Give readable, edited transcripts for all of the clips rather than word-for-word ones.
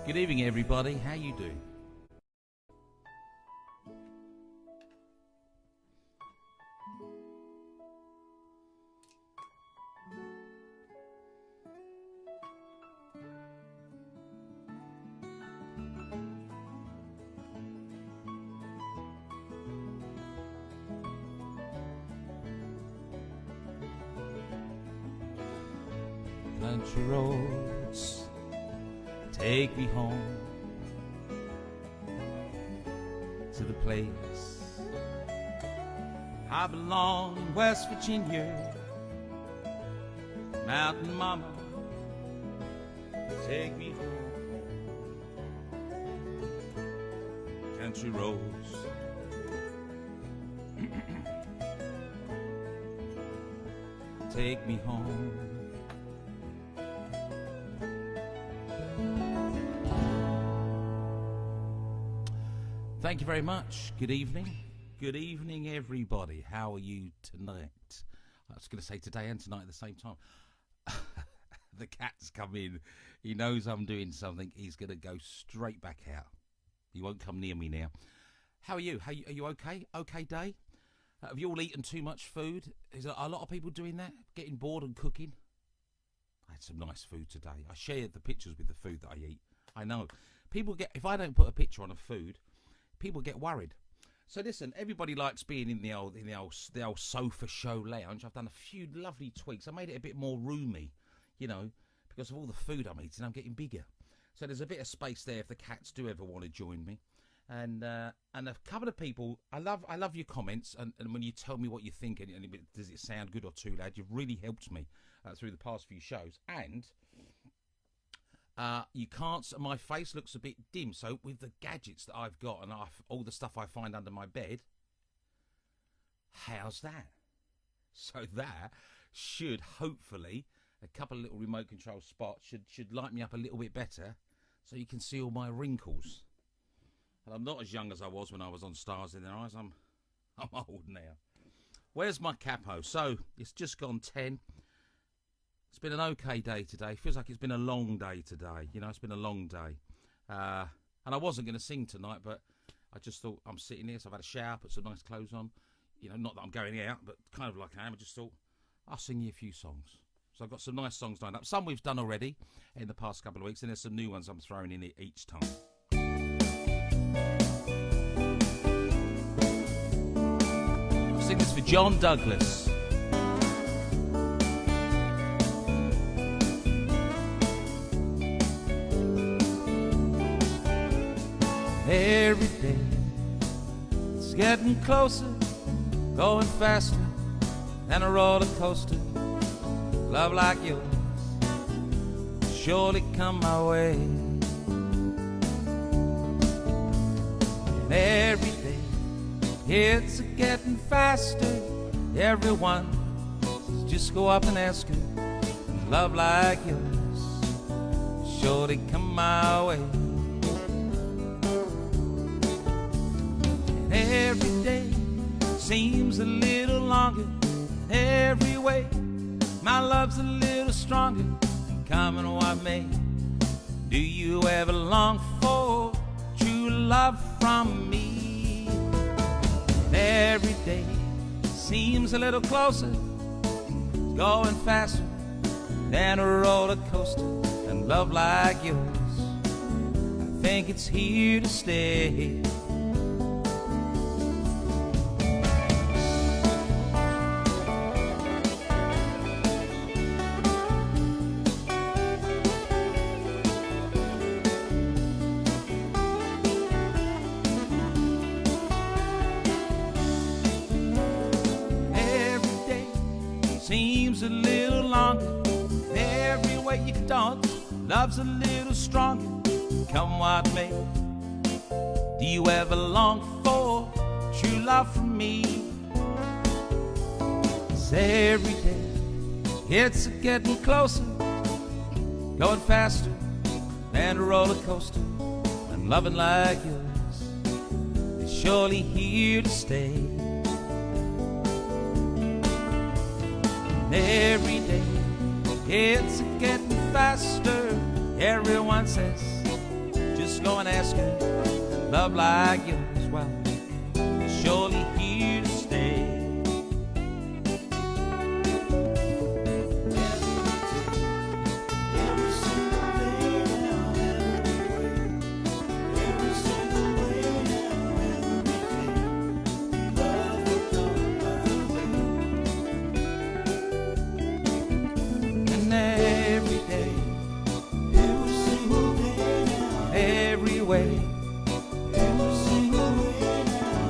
Good evening, everybody. How you doing? Country roads take me home to the place I belong in West Virginia. Mountain Mama, take me home. Country roads take me home. Thank you very much. Good evening. Good evening, everybody. How are you tonight? I was going to say today and tonight at the same time. The cat's come in. He knows I'm doing something. He's going to go straight back out. He won't come near me now. How are you? Are you okay? Okay day? Have you all eaten too much food? Is there a lot of people doing that? Getting bored and cooking? I had some nice food today. I shared the pictures with the food that I eat. I know. People get, if I don't put a picture on a food, people get worried. So listen, everybody likes being in the old SofaShow lounge. I've done a few lovely tweaks. I made it a bit more roomy, you know, because of all the food I'm eating. I'm getting bigger, so there's a bit of space there if the cats do ever want to join me. And a couple of people, I love your comments, and when you tell me what you think, and does it sound good or too loud? You've really helped me through the past few shows. And you can't. My face looks a bit dim, so with the gadgets that I've got and all the stuff I find under my bed, how's that? So that should hopefully, a couple of little remote control spots should light me up a little bit better, so you can see all my wrinkles. And I'm not as young as I was when I was on Stars in Their Eyes. I'm old now. Where's my capo? So it's just gone 10. It's been an okay day today. Feels like it's been a long day today. You know, it's been a long day. And I wasn't going to sing tonight, but I just thought, I'm sitting here, so I've had a shower, put some nice clothes on. You know, not that I'm going out, but kind of like I am. I just thought, I'll sing you a few songs. So I've got some nice songs lined up. Some we've done already in the past couple of weeks, and there's some new ones I'm throwing in each time. I'll sing this for John Douglas. Every day it's getting closer, going faster than a roller coaster. Love like yours surely come my way. And every day it's getting faster. Everyone says just go up and ask her. And love like yours surely come my way. Every day seems a little longer. Every way my love's a little stronger. Coming what may, do you ever long for true love from me? Every day seems a little closer, going faster than a roller coaster. And love like yours, I think it's here to stay. A little longer, every way you can dance, love's a little stronger, come what may. Do you ever long for true love from me? 'Cause every day it's getting closer, going faster than a roller coaster, and loving like yours is surely here to stay. Every day it's getting faster. Everyone says Just go and ask her. Love like yours, well, it's surely here to stay.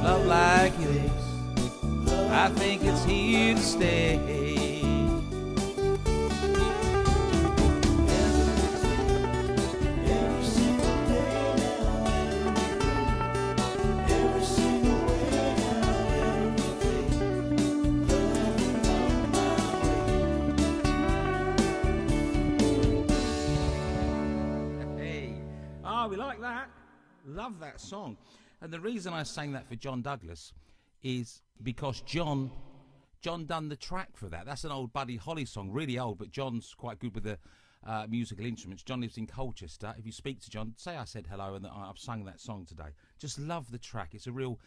Love like yours, I think it's here to stay. Every single day now, every single way now, every day. Hey, oh, we like that. Love that song. And the reason I sang that for John Douglas is because John done the track for that. That's an old Buddy Holly song, really old, but John's quite good with the musical instruments. John lives in Colchester. If you speak to John, say I said hello and that I've sung that song today. Just love the track. It's a real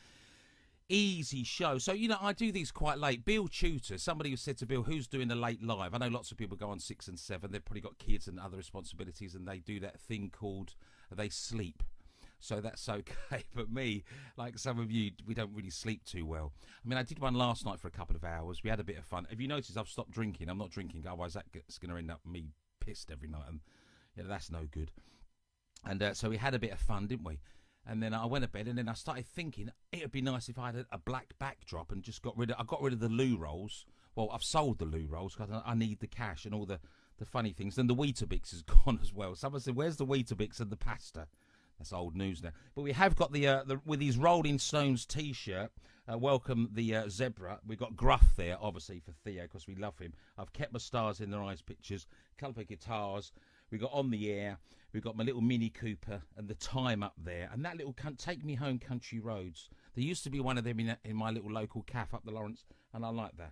easy show. So, you know, I do these quite late. Bill Tudor, somebody who said to Bill, who's doing the late live? I know lots of people go on 6 and 7. They've probably got kids and other responsibilities, and they do that thing called they sleep. So that's okay, but me, like some of you, we don't really sleep too well. I mean, I did one last night for a couple of hours. We had a bit of fun. Have you noticed I've stopped drinking? I'm not drinking, otherwise that's going to end up me pissed every night, and yeah, that's no good. And so we had a bit of fun, didn't we? And then I went to bed, and then I started thinking it would be nice if I had a black backdrop and just got rid of the loo rolls. Well, I've sold the loo rolls because I need the cash and all the funny things. Then the Weetabix has gone as well. Someone said, "Where's the Weetabix and the pasta?" That's old news now. But we have got the with his Rolling Stones T-shirt. Welcome the zebra. We've got Gruff there, obviously, for Theo, because we love him. I've kept my Stars in Their Eyes pictures, a couple of guitars. We've got On the Air. We've got my little Mini Cooper and the Time up there. And that little Take Me Home Country Roads. There used to be one of them in my little local cafe up the Lawrence, and I like that.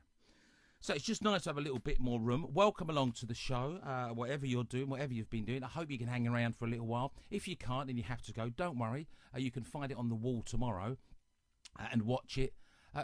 So it's just nice to have a little bit more room. Welcome along to the show, whatever you're doing, whatever you've been doing. I hope you can hang around for a little while. If you can't and you have to go, don't worry. You can find it on the wall tomorrow and watch it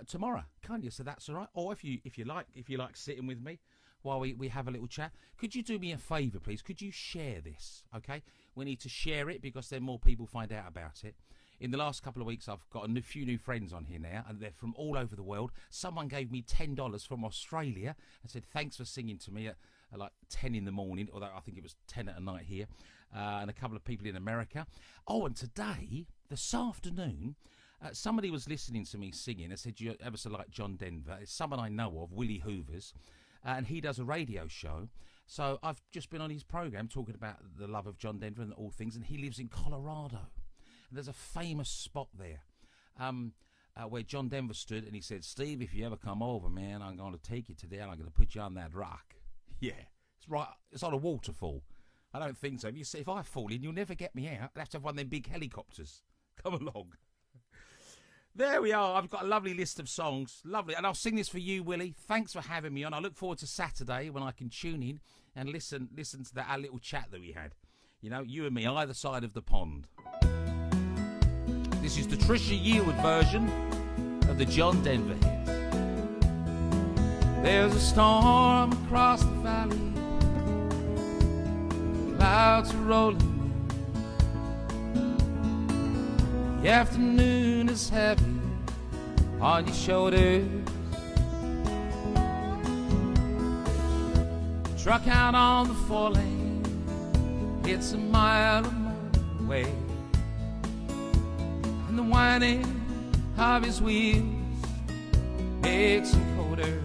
tomorrow, can't you? So that's all right. Or if you like sitting with me while we have a little chat, could you do me a favour, please? Could you share this, okay? We need to share it because then more people find out about it. In the last couple of weeks, I've got a few new friends on here now, and they're from all over the world. Someone gave me $10 from Australia and said, thanks for singing to me at like 10 in the morning, although I think it was 10 at night here, and a couple of people in America. Oh, and today, this afternoon, somebody was listening to me singing and said, you ever so like John Denver? It's someone I know of, Willie Hoover's, and he does a radio show. So I've just been on his program talking about the love of John Denver and all things, and he lives in Colorado. There's a famous spot there where John Denver stood, and he said, Steve, if you ever come over, man, I'm going to take you to there, and I'm going to put you on that rock. Yeah, it's right. It's on a waterfall. I don't think so. If I fall in, you'll never get me out. I'll have to have one of them big helicopters. Come along. There we are. I've got a lovely list of songs. Lovely. And I'll sing this for you, Willie. Thanks for having me on. I look forward to Saturday when I can tune in and listen to that our little chat that we had. You know, you and me, either side of the pond. This is the Trisha Yearwood version of the John Denver hit. There's a storm across the valley, clouds are rolling in. The afternoon is heavy on your shoulders. Truck out on the 4-lane, it's a mile or more away. And the whining of his wheels makes him colder.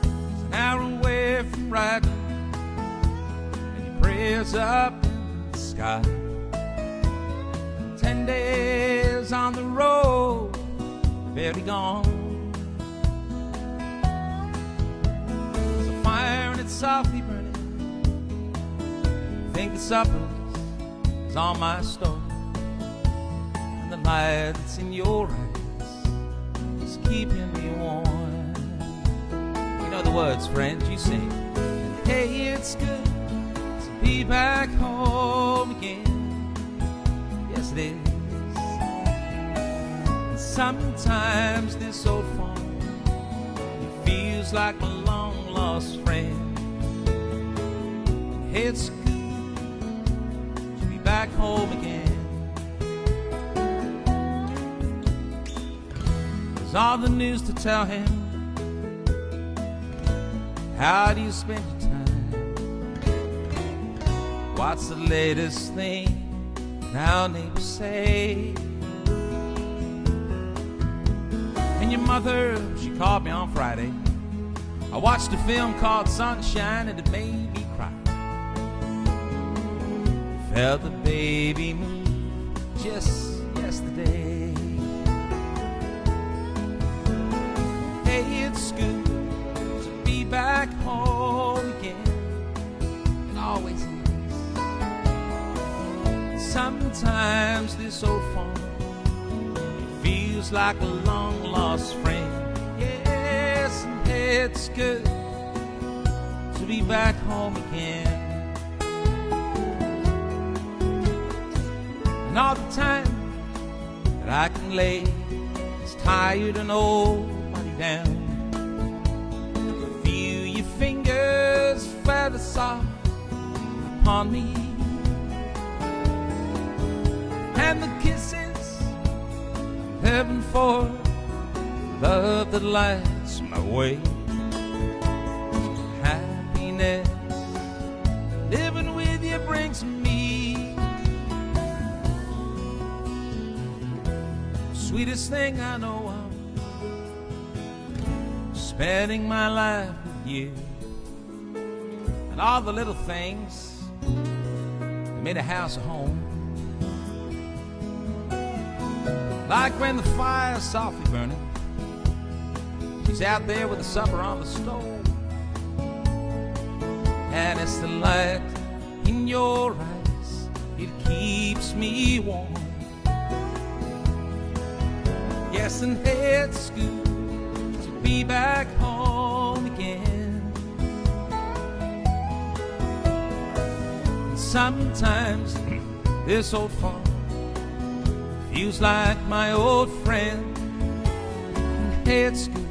He's an hour away from riding, and he prays up in the sky. 10 days on the road, barely gone. There's a fire and it's softly burning. Think the supper is on my stove, and the light that's in your eyes is keeping me warm. You know the words, friends, you sing. Hey, it's good to be back home again. Yes, it is. And sometimes this old farm, it feels like my long lost friend. And it's good to be back home again. There's all the news to tell him. How do you spend your time? What's the latest thing our neighbors say? And your mother, she called me on Friday. I watched a film called Sunshine and it made me cry. Felt the baby move just yesterday. Hey, it's good to be back home again. It always is. Sometimes this old farm, it feels like a long lost friend. Yes, and it's good to be back home again. And all the time that I can lay this tired and old body down, feel your fingers feather soft upon me, and the kisses of heaven for love that lights my way. Happiness living with you brings me. Sweetest thing I know of, spending my life with you. And all the little things that made a house a home. Like when the fire's softly burning, she's out there with the supper on the stove, and it's the light in your eyes, it keeps me warm. Yes, and it's good to be back home again. And sometimes this old farm feels like my old friend. And hey, it's good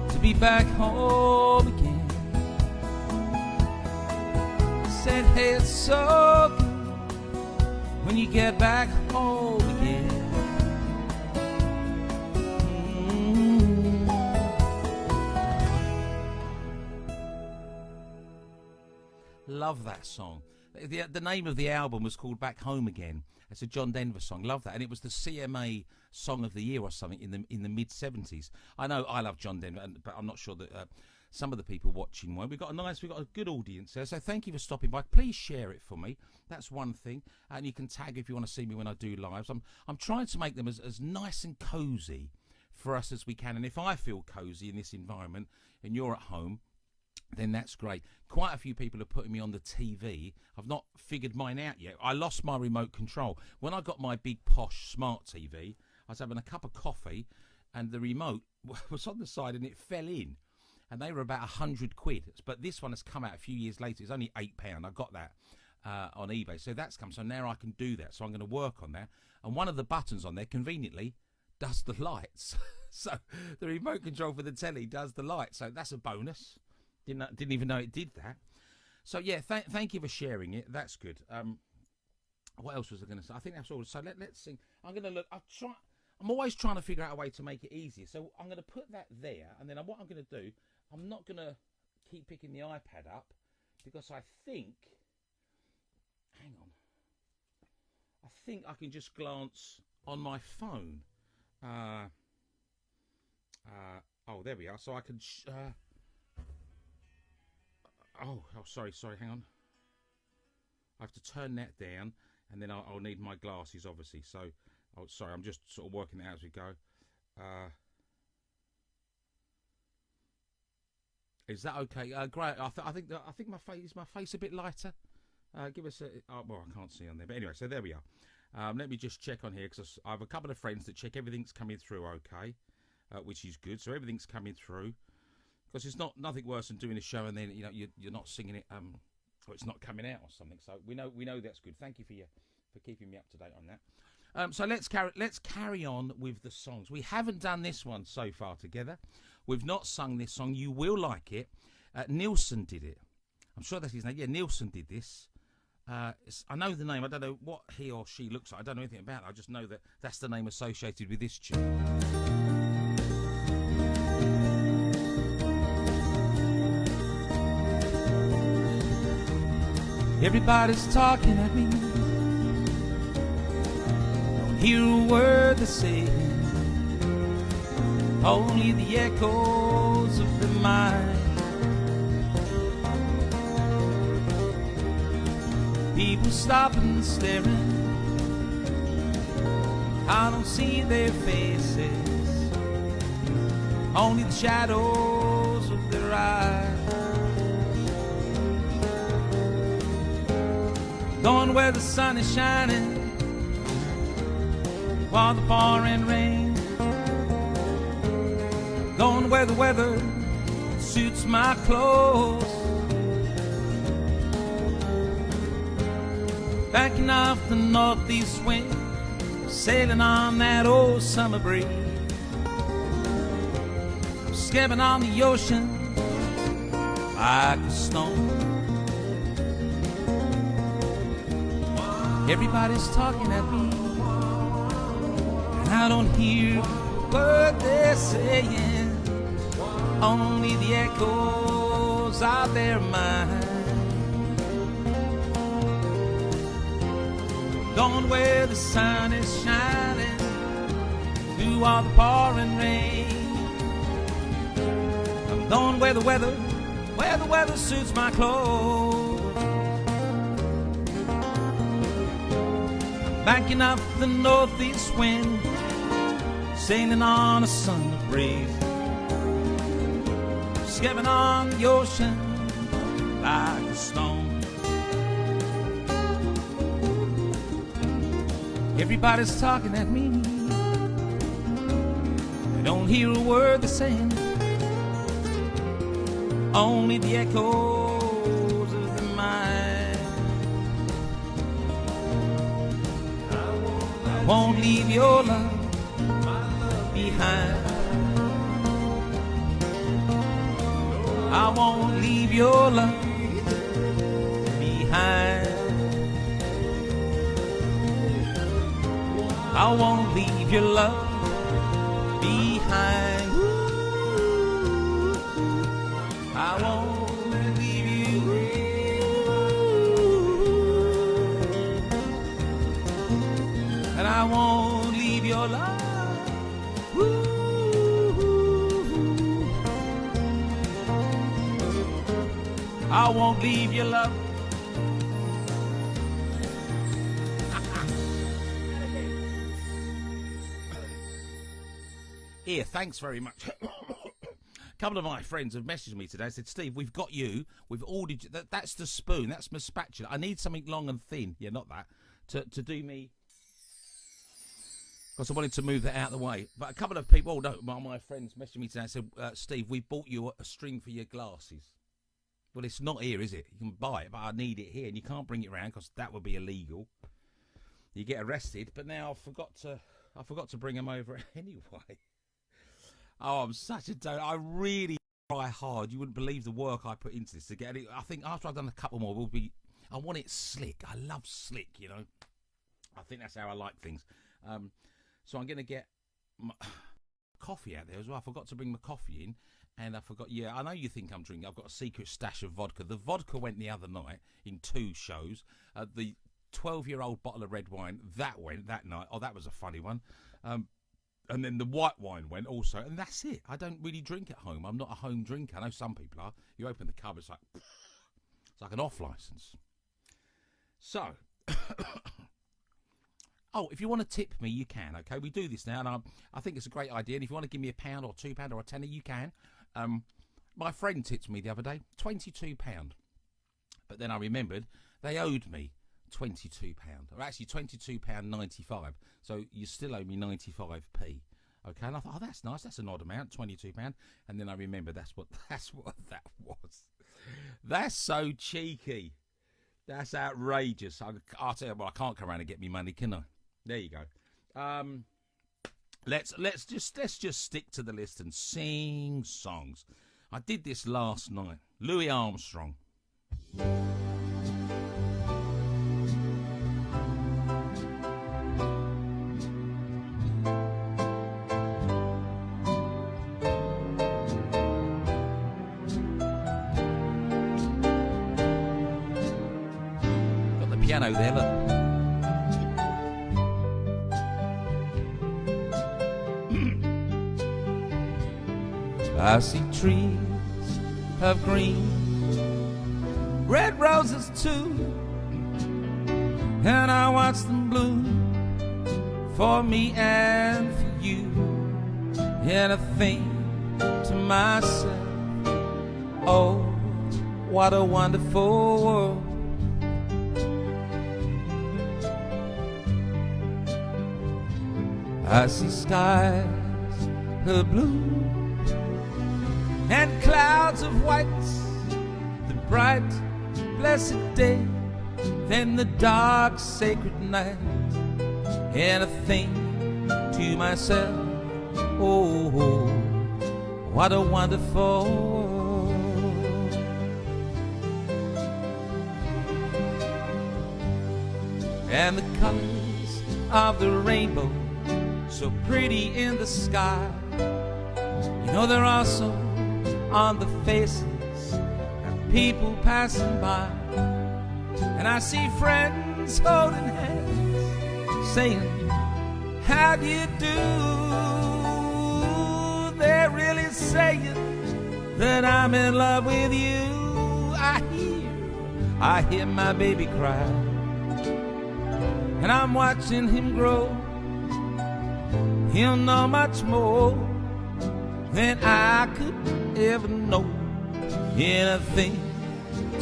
to be back home again. I said, hey, it's so good when you get back home again. Love that song. The name of the album was called Back Home Again. It's a John Denver song. Love that. And it was the CMA Song of the Year or something in the mid-70s. I know I love John Denver, but I'm not sure that some of the people watching won't. We've got a good audience there, so thank you for stopping by. Please share it for me. That's one thing. And you can tag if you want to see me when I do lives. I'm trying to make them as nice and cosy for us as we can. And if I feel cozy in this environment and you're at home, then that's great. Quite a few people are putting me on the TV. I've not figured mine out yet. I lost my remote control. When I got my big posh smart TV, I was having a cup of coffee and the remote was on the side and it fell in. And they were about £100. But this one has come out a few years later. It's only £8. I got that on eBay. So that's come. So now I can do that. So I'm going to work on that. And one of the buttons on there, conveniently, does the lights. So the remote control for the telly does the lights. So that's a bonus. Didn't even know it did that. So yeah, thank you for sharing it. That's good. What else was I going to say? I think that's all. So let's sing. I'm going to look. I'm always trying to figure out a way to make it easier. So I'm going to put that there, and then what I'm going to do, I'm not going to keep picking the iPad up because I think. Hang on. I think I can just glance on my phone. Oh, there we are. So I can. Sorry, hang on. I have to turn that down, and then I'll need my glasses, obviously. So, sorry, I'm just sort of working it out as we go. Is that okay? Great. I think my face a bit lighter. Give us a. Well, I can't see on there, but anyway. So there we are. Let me just check on here because I have a couple of friends that check everything's coming through okay, which is good. So everything's coming through. Because it's nothing worse than doing a show and then you're not singing it or it's not coming out or something. So we know that's good. Thank you for keeping me up to date on that. So let's carry on with the songs. We haven't done this one so far together. We've not sung this song. You will like it. Nilsson did it. I'm sure that's his name. Yeah, Nilsson did this. I know the name. I don't know what he or she looks like. I don't know anything about it. I just know that that's the name associated with this tune. Everybody's talking at me. Don't hear a word they're saying. Only the echoes of the mind. People stopping and staring. I don't see their faces, only the shadows of their eyes. Going where the sun is shining while the pouring rain. Going where the weather suits my clothes. Backing off the northeast wind, sailing on that old summer breeze. Skipping on the ocean like a stone. Everybody's talking at me, and I don't hear what they're saying. Only the echoes of their mind. Going where the sun is shining through all the pouring rain. I'm going where the weather suits my clothes. Banking up the northeast wind, sailing on a summer breeze. Skipping on the ocean like a stone. Everybody's talking at me. I don't hear a word they're saying. Only the echoes of the mind. I won't leave your love behind. I won't leave your love behind. I won't leave your love behind. I won't leave you. And I won't leave your love. I won't leave your love. Here, thanks very much. A couple of my friends have messaged me today. Said, Steve, we've got you. We've ordered you. That's the spoon. That's my spatula. I need something long and thin. Yeah, not that. To do me. Because I wanted to move that out of the way. But a couple of people, my friends messaged me today and said, Steve, we bought you a string for your glasses. Well, it's not here, is it? You can buy it, but I need it here. And you can't bring it around because that would be illegal. You get arrested. But now I forgot to bring them over anyway. Oh, I'm such a donut. I really try hard. You wouldn't believe the work I put into this to get it. I think after I've done a couple more, I want it slick. I love slick, you know. I think that's how I like things. So I'm going to get my coffee out there as well. I forgot to bring my coffee in. And I forgot, I know you think I'm drinking. I've got a secret stash of vodka. The vodka went the other night in 2 shows. The 12-year-old bottle of red wine, that went that night. Oh, that was a funny one. And then the white wine went also. And that's it. I don't really drink at home. I'm not a home drinker. I know some people are. You open the cupboard, it's like an off license. So, oh, if you want to tip me, you can, okay? We do this now, and I think it's a great idea. And if you want to give me £1 or £2 or a tenner, you can. My friend tipped me the other day, £22. But then I remembered they owed me £22, or actually £22.95. So you still owe me 95p. Okay, and I thought, oh, that's nice. That's an odd amount, £22. And then I remember that's what that was. That's so cheeky. That's outrageous. I'll tell you what, I can't come around and get me money, can I? There you go. Let's just stick to the list and sing songs. I did this last night. Louis Armstrong. Got the piano there, look. I see trees of green, red roses too, and I watch them bloom for me and for you. And I think to myself, oh, what a wonderful world. I see skies of blue and clouds of white, the bright, blessed day, then the dark, sacred night. And I think to myself, oh, what a wonderful world. And the colors of the rainbow, so pretty in the sky, you know they're also on the faces of people passing by. And I see friends holding hands, saying, how do you do? They're really saying that I'm in love with you. I hear my baby cry, and I'm watching him grow. He'll know much more than I could ever know. And I think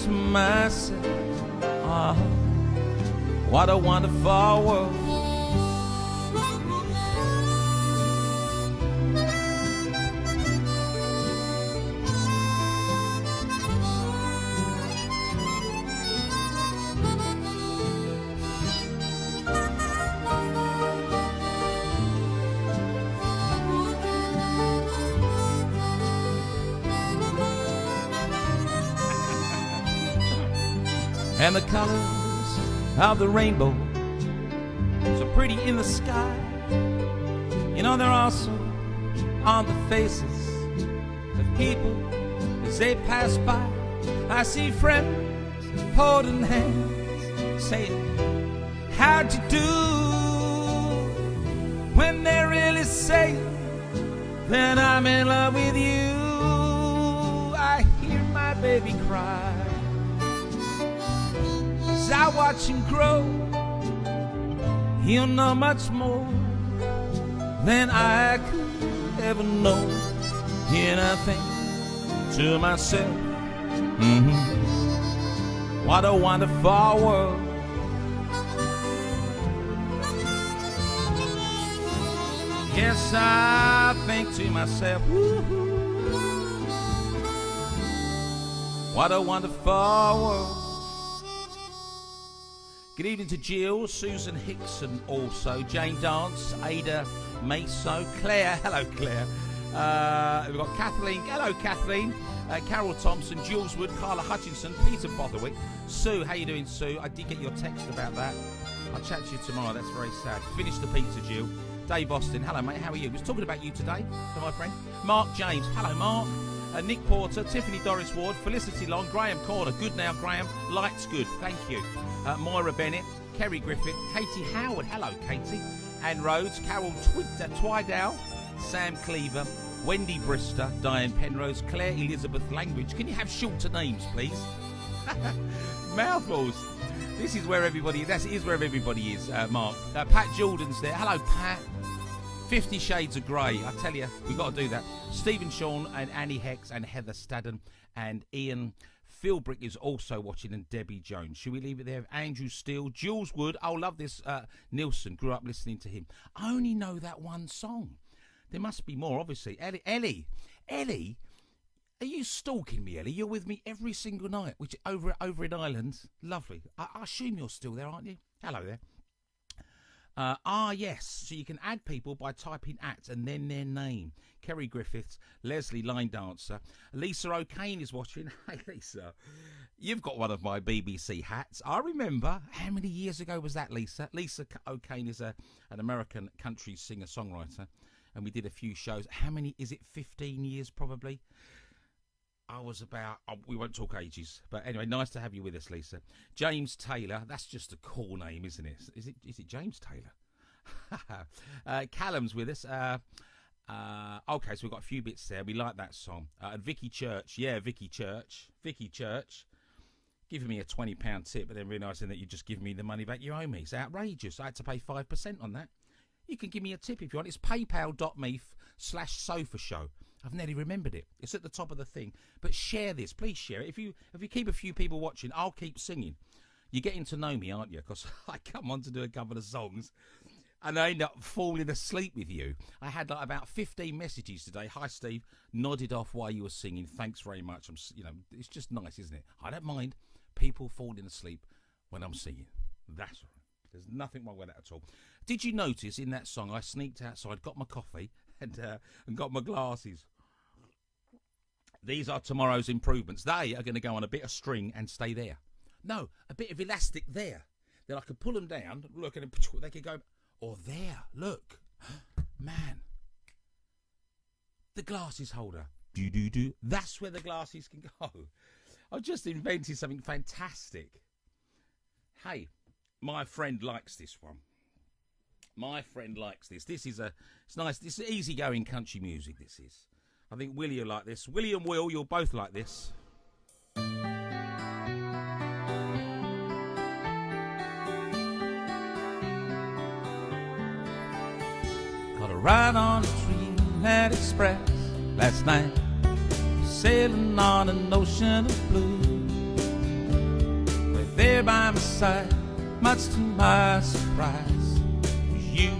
to myself, what a wonderful world. And the colors of the rainbow, so pretty in the sky, you know they're also on the faces of people as they pass by. I see friends holding hands, saying, how'd you do? When they're really saying that I'm in love with you. I hear my baby cry as I watch him grow. He'll know much more than I could ever know. And I think to myself, what a wonderful world. Yes, I think to myself, what a wonderful world. Good evening to Jill, Susan Hickson also, Jane Dance, Ada Meso, Claire, hello Claire. We've got Kathleen, hello Kathleen, Carol Thompson, Jules Wood, Carla Hutchinson, Peter Bothwick, Sue, how you doing Sue? I did get your text about that. I'll chat to you tomorrow, that's very sad. Finish the pizza, Jill. Dave Austin, hello mate, how are you? I was talking about you today to my friend. Mark James, hello Mark. Nick Porter, Tiffany Doris Ward, Felicity Long, Graham Corner, good now Graham, Lights good, thank you. Moira Bennett, Kerry Griffith, Katie Howard, hello Katie. Anne Rhodes, Carol Twidale, Sam Cleaver, Wendy Brister, Diane Penrose, Claire Elizabeth Langridge. Can you have shorter names please? Mouthfuls. This is where everybody, that is where everybody is, Mark. Pat Jordan's there. Hello, Pat. 50 Shades of Grey. I tell you, we've got to do that. Stephen Shawn and Annie Hex and Heather Stadden and Ian Philbrick is also watching, and Debbie Jones. Should we leave it there? Andrew Steele, Jules Wood. Oh, love this. Nilsson, grew up listening to him. I only know that one song. There must be more, obviously. Ellie. Are you stalking me, Ellie? You're with me every single night, which over in Ireland. Lovely. I assume you're still there, aren't you? Hello there. Yes. So you can add people by typing at and then their name. Kerry Griffiths, Leslie Line Dancer, Lisa O'Kane is watching. Hey, Lisa, you've got one of my BBC hats. I remember. How many years ago was that, Lisa? Lisa O'Kane is an American country singer-songwriter, and we did a few shows. How many? Is it 15 years probably? I was about, we won't talk ages, but anyway, nice to have you with us, Lisa. James Taylor, that's just a cool name, isn't it? Is it James Taylor? Callum's with us. Okay, so we've got a few bits there. We like that song. Vicky Church, Vicky Church, giving me a £20 tip, but then realising that you just give me the money back you owe me. It's outrageous. I had to pay 5% on that. You can give me a tip if you want. It's paypal.me/SofaShow. I've nearly remembered it. It's at the top of the thing. But share this. Please share it. If you keep a few people watching, I'll keep singing. You're getting to know me, aren't you? Because I come on to do a couple of songs and I end up falling asleep with you. I had like about 15 messages today. Hi, Steve. Nodded off while you were singing. Thanks very much. It's just nice, isn't it? I don't mind people falling asleep when I'm singing. That's all right. There's nothing wrong with that at all. Did you notice in that song I sneaked outside, got my coffee and got my glasses? These are tomorrow's improvements. They are going to go on a bit of string and stay there. No, a bit of elastic there. Then I could pull them down, look, and they could go, or there, look. Man. The glasses holder. Do. That's where the glasses can go. I've just invented something fantastic. Hey, my friend likes this one. My friend likes this. It's nice. This is easygoing country music, this is. I think Willie will like this. Willie and Will, you'll both like this. Caught a ride on a Dreamland Express last night, sailing on an ocean of blue. Right there by my side, much to my surprise, was you.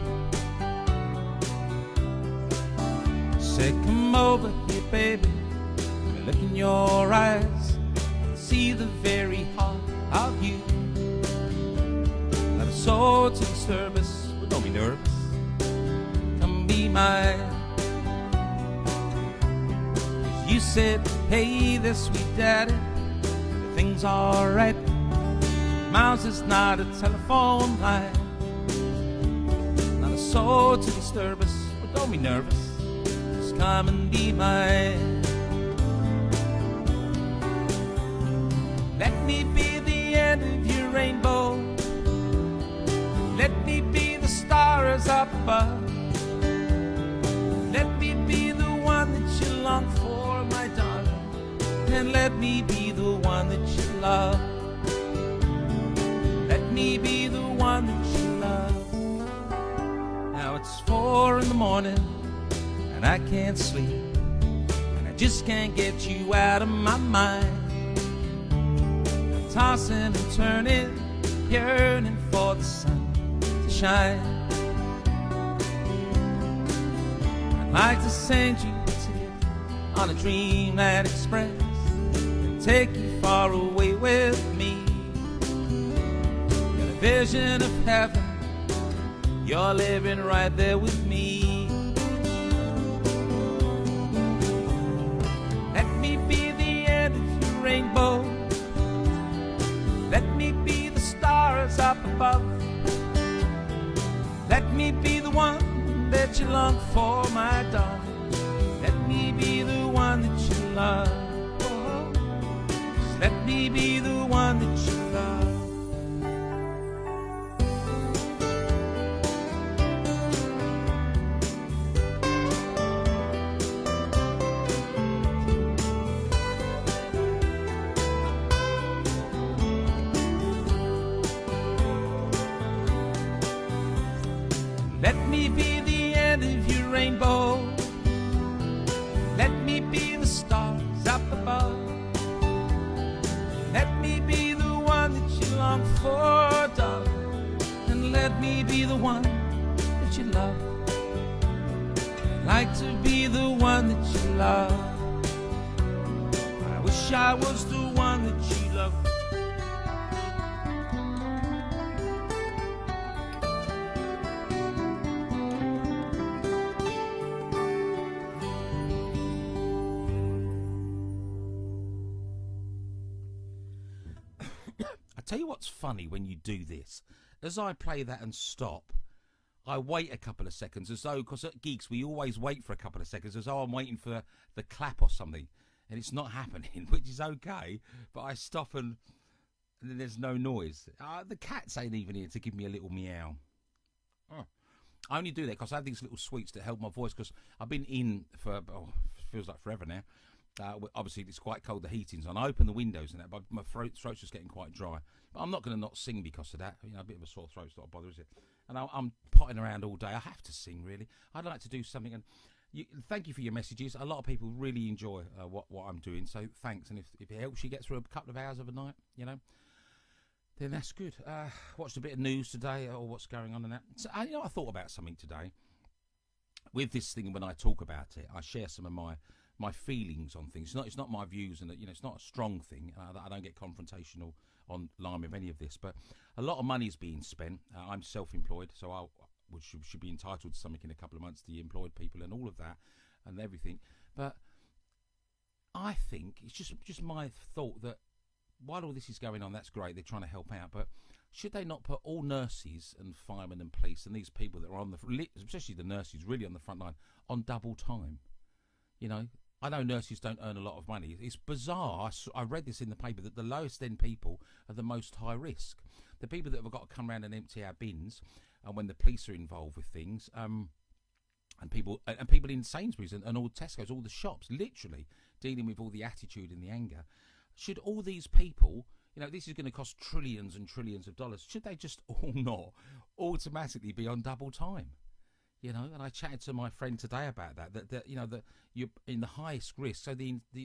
Said, come over here, baby, let me look in your eyes and see the very heart of you. Not a soul to disturb us, but don't be nervous, come be mine. You said, hey there, sweet daddy, everything's alright. Miles is not a telephone line. Not a soul to disturb us, but don't be nervous, just come and be mine. Let me be the end of your rainbow. Let me be the stars up above. Let me be the one that you long for, my darling. And let me be the one that you love. Let me be the one that you love. Now it's 4 a.m. and I can't sleep, and I just can't get you out of my mind. I'm tossing and turning, yearning for the sun to shine. I'd like to send you a ticket on a Dreamland Express and take you far away with me. Vision of heaven, you're living right there with me. Let me be the end of your rainbow. Let me be the stars up above. Let me be the one that you long for, my darling. Let me be the one that you love. Oh, just let me be the one that you love. Let me be the end of your rainbow. Let me be the stars up above. Let me be the one that you long for, darling. And let me be the one that you love. I'd like to be the one that you love. wish I was the one that she loved. I tell you what's funny when you do this. As I play that and stop, I wait a couple of seconds as though, because at gigs we always wait for a couple of seconds as though I'm waiting for the clap or something, and it's not happening, which is okay, but I stop and then there's no noise. The cats ain't even here to give me a little meow. Oh. I only do that because I have these little sweets that help my voice, because I've been in for, feels like forever now. Obviously, it's quite cold, the heating's on. I open the windows and that, but my throat's just getting quite dry. But I'm not going to not sing because of that. You know, a bit of a sore throat's not a bother, is it? And I'm potting around all day. I have to sing, really. I'd like to do something. And thank you for your messages. A lot of people really enjoy what I'm doing, so thanks. And if it helps you get through a couple of hours of a night, you know, then that's good. Watched a bit of news today, or what's going on and that. So, you know, I thought about something today. With this thing, when I talk about it, I share some of my feelings on things. It's not my views, and you know, it's not a strong thing. I don't get confrontational online with any of this, but a lot of money is being spent. I'm self-employed, so I should be entitled to something in a couple of months, the employed people and all of that and everything. But I think it's just my thought that while all this is going on, that's great, they're trying to help out, but should they not put all nurses and firemen and police and these people that are on especially the nurses really on the front line, on double time? You know, I know nurses don't earn a lot of money. It's bizarre. I read this in the paper that the lowest end people are the most high risk. The people that have got to come around and empty our bins, and when the police are involved with things, and people in Sainsbury's and all Tesco's, all the shops, literally dealing with all the attitude and the anger. Should all these people, you know, this is going to cost trillions and trillions of dollars, should they just all not automatically be on double time? You know, and I chatted to my friend today about that you know, that you're in the highest risk. So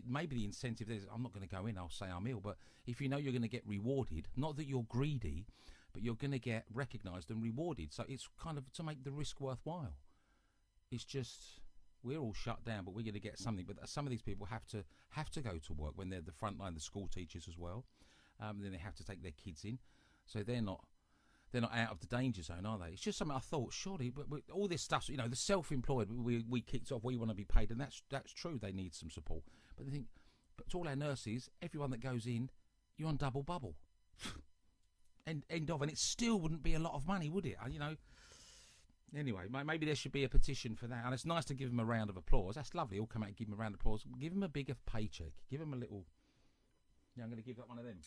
maybe the incentive is, I'm not going to go in, I'll say I'm ill. But if you know you're going to get rewarded, not that you're greedy, but you're going to get recognised and rewarded. So it's kind of to make the risk worthwhile. It's just, we're all shut down, but we're going to get something. But some of these people have to go to work when they're the front line, the school teachers as well. Then they have to take their kids in. So they're not out of the danger zone, are they? It's just something I thought, surely, but all this stuff, you know, the self-employed, we kicked off, we want to be paid, and that's true, they need some support. But they think, but to all our nurses, everyone that goes in, you're on double bubble. End of, and it still wouldn't be a lot of money, would it? You know. Anyway, maybe there should be a petition for that, and it's nice to give them a round of applause. That's lovely. All come out and give them a round of applause. Give them a bigger paycheck. Give them a little. Yeah, I'm going to give that one of them.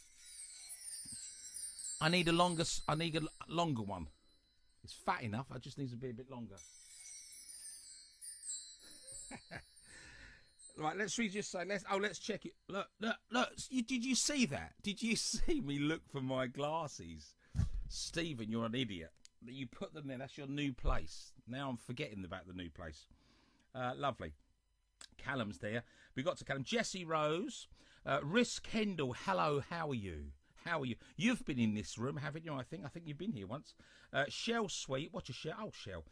I need a longer one. It's fat enough. I just need to be a bit longer. Right, let's check it. Look. Did you see that? Did you see me look for my glasses? Stephen, you're an idiot. You put them there. That's your new place. Now I'm forgetting about the new place. Lovely. Callum's there. We got to Callum. Jessie Rose. Risk Kendall. Hello, how are you? How are you? You've been in this room, haven't you? I think you've been here once. Shell Sweet. What's your Shell? Oh, Shell.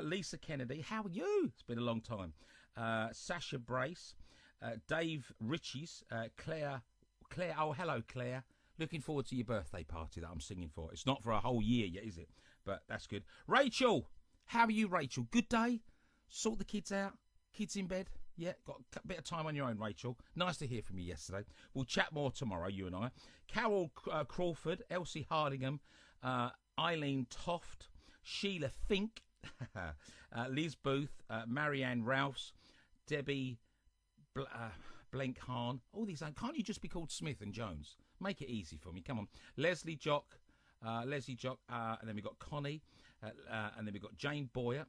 Lisa Kennedy. How are you? It's been a long time. Sasha Brace. Dave Ritchie's. Claire. Oh, hello, Claire. Looking forward to your birthday party that I'm singing for. It's not for a whole year yet, is it? But that's good. Rachel. How are you, Rachel? Good day? Sort the kids out? Kids in bed? Yeah, got a bit of time on your own, Rachel. Nice to hear from you yesterday. We'll chat more tomorrow, you and I. Carol Crawford, Elsie Hardingham, Eileen Toft, Sheila Fink, Liz Booth, Marianne Rouse, Debbie Blenkhahn. All these names. Can't you just be called Smith and Jones? Make it easy for me. Come on. Leslie Jock, and then we've got Connie, and then we've got Jane Boyer.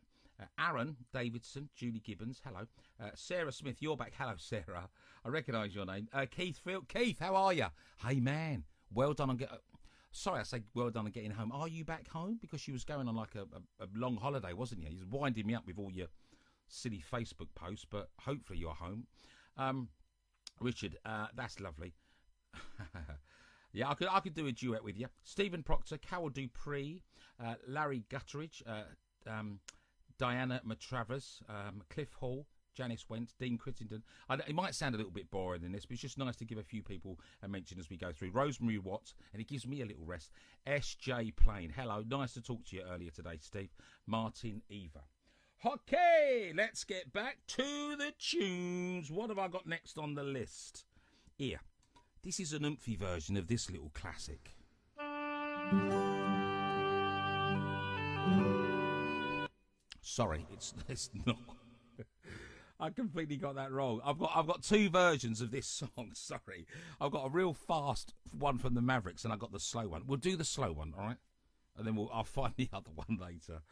Aaron Davidson, Julie Gibbons, hello. Sarah Smith, you're back. Hello, Sarah. I recognise your name. Keith Field. Keith, how are you? Hey, man. Well done on Sorry, I say well done on getting home. Are you back home? Because you was going on like a long holiday, wasn't you? You was winding me up with all your silly Facebook posts, but hopefully you're home. Richard, that's lovely. Yeah, I could do a duet with you. Stephen Proctor, Carol Dupree, Larry Gutteridge, Diana Matravers, Cliff Hall, Janice Wentz, Dean Crittenden. It might sound a little bit boring in this, but it's just nice to give a few people a mention as we go through. Rosemary Watts, and it gives me a little rest. S.J. Plain, hello, nice to talk to you earlier today, Steve. Martin Eva. Okay, let's get back to the tunes. What have I got next on the list? Here, this is an oomphy version of this little classic. Sorry, it's not. I completely got that wrong. I've got two versions of this song. Sorry, I've got a real fast one from the Mavericks, and I got the slow one. We'll do the slow one, all right? And then I'll find the other one later.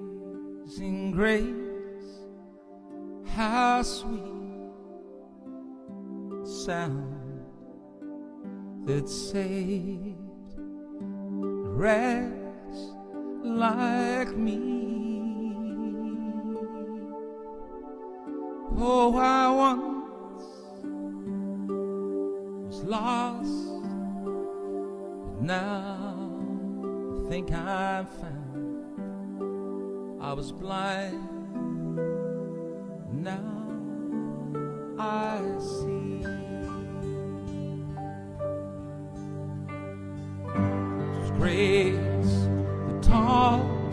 Amazing grace, how sweet sound that saved a wretch like me. Oh, I once was lost, but now I think I'm found. I was blind, now I see. It was grace that taught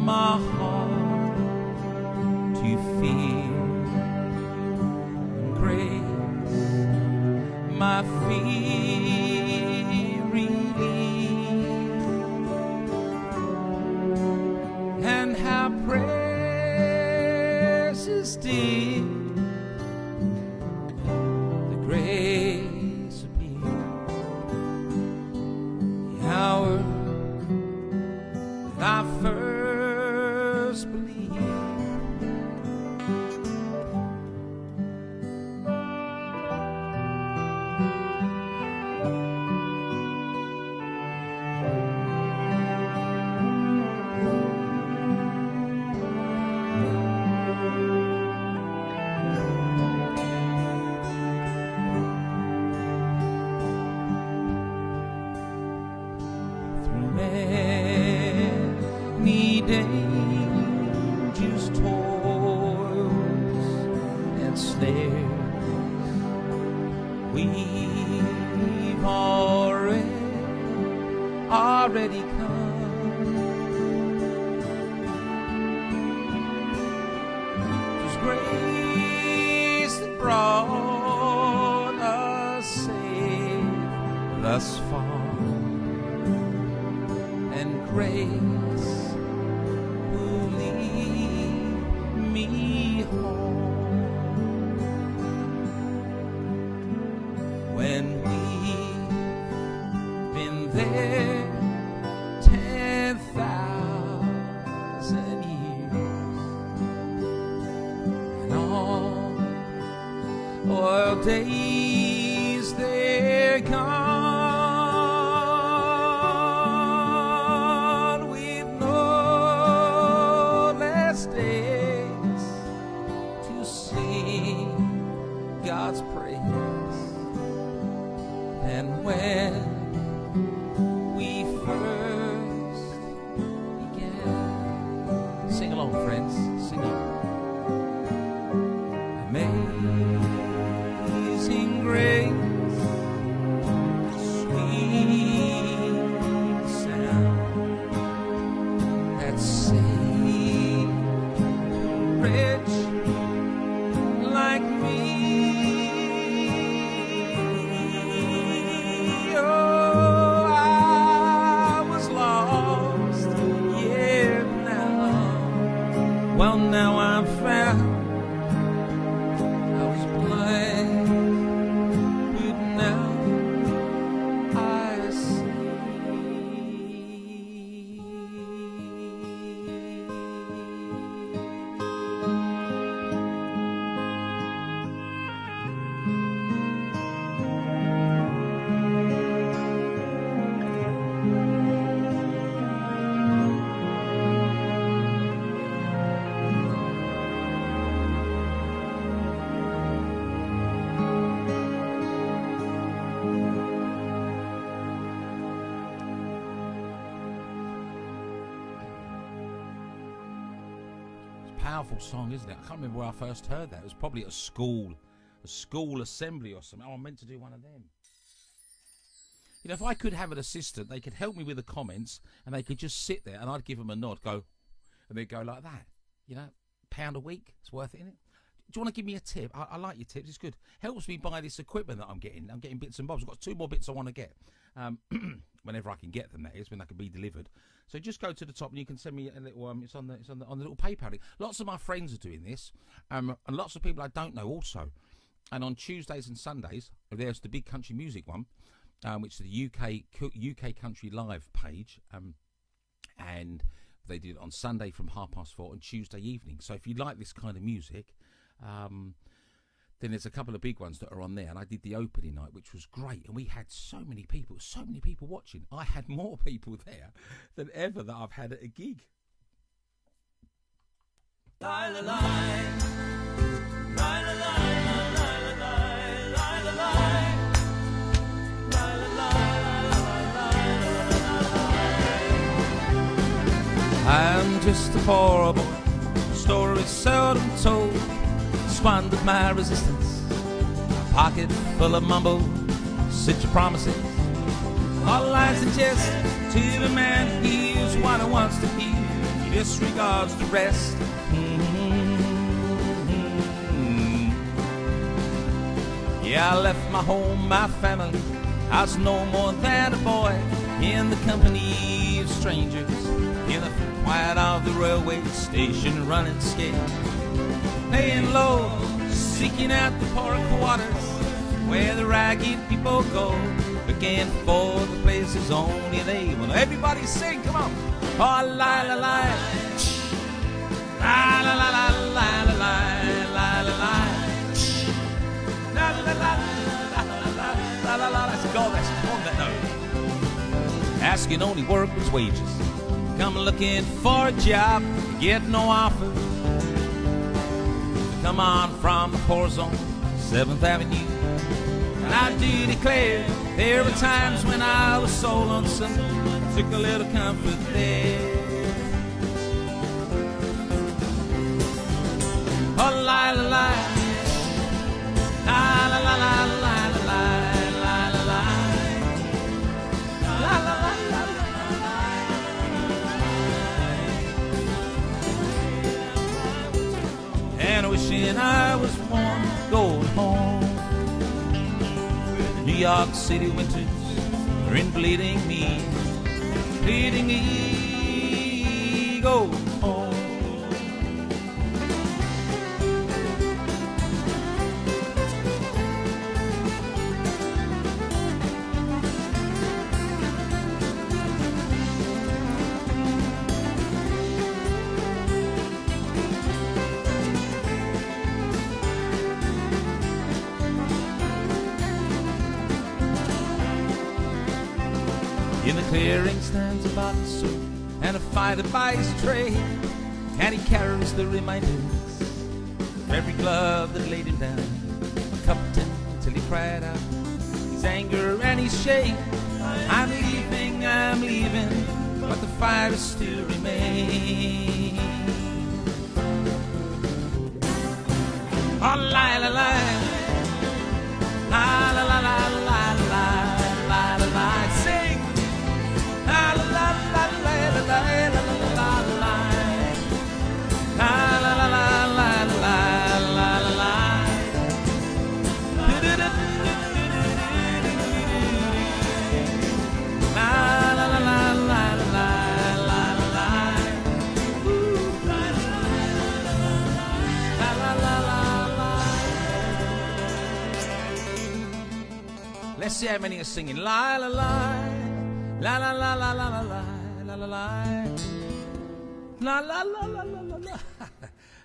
my heart to fear, and grace my fear relieved. And how precious did the grace appear, the hour that I first believed. Dangerous toils and snares we've already come. 'Twas grace that brought us safe thus far, and grace will lead me home. When we've been there 10,000 years, and all days they're gone, we've no less days to sing God's praise than when we first began. Sing along, friends, sing along. Amazing grace, sweet sound that saved a wretch like me. Oh, I was lost, yeah, well, now I'm found. I was blind, but now I see. powerful song, isn't it? I can't remember where I first heard that. It was probably at a school assembly or something. Oh, I meant to do one of them. You know, if I could have an assistant, they could help me with the comments, and they could just sit there, and I'd give them a nod, go, and they'd go like that. You know, £1 a week, it's worth it, isn't it? Do you want to give me a tip? I like your tips, it's good. Helps me buy this equipment that I'm getting. I'm getting bits and bobs. I've got 2 more bits I want to get. Whenever I can get them, that is, when they can be delivered. So just go to the top and you can send me a little. It's on the little PayPal link. Lots of my friends are doing this, and lots of people I don't know also. And on Tuesdays and Sundays, there's the Big Country Music one, which is the UK Country Live page, and they did it on Sunday from 4:30 and Tuesday evening. So if you like this kind of music, then there's a couple of big ones that are on there, and I did the opening night, which was great, and we had so many people watching. I had more people there than ever that I've had at a gig. La la la, la la la, la la la, la la la, la la la. I'm just a poor boy, story seldom told. Squandered my resistance, a pocket full of mumble, such promises, all lies and jest. To the man who hears what he wants to hear, he disregards the rest. Yeah, I left my home, my family. I was no more than a boy in the company of strangers, in the quiet of the railway station, running scared, laying low, seeking out the poorer quarters where the ragged people go, looking for the places only they will. Everybody sing, come on! Oh, la la la, la la la la la la la la la la la la la la. Let's go. That's on that note. Asking only workers' wages, come looking for a job, get no offer. Come on from the poor zone, 7th Avenue. And I do declare, there were times when I was so lonesome, took a little comfort there. Oh, la la la, la la la la la la la la la la la la. And wishing I was warm, going home. New York City winters are in bleeding me, go home. In the clearing stands a bottle of soup and a fighter by his tray, and he carries the reminders of every glove that laid him down, a cup till he cried out his anger and his shame. I'm leaving, but the fire still remains. Oh, la la la, la la la la la la la la la. Sing. La la la la la la la la la la la la la la la la. Let's see how many are singing. La la la, la la la la la la la la la la la la la la la.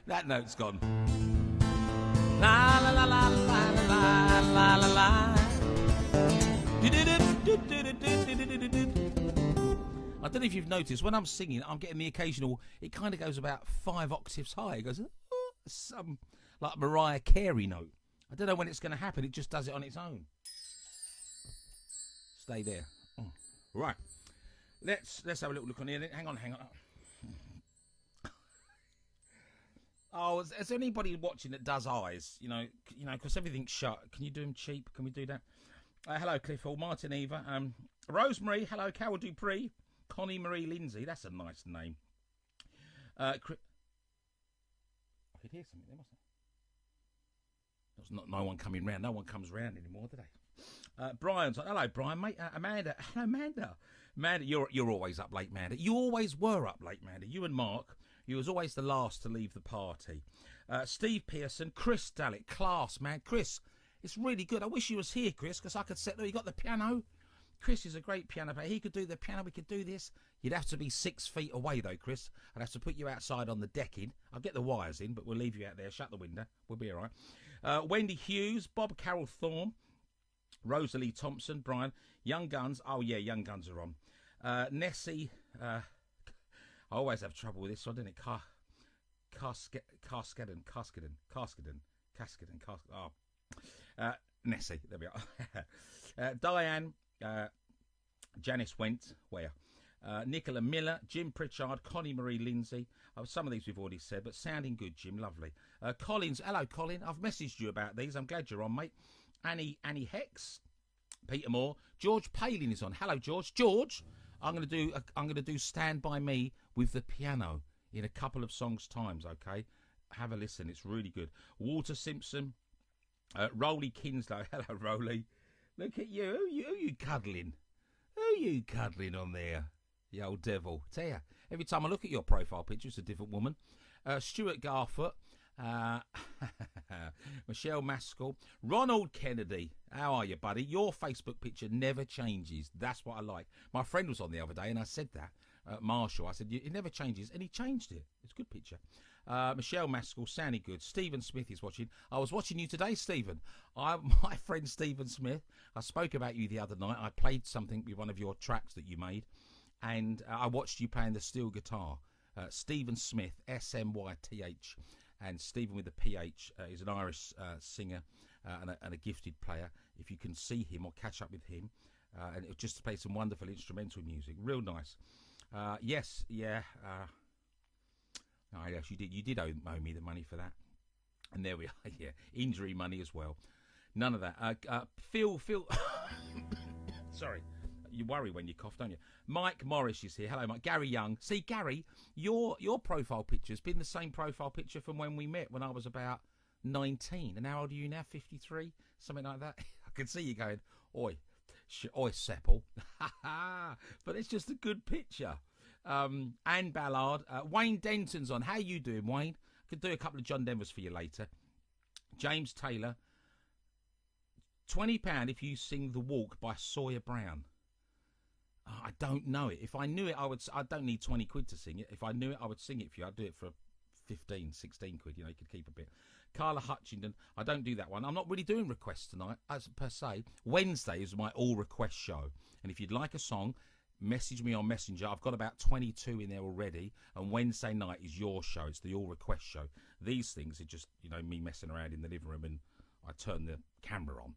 That note's gone. La la la la la la la la la. I don't know if you've noticed, when I'm singing, I'm getting the occasional, it kind of goes about 5 octaves high. It goes, some like Mariah Carey note. I don't know when it's going to happen. It just does it on its own. Stay there. Oh. Right. Let's have a little look on here. Hang on. Oh, is there anybody watching that does eyes? Because everything's shut. Can you do them cheap? Can we do that? Hello, Cliff Hall, Martin Eva, Rosemary. Hello, Carol Dupree, Connie Marie Lindsay. That's a nice name. I could hear something there, mustn't I? There's not no one coming round. No one comes round anymore, do they? Brian's like, hello, Brian, mate. Amanda, hello, Amanda. Amanda, you're always up late, Amanda. You always were up late, Amanda. You and Mark. You was always the last to leave the party. Steve Pearson, Chris Dallick, class, man. Chris, it's really good. I wish you was here, Chris, because I could set. You got the piano. Chris is a great piano player. He could do the piano. We could do this. You'd have to be 6 feet away, though, Chris. I'd have to put you outside on the decking. I'll get the wires in, but we'll leave you out there. Shut the window. We'll be all right. Wendy Hughes, Bob Carroll Thorne, Rosalie Thompson, Brian, Young Guns. Oh, yeah, Young Guns are on. Nessie. I always have trouble with this one, don't it? Nessie, there we are. Diane, Janice Went, where? Nicola Miller, Jim Pritchard, Connie Marie Lindsay. Some of these we've already said, but sounding good, Jim, lovely. Collins, hello, Colin. I've messaged you about these. I'm glad you're on, mate. Annie Hex, Peter Moore, George Palin is on. Hello, George. George, I'm going to do Stand By Me with the piano in a couple of songs times, okay? Have a listen. It's really good. Walter Simpson, Rolly Kinslow. Hello, Rolly. Look at you. Who you cuddling? Who you cuddling on there? You old devil. Tell you, every time I look at your profile picture, it's a different woman. Stuart Garfoot. Michelle Maskell, Ronald Kennedy. How are you, buddy? Your Facebook picture never changes. That's what I like. My friend was on the other day and I said that. Marshall, I said, it never changes. And he changed it. It's a good picture. Michelle Maskell, sounding good. Stephen Smith is watching. I was watching you today, Stephen. My friend Stephen Smith, I spoke about you the other night. I played something with one of your tracks that you made. And I watched you playing the steel guitar. Stephen Smith, S-M-Y-T-H. And Stephen with the PH is an Irish singer and a gifted player. If you can see him or catch up with him, and it just to play some wonderful instrumental music, real nice. Yes, yeah. Oh, yes, you did owe me the money for that. And there we are. Yeah, injury money as well. None of that. Phil. Sorry. You worry when you cough, don't you? Mike Morris is here. Hello, Mike. Gary Young. See, Gary, your profile picture's been the same profile picture from when we met when I was about 19. And how old are you now? 53? Something like that? I can see you going, oi, Seppel. But it's just a good picture. Anne Ballard. Wayne Denton's on. How you doing, Wayne? I could do a couple of John Denvers for you later. James Taylor. £20 if you sing The Walk by Sawyer Brown. Oh, I don't know it. If I knew it, I don't need 20 quid to sing it. If I knew it, I would sing it for you. I'd do it for 15, 16 quid. You know, you could keep a bit. Carla Hutchington. I don't do that one. I'm not really doing requests tonight, as per se. Wednesday is my all request show. And if you'd like a song, message me on Messenger. I've got about 22 in there already. And Wednesday night is your show. It's the all request show. These things are just, you know, me messing around in the living room and I turn the camera on.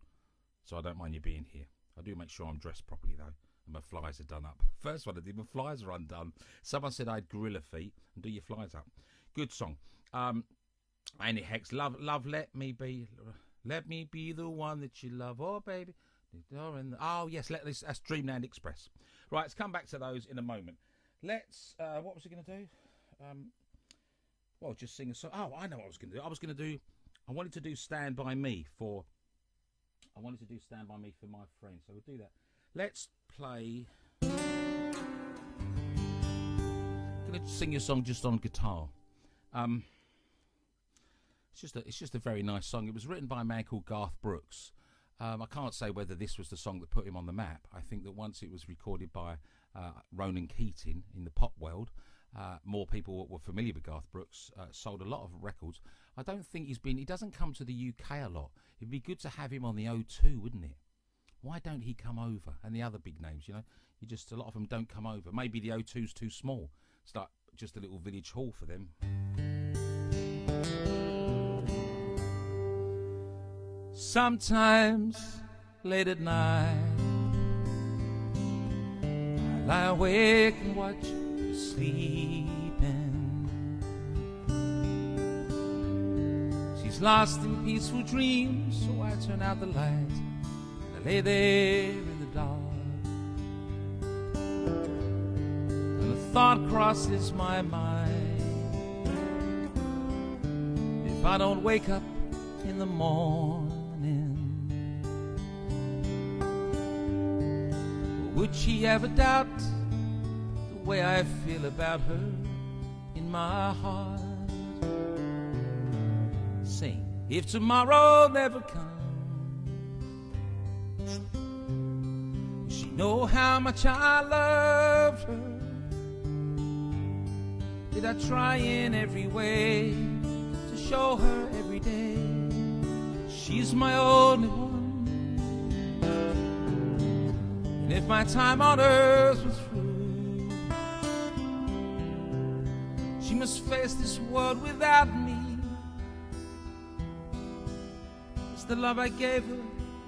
So I don't mind you being here. I do make sure I'm dressed properly, though. And my flies are done up. First one I did, my flies are undone. Someone said I had gorilla feet. And do your flies up. Good song. Annie Hex, love, let me be the one that you love. Oh, baby. Oh, yes, that's Dreamland Express. Right, let's come back to those in a moment. Let's, what was I going to do? Well, just sing a song. Oh, I know what I was going to do. I wanted to do Stand By Me for my friend. So we'll do that. Let's play. I'm going to sing you a song just on guitar. It's just a very nice song. It was written by a man called Garth Brooks. I can't say whether this was the song that put him on the map. I think that once it was recorded by Ronan Keating in the pop world, more people were familiar with Garth Brooks, sold a lot of records. I don't think he doesn't come to the UK a lot. It'd be good to have him on the O2, wouldn't it? Why don't he come over? And the other big names, you know, a lot of them don't come over. Maybe the O2's too small. It's like just a little village hall for them. Sometimes late at night I lie awake and watch you sleeping. She's lost in peaceful dreams, so I turn out the light and I lay there in the dark. And a thought crosses my mind: if I don't wake up in the morning, would she ever doubt the way I feel about her in my heart? Sing, if tomorrow never comes, will she know how much I love her? Did I try in every way to show her every day she's my only one? And if my time on earth was through, she must face this world without me. Is the love I gave her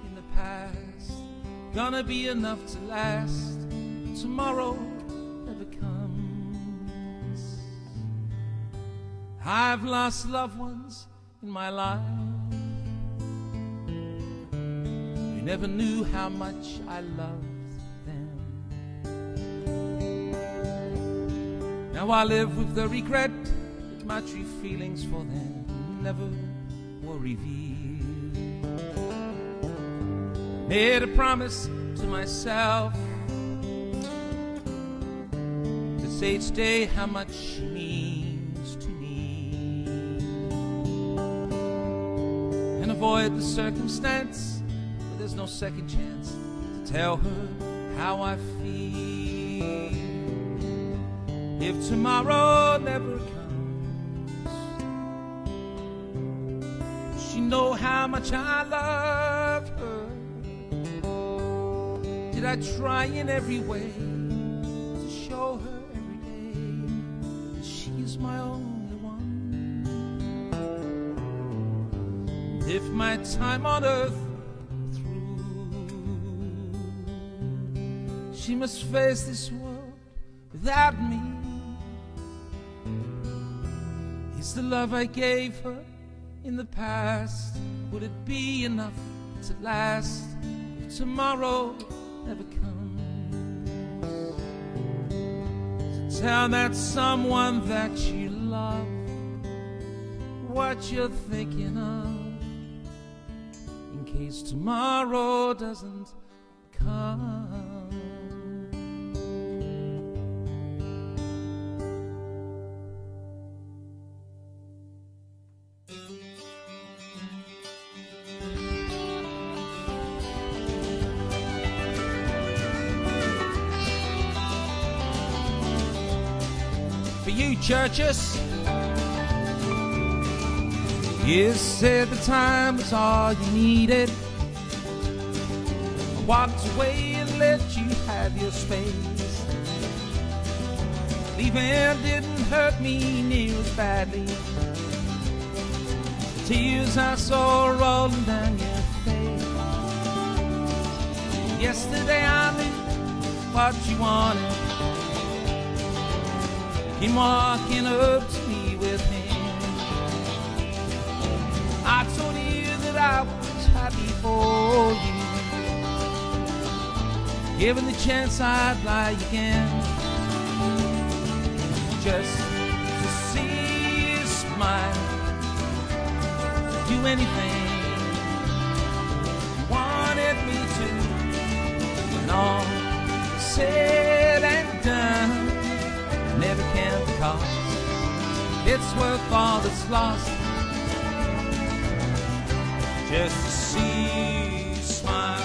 in the past gonna be enough to last? Tomorrow never comes. I've lost loved ones in my life. You never knew how much I loved them. Now I live with the regret that my true feelings for them never were revealed. Made a promise to myself to say each day how much she means to me, and avoid the circumstance where there's no second chance to tell her how I feel. If tomorrow never comes, will she know how much I love her? Did I try in every way to show her every day that she's my only one? And if my time on earth through, she must face this world without me. Is the love I gave her in the past, would it be enough to last if tomorrow never comes? So tell that someone that you love what you're thinking of, in case tomorrow doesn't come. For you, churches, you said the time was all you needed. I walked away and let you have your space. Leaving didn't hurt me near as badly. The tears I saw rolling down your face. Yesterday I knew what you wanted. Came walking up to me with him. I told you that I was happy for you. Given the chance I'd lie again, just to see you smile. Do anything you wanted me to. When all is said and done, never can, because it's worth all that's lost just to see you smile.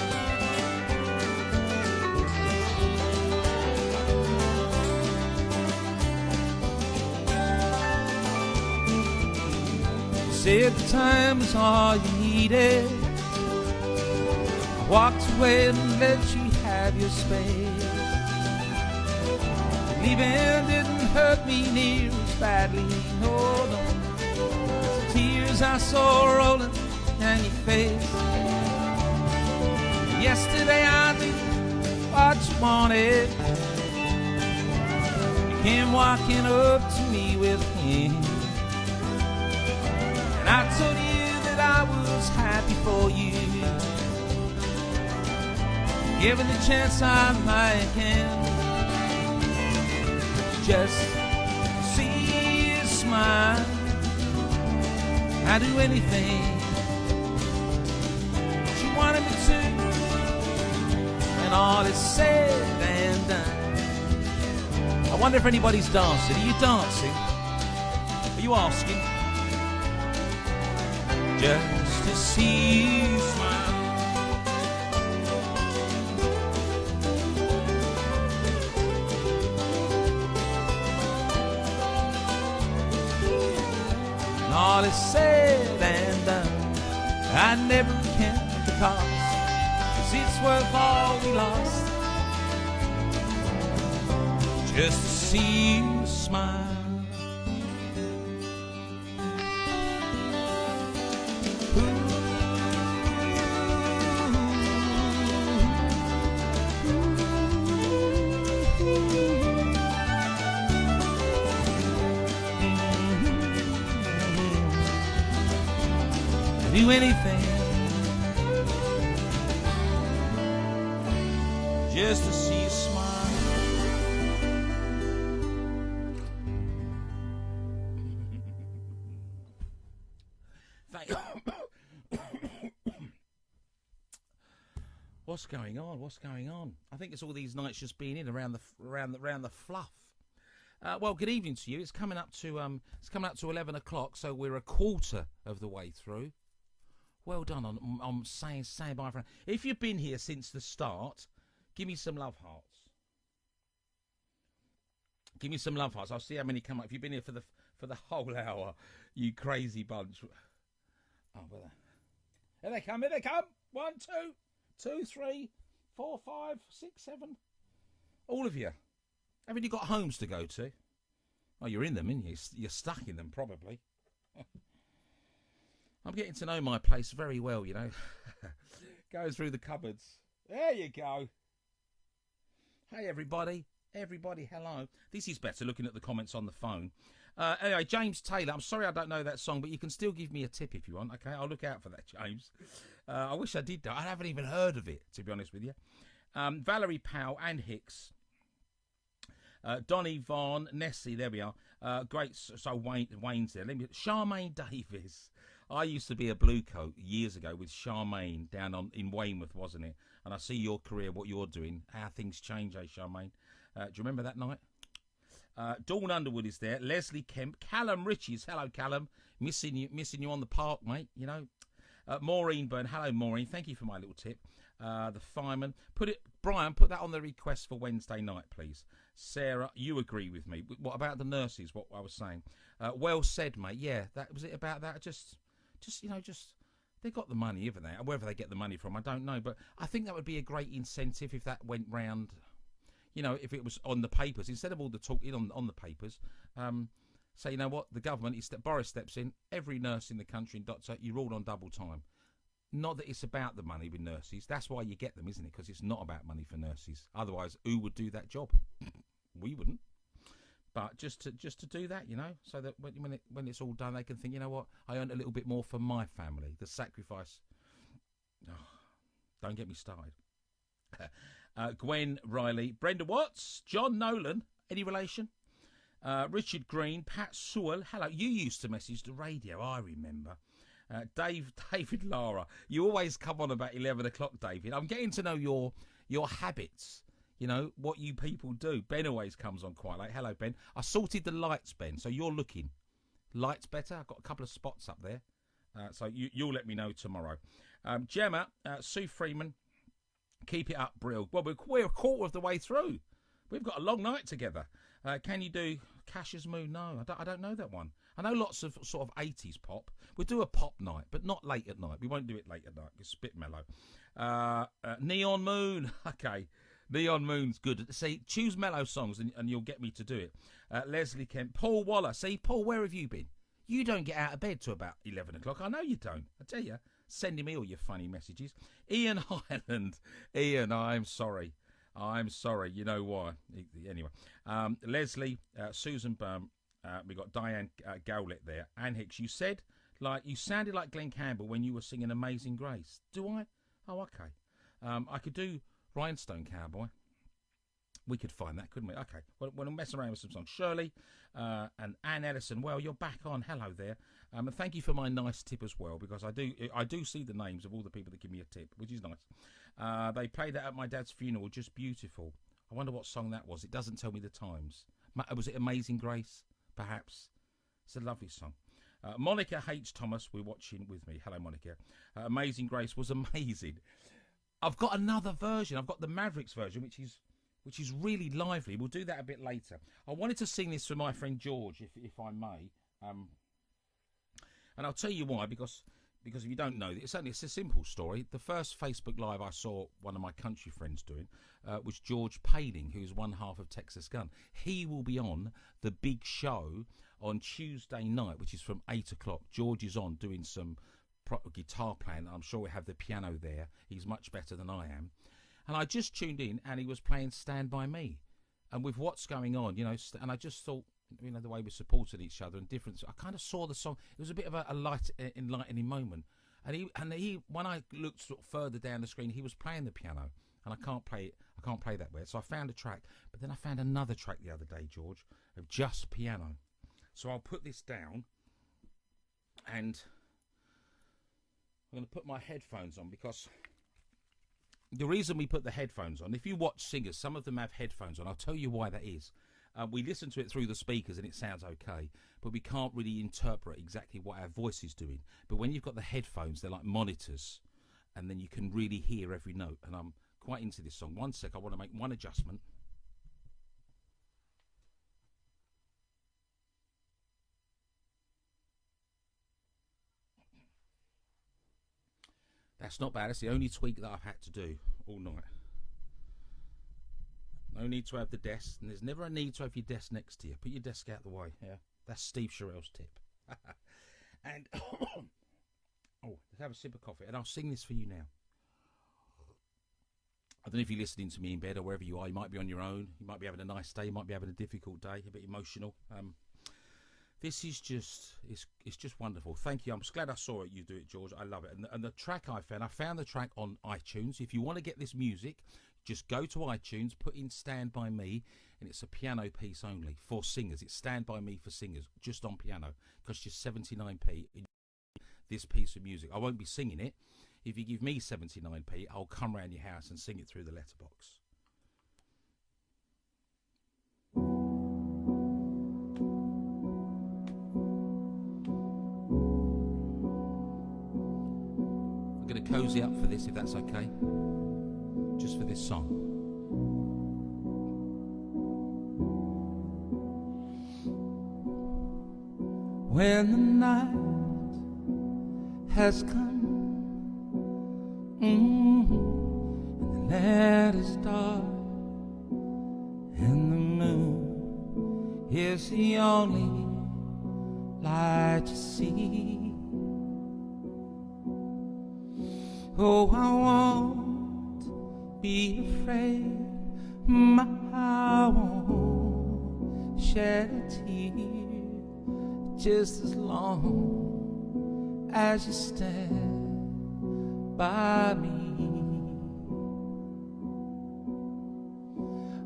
You said the time was all you needed. I walked away and let you have your space. Leaving didn't hurt me near as badly, no, no. The tears I saw rolling down your face. Yesterday I knew what you wanted. You came walking up to me with him, and I told you was happy for you. Given the chance, I might again, just see you smile. I'd do anything she wanted me to. And all is said and done, I wonder if anybody's dancing. Are you dancing? Are you asking? Just to see you smile. And all is said and done, I never count the cost, 'cause it's worth all we lost, just to see you smile. Do anything just to see you smile. What's going on? What's going on? I think it's all these nights just being in around the fluff. Well, good evening to you. It's coming up to 11 o'clock, so we're a quarter of the way through. Well done on saying bye, friend. If you've been here since the start, give me some love hearts. Give me some love hearts. I'll see how many come up. If you've been here for the whole hour, you crazy bunch. Oh, well, here they come. Here they come. 1, 2, 3, 4, 5, 6, 7. All of you. Haven't you got homes to go to? Oh, you're in them, aren't you? You're stuck in them, probably. I'm getting to know my place very well, you know. Going through the cupboards. There you go. Hey, everybody. Everybody, hello. This is better, looking at the comments on the phone. Anyway, James Taylor. I'm sorry I don't know that song, but you can still give me a tip if you want. Okay, I'll look out for that, James. I wish I did. I haven't even heard of it, to be honest with you. Valerie Powell and Hicks. Donny Vaughan, Nessie, there we are. Great, so Wayne's there. Charmaine Davis. I used to be a blue coat years ago with Charmaine down in Weymouth, wasn't it? And I see your career, what you're doing, how things change, eh, Charmaine? Do you remember that night? Dawn Underwood is there. Leslie Kemp. Callum Riches. Hello, Callum. Missing you on the park, mate, you know. Maureen Byrne. Hello, Maureen. Thank you for my little tip. The fireman. Brian, put that on the request for Wednesday night, please. Sarah, you agree with me. What about the nurses, what I was saying? Well said, mate. Yeah, that was it about that. Just they got the money, haven't they? Wherever they get the money from, I don't know. But I think that would be a great incentive if that went round, you know, if it was on the papers. Instead of all the talking on the papers, say, you know what, the government, Boris steps in, every nurse in the country and doctor, you're all on double time. Not that it's about the money with nurses. That's why you get them, isn't it? Because it's not about money for nurses. Otherwise, who would do that job? We wouldn't. But just to do that, you know, so that when it's all done, they can think, you know what, I earned a little bit more for my family. The sacrifice. Oh, don't get me started. Gwen Riley, Brenda Watts, John Nolan, any relation? Richard Green, Pat Sewell. Hello, you used to message the radio, I remember. David Lara, you always come on about 11 o'clock, David. I'm getting to know your habits. You know, what you people do. Ben always comes on quite late. Hello, Ben. I sorted the lights, Ben, so you're looking. Lights better? I've got a couple of spots up there. So you'll let me know tomorrow. Gemma, Sue Freeman, keep it up, Brill. Well, we're a quarter of the way through. We've got a long night together. Can you do Cash's Moon? No, I don't know that one. I know lots of sort of 80s pop. We'll do a pop night, but not late at night. We won't do it late at night. It's a bit mellow. Neon Moon. Okay. Neon Moon's good. See, choose mellow songs and you'll get me to do it. Leslie Kemp. Paul Waller. See, Paul, where have you been? You don't get out of bed till about 11 o'clock. I know you don't. I tell you. Sending me all your funny messages. Ian Highland. Ian, I'm sorry. I'm sorry. You know why. Anyway. Leslie, Susan Byrne. We got Diane Gowlett there. Anne Hicks. You said Like, you sounded like Glenn Campbell when you were singing Amazing Grace. Do I? Oh, okay. I could do Rhinestone Cowboy. We could find that, couldn't we? Okay. Well, we'll mess around with some songs. Shirley and Ann Ellison. Well, you're back on. Hello there. And thank you for my nice tip as well, because I do see the names of all the people that give me a tip, which is nice. They played that at my dad's funeral. Just beautiful. I wonder what song that was. It doesn't tell me the times. Was it Amazing Grace? Perhaps. It's a lovely song. Monica H. Thomas, we're watching with me. Hello, Monica. Amazing Grace was amazing. I've got another version. I've got the Mavericks version, which is really lively. We'll do that a bit later. I wanted to sing this for my friend George, if I may. And I'll tell you why, because if you don't know, it's a simple story. The first Facebook Live I saw one of my country friends doing was George Paling, who's one half of Texas Gun. He will be on the big show on Tuesday night, which is from 8 o'clock. George is on doing some proper guitar playing. I'm sure we have the piano there. He's much better than I am. And I just tuned in, and he was playing Stand By Me. And with what's going on, and I just thought, the way we supported each other and different. I kind of saw the song. It was a bit of a light, enlightening moment. And he, when I looked sort of further down the screen, he was playing the piano, and I can't play that way. So I found a track, but then I found another track the other day, George, of just piano. So I'll put this down, and I'm going to put my headphones on, because the reason we put the headphones on, if you watch singers, some of them have headphones on. I'll tell you why that is. We listen to it through the speakers and it sounds okay, but we can't really interpret exactly what our voice is doing. But when you've got the headphones, they're like monitors, and then you can really hear every note. And I'm quite into this song. One sec, I want to make one adjustment. That's not bad. That's the only tweak that I've had to do all night. No need to have the desk, and there's never a need to have your desk next to you. Put your desk out the way. Yeah, that's Steve Cherelle's tip. And let's have a sip of coffee, and I'll sing this for you now. I don't know if you're listening to me in bed or wherever you are. You might be on your own. You might be having a nice day. You might be having a difficult day, a bit emotional. This is it's just wonderful. Thank you. I'm just glad I saw it. You do it, George. I love it. And the track I found the track on iTunes. If you want to get this music, just go to iTunes, put in Stand By Me, and it's a piano piece only for singers. It's Stand By Me for singers, just on piano. Costs you 79p. This piece of music. I won't be singing it. If you give me 79p, I'll come round your house and sing it through the letterbox. I'm going to cozy up for this, if that's okay. Just for this song. When the night has come, and the land is dark, and the moon is the only light you see. Oh, I won't be afraid, I won't shed a tear, just as long as you stand by me.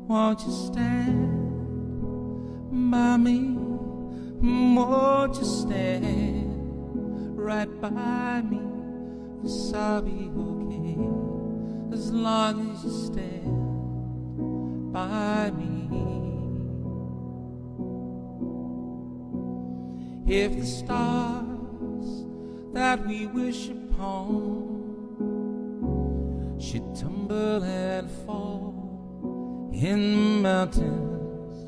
Won't you stand by me? Won't you stand right by me? 'Cause I'll be okay as long as you stand by me. If the stars that we wish upon should tumble and fall in the mountains,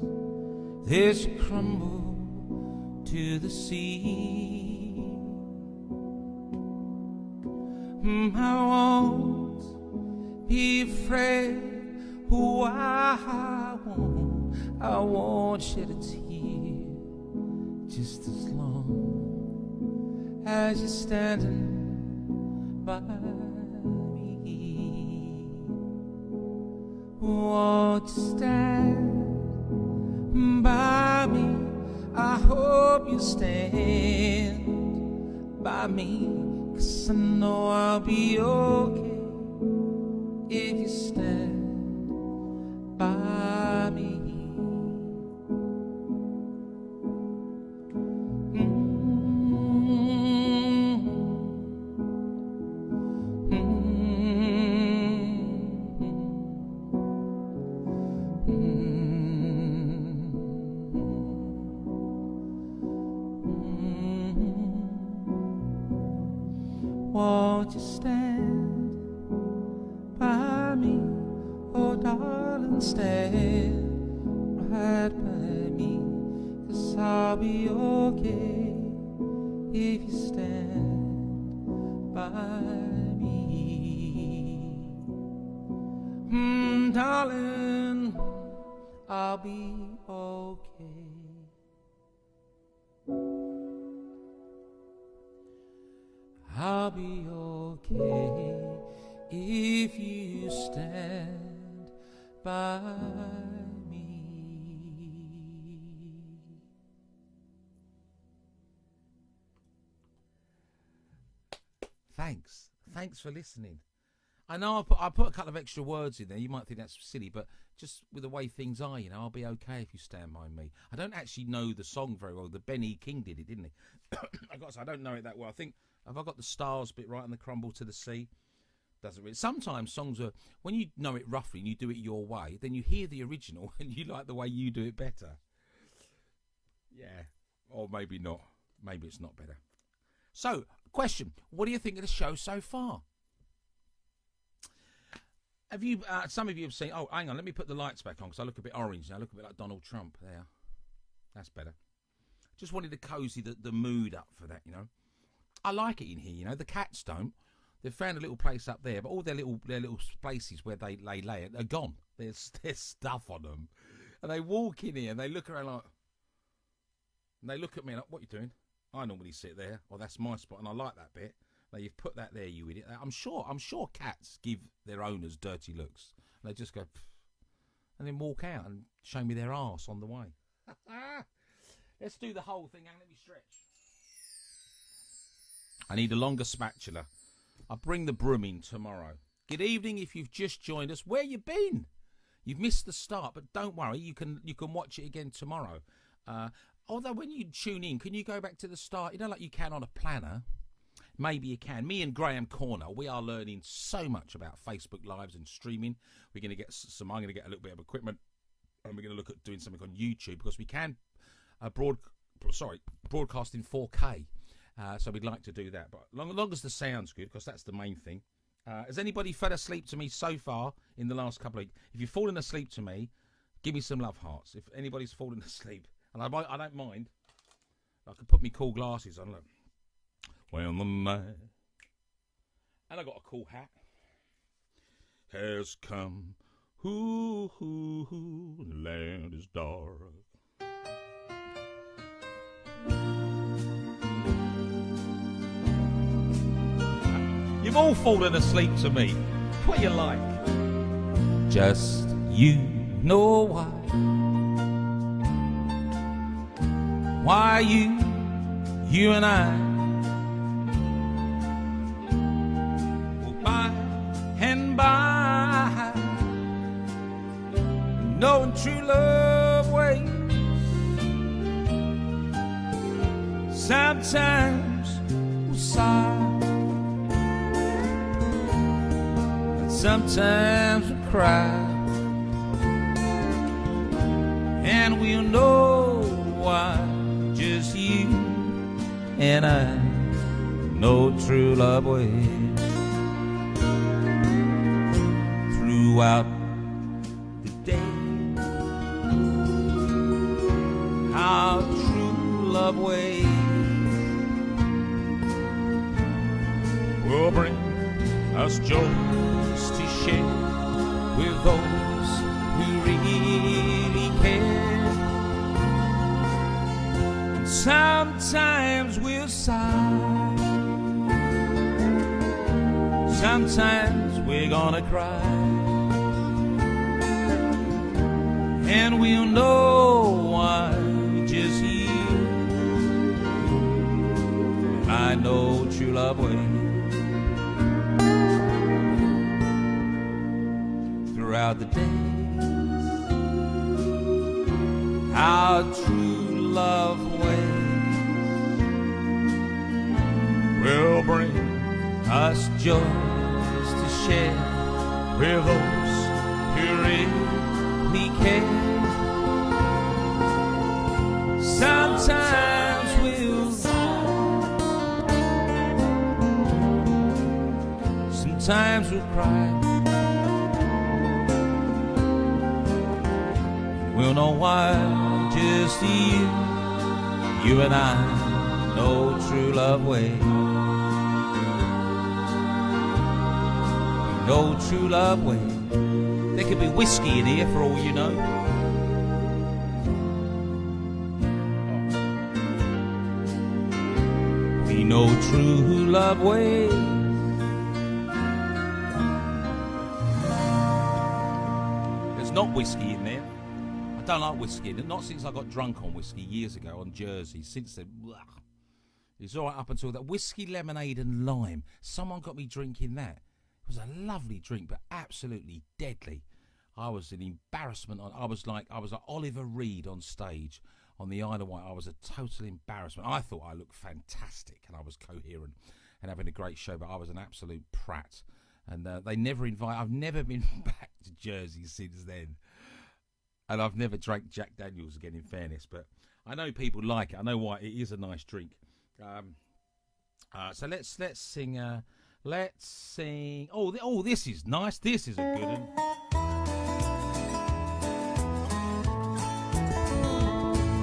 they should crumble to the sea, I won't be afraid. Oh, I won't shed a tear, just as long as you're standing by me. Won't you stand by me? I hope you stand by me, 'cause I know I'll be okay if you stand by me. Won't you stand by me, oh darling, stand right by me, 'cause I'll be okay if you stand by me. Darling, I'll be okay. I'll be okay if you stand by me. Thanks for listening. I know I put a couple of extra words in there. You might think that's silly, but just with the way things are, you know, I'll be okay if you stand by me. I don't actually know the song very well. The Benny King did it, didn't he? I don't know it that well. I think, have I got the stars bit right and the crumble to the sea? Doesn't really. Sometimes songs are, when you know it roughly and you do it your way, then you hear the original and you like the way you do it better. Yeah, or maybe not. Maybe it's not better. So, question: what do you think of the show so far? Have you? Some of you have seen. Oh, hang on. Let me put the lights back on because I look a bit orange now. I look a bit like Donald Trump. There, that's better. Just wanted to cozy the mood up for that, you know. I like it in here, you know. The cats don't. They've found a little place up there, but all their little places where they lay it are gone. There's stuff on them, and they walk in here and they look around like, and they look at me like, "What are you doing?" I normally sit there. Well, that's my spot, and I like that bit. Now you've put that there, you idiot. I'm sure cats give their owners dirty looks. And they just go, pff, and then walk out and show me their arse on the way. Let's do the whole thing, and let me stretch. I need a longer spatula. I'll bring the broom in tomorrow. Good evening if you've just joined us. Where you been? You've missed the start, but don't worry. You can watch it again tomorrow. Although when you tune in, can you go back to the start? You know, like you can on a planner. Maybe you can. Me and Graham Corner, we are learning so much about Facebook Lives and streaming. We're going to get some. I'm going to get a little bit of equipment, and we're going to look at doing something on YouTube because we can broadcast in 4K. So we'd like to do that, but long as the sound's good, because that's the main thing. Has anybody fell asleep to me so far in the last couple of weeks? If you've fallen asleep to me, give me some love hearts. If anybody's fallen asleep, and I don't mind, I can put me cool glasses on. Look. Well, the night, and I got a cool hat, has come. The land is dark. You've all fallen asleep to me. What you like? Just you know why. Why you and I will by and by, knowing true love waits. Sometimes we'll sigh, sometimes we cry, and we'll know why. Just you and I know true love waits. Throughout the day, how true love waits will bring us joys to share with those who really care. And sometimes we'll sigh, sometimes we're gonna cry, and we'll know why. Just you and I find no true love way. Throughout the days, how true love ways will bring us joys to share with those who really care. Sometimes we'll sometimes we'll cry. We'll know why. Just you and I, no true love way. No true love way. There could be whiskey in here for all you know. We know true love way. There's not whiskey in there. I don't like whiskey. Not since I got drunk on whiskey years ago on Jersey. Since then, it's all right up until that. Whiskey, lemonade and lime. Someone got me drinking that. It was a lovely drink, but absolutely deadly. I was an embarrassment. I was like Oliver Reed on stage on the Isle of Wight. I was a total embarrassment. I thought I looked fantastic and I was coherent and having a great show, but I was an absolute prat. And they never invite. I've never been back to Jersey since then. And I've never drank Jack Daniels again, in fairness. But I know people like it. I know why. It is a nice drink. So let's sing. Let's sing. Oh, this is nice. This is a good one.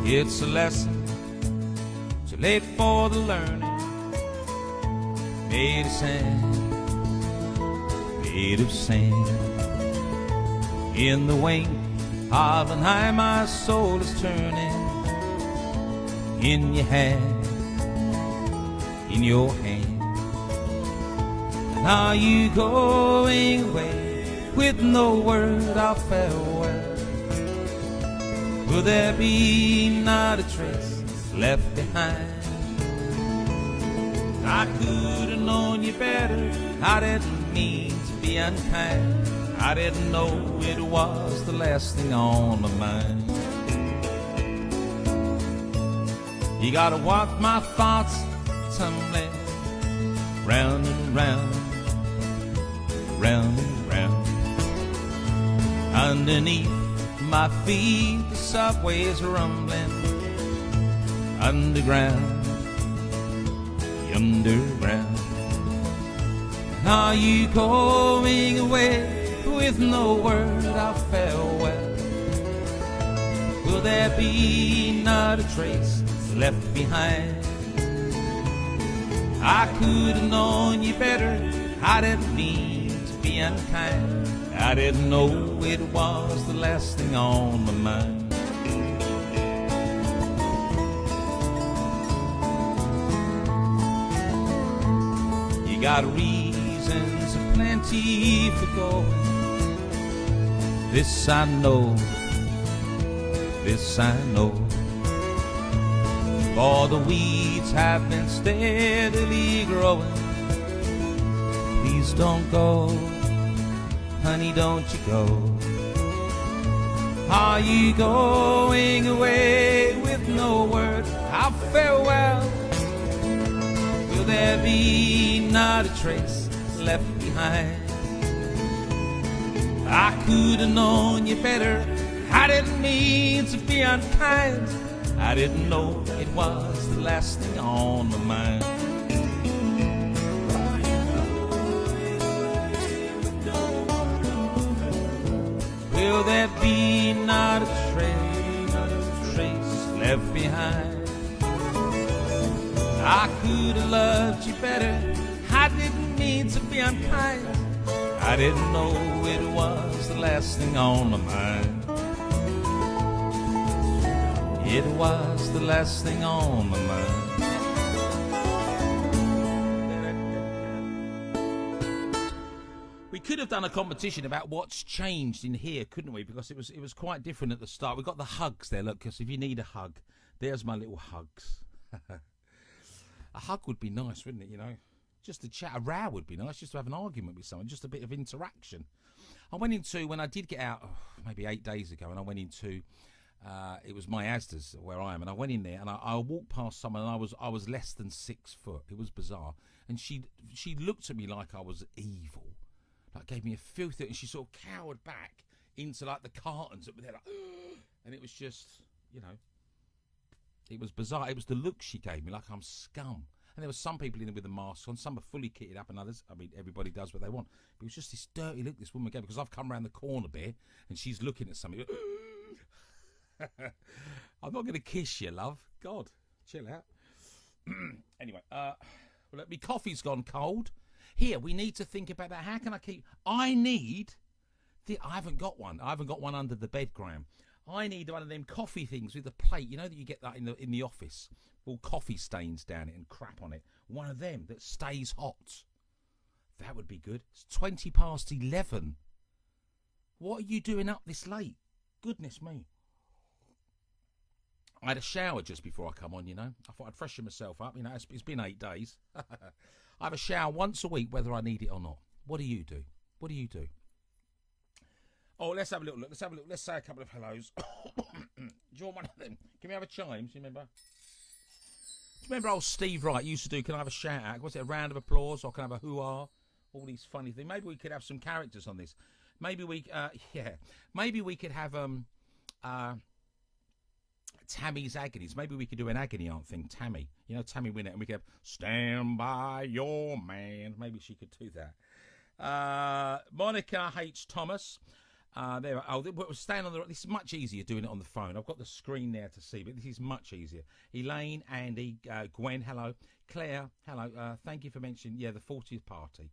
It's a lesson too late for the learning. Made of sand, made of sand. In the wing of an eye, my soul is turning. In your hand, in your hand. And are you going away with no word of farewell? Will there be not a trace left behind? I could have known you better. I didn't mean to be unkind. I didn't know it was the last thing on my mind. You gotta watch my thoughts tumbling round and round, round and round. Underneath my feet, the subway's rumbling. Underground, underground. And are you going away with no word of farewell? Will there be not a trace left behind? I could have known you better. I didn't mean to be unkind. I didn't know it was the last thing on my mind. You got reasons aplenty for going. This I know, this I know. For the weeds have been steadily growing. Please don't go, honey, don't you go. Are you going away with no word of farewell? Will there be not a trace left behind? I could have known you better. I didn't mean to be unkind. I didn't know it was the last thing on my mind. Will there be not a trace left behind? I could have loved you better. I didn't mean to be unkind. I didn't know it was the last thing on my mind. It was the last thing on my mind. We could have done a competition about what's changed in here, couldn't we? Because it was quite different at the start. We've got the hugs there, look, because if you need a hug, there's my little hugs. A hug would be nice, wouldn't it? You know, just to chat. A row would be nice, just to have an argument with someone, just a bit of interaction. I went into, when I did get out, maybe 8 days ago, and I went into, it was my Asda's where I am, and I went in there, and I walked past someone, and I was less than 6 foot. It was bizarre, and she looked at me like I was evil, like gave me a filthy, and she sort of cowered back into like the cartons up there, like, and it was just, you know, it was bizarre. It was the look she gave me, like I'm scum. And there were some people in there with a mask on. Some are fully kitted up, and others, I mean, everybody does what they want. But it was just this dirty look this woman gave me, because I've come around the corner there, and she's looking at something. I'm not going to kiss you, love. God, chill out. Anyway, well, look, my coffee's gone cold. Here, we need to think about that. How can I keep... I haven't got one. I haven't got one under the bed, Graham. I need one of them coffee things with a plate. You know that you get that in the office? All coffee stains down it and crap on it. One of them that stays hot. That would be good. It's 20 past 11. What are you doing up this late? Goodness me. I had a shower just before I come on, you know. I thought I'd freshen myself up. You know, it's been 8 days. I have a shower once a week, whether I need it or not. What do you do? What do you do? Oh, let's have a little look. Let's have a look. Let's say a couple of hellos. Do you want one of them? Can we have a chimes? You remember? Do you remember old Steve Wright used to do, can I have a shout out? Was it a round of applause or can I have a hoo-ah? All these funny things. Maybe we could have some characters on this. Maybe we, Maybe we could have Tammy's Agonies. Maybe we could do an agony aunt thing. Tammy. You know, Tammy Wynette. And we could have Stand By Your Man. Maybe she could do that. Monica H. Thomas. There. Stand on the. This is much easier doing it on the phone. I've got the screen there to see, but this is much easier. Elaine, Andy, Gwen, hello. Claire, hello. Thank you for mentioning. Yeah, the 40th party.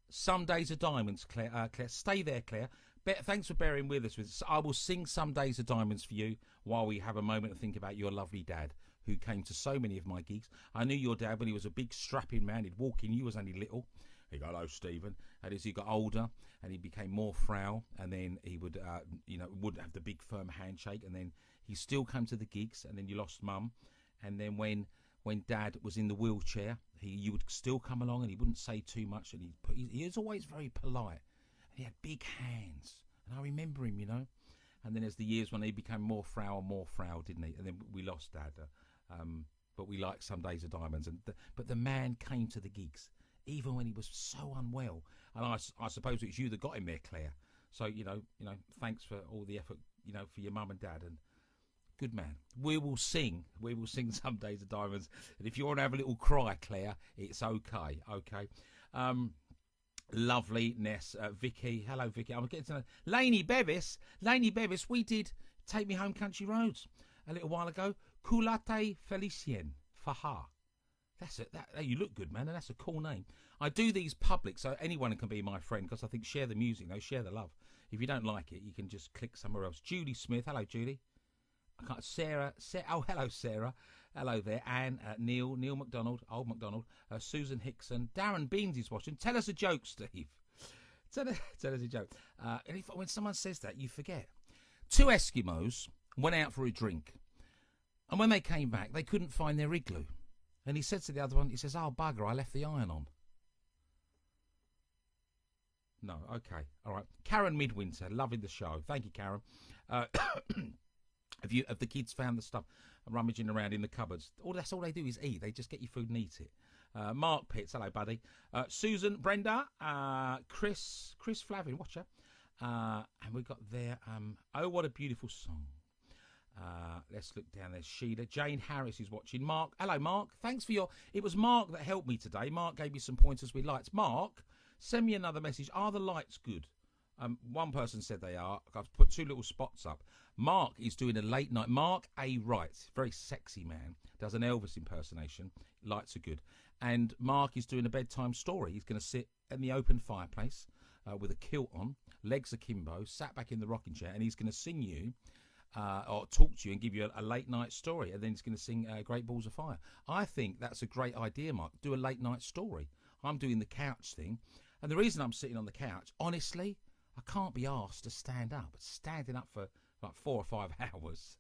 Some Days of Diamonds, Claire. Claire, stay there, Claire. Thanks for bearing with us. I will sing Some Days of Diamonds for you while we have a moment to think about your lovely dad, who came to so many of my gigs. I knew your dad when he was a big strapping man. He'd walk in. You was only little. He'd go, hello, Stephen. And as he got older and he became more frail, and then he would, wouldn't have the big firm handshake, and then he still came to the gigs, and then you lost Mum. And then when Dad was in the wheelchair, you would still come along, and he wouldn't say too much, and he was always very polite. And he had big hands, and I remember him, you know. And then as the years went on, he became more frail, didn't he? And then we lost Dad. But we liked Some Days of Diamonds. But the man came to the gigs, even when he was so unwell. And I suppose it's you that got him there, Claire. So, you know, thanks for all the effort, you know, for your mum and dad. And good man. We will sing Some Days of Diamonds. And if you want to have a little cry, Claire, it's okay. Okay. Lovely Ness. Vicky. Hello, Vicky. I'm getting to know Lainey Bevis. We did Take Me Home Country Roads a little while ago. Kulate Felicien. Faha. That's it. You look good, man, and that's a cool name. I do these public, so anyone can be my friend, because I think share the music, share the love. If you don't like it, you can just click somewhere else. Julie Smith. Hello, Julie. I can't. Sarah. Oh, hello, Sarah. Hello there. Anne, Neil McDonald, old McDonald, Susan Hickson, Darren Beans is watching. Tell us a joke, Steve. Tell us a joke. And when someone says that, you forget. 2 Eskimos went out for a drink, and when they came back, they couldn't find their igloo. And he said to the other one, he says, oh, bugger, I left the iron on. No, okay, all right. Karen Midwinter, loving the show. Thank you, Karen. Have the kids found the stuff rummaging around in the cupboards? That's all they do is eat. They just get your food and eat it. Mark Pitts, hello, buddy. Susan, Brenda, Chris Flavin, watch her. And we got there, Oh, What a Beautiful Song. Let's look down there. Sheila. Jane Harris is watching. Mark. Hello, Mark. Thanks for it was Mark that helped me today. Mark gave me some pointers with lights. Mark, send me another message. Are the lights good? One person said they are. I've put 2 little spots up. Mark is doing a late night. Mark A. Wright, very sexy man, does an Elvis impersonation. Lights are good. And Mark is doing a bedtime story. He's going to sit in the open fireplace with a kilt on, legs akimbo, sat back in the rocking chair, and he's going to sing you or talk to you and give you a late night story, and then he's going to sing Great Balls of Fire. I think that's a great idea, Mark. Do a late night story. I'm doing the couch thing, and the reason I'm sitting on the couch, honestly, I can't be asked to stand up. Standing up for like 4 or 5 hours,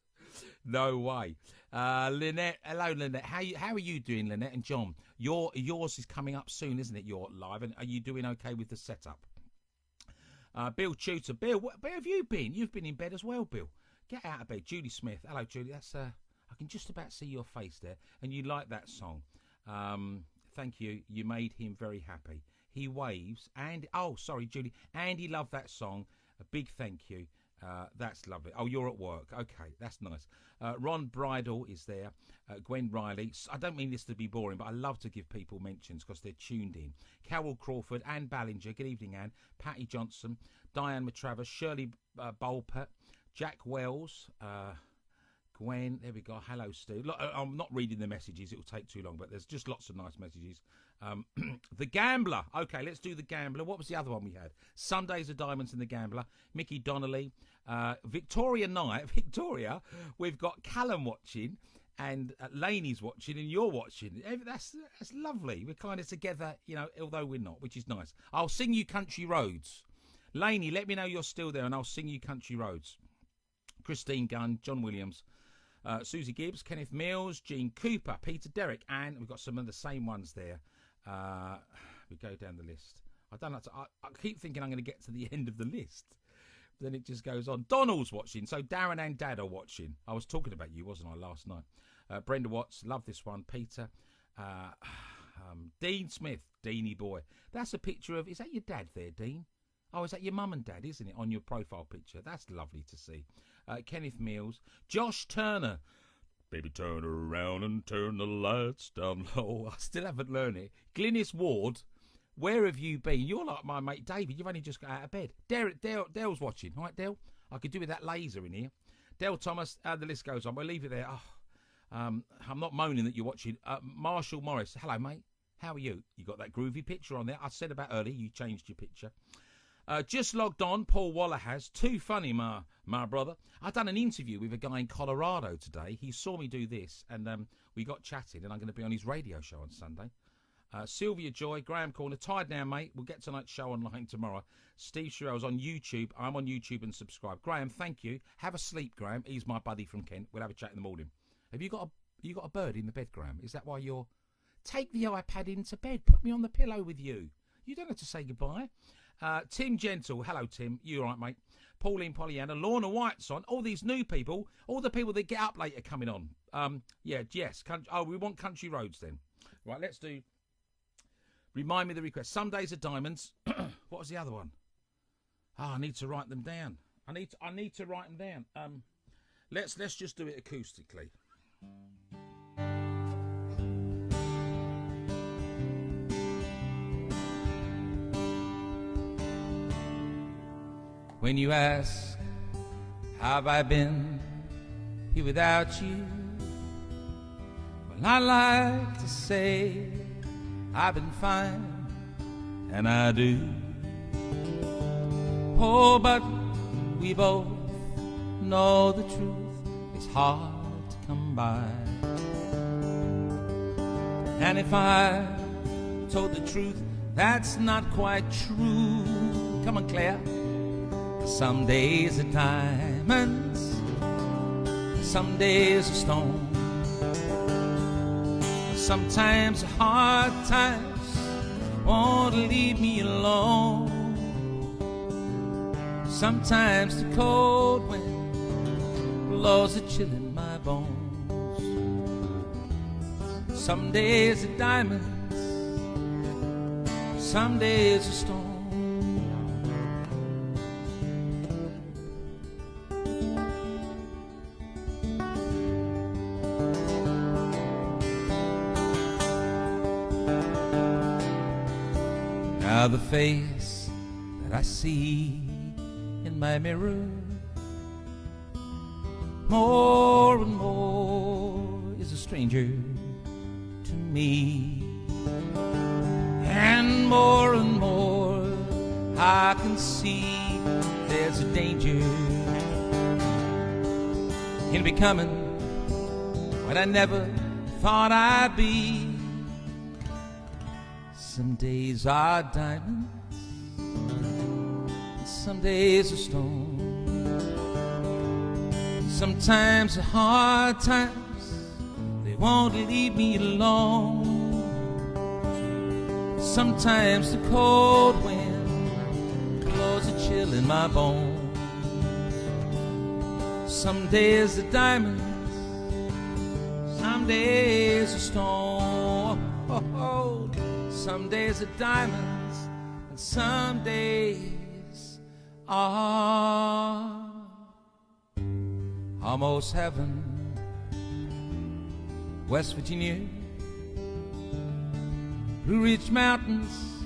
No way. Lynette, hello, Lynette. How are you doing, Lynette and John? Yours is coming up soon, isn't it? You're live, and are you doing okay with the setup? Bill Tutor, Bill, where have you been? You've been in bed as well, Bill. Get out of bed. Julie Smith, hello, Julie. That's I can just about see your face there, and you like that song. Thank you. You made him very happy. He waves, and sorry, Julie. Andy loved that song. A big thank you. That's lovely. Oh, you're at work. Okay, that's nice. Ron Bridle is there. Gwen Riley. I don't mean this to be boring, but I love to give people mentions because they're tuned in. Carol Crawford, Anne Ballinger. Good evening, Anne. Patty Johnson, Diane Matravis, Shirley Bolpert, Jack Wells, Gwen. There we go. Hello, Steve. Look, I'm not reading the messages. It will take too long, but there's just lots of nice messages. The Gambler. Okay, let's do The Gambler. What was the other one we had? Sundays of Diamonds and The Gambler. Mickey Donnelly. Victoria Knight. Victoria, we've got Callum watching and Laney's watching and you're watching. That's lovely. We're kind of together, although we're not, which is nice. I'll sing you Country Roads. Laney, let me know you're still there and I'll sing you Country Roads. Christine Gunn, John Williams, Susie Gibbs, Kenneth Mills, Jean Cooper, Peter Derrick, and we've got some of the same ones there. We go down the list. I don't know. I keep thinking I'm going to get to the end of the list. Then it just goes on. Donald's watching. So Darren and Dad are watching. I was talking about you, wasn't I, last night? Brenda Watts, love this one. Peter. Dean Smith, Deanie boy. That's a picture of, is that your dad there, Dean? Oh, is that your mum and dad, isn't it, on your profile picture? That's lovely to see. Kenneth Mills. Josh Turner. Baby, turn around and turn the lights down low. I still haven't learned it. Glynis Ward. Where have you been? You're like my mate David. You've only just got out of bed. Dale's watching. All right, Dale? I could do with that laser in here. Dale Thomas. The list goes on. We'll leave it there. I'm not moaning that you're watching. Marshall Morris. Hello, mate. How are you? You got that groovy picture on there. I said about earlier you changed your picture. Just logged on. Paul Waller has. Too funny, my brother. I done an interview with a guy in Colorado today. He saw me do this, and we got chatting, and I'm going to be on his radio show on Sunday. Sylvia Joy, Graham Corner, tired now, mate. We'll get tonight's show online tomorrow. Steve Cherelle's on YouTube. I'm on YouTube and subscribe. Graham, thank you. Have a sleep, Graham. He's my buddy from Kent. We'll have a chat in the morning. Have you got a bird in the bed, Graham? Is that why you're... Take the iPad into bed. Put me on the pillow with you. You don't have to say goodbye. Tim Gentle. Hello, Tim. You all right, mate? Pauline Pollyanna. Lorna White's on. All these new people. All the people that get up late are coming on. Yes. We want Country Roads then. Right, let's do... Remind me the request. Some Days of Diamonds. What was the other one? I need to write them down. I need to write them down. Let's just do it acoustically. When you ask, have I been here without you? Well, I like to say I've been fine, and I do. Oh, but we both know the truth is hard to come by. And if I told the truth, that's not quite true. Come on, Claire. Some days are diamonds, some days are stone. Sometimes hard times won't leave me alone. Sometimes the cold wind blows a chill in my bones. Some days are diamonds, some days are stone. Now the face that I see in my mirror more and more is a stranger to me, and more I can see there's a danger in becoming what I never thought I'd be. Some days are diamonds, some days are stone. Sometimes the hard times, they won't leave me alone. Sometimes the cold wind blows a chill in my bones. Some days the diamonds, some days the stone. Some days the diamonds, and some days are almost heaven. West Virginia, Blue Ridge Mountains,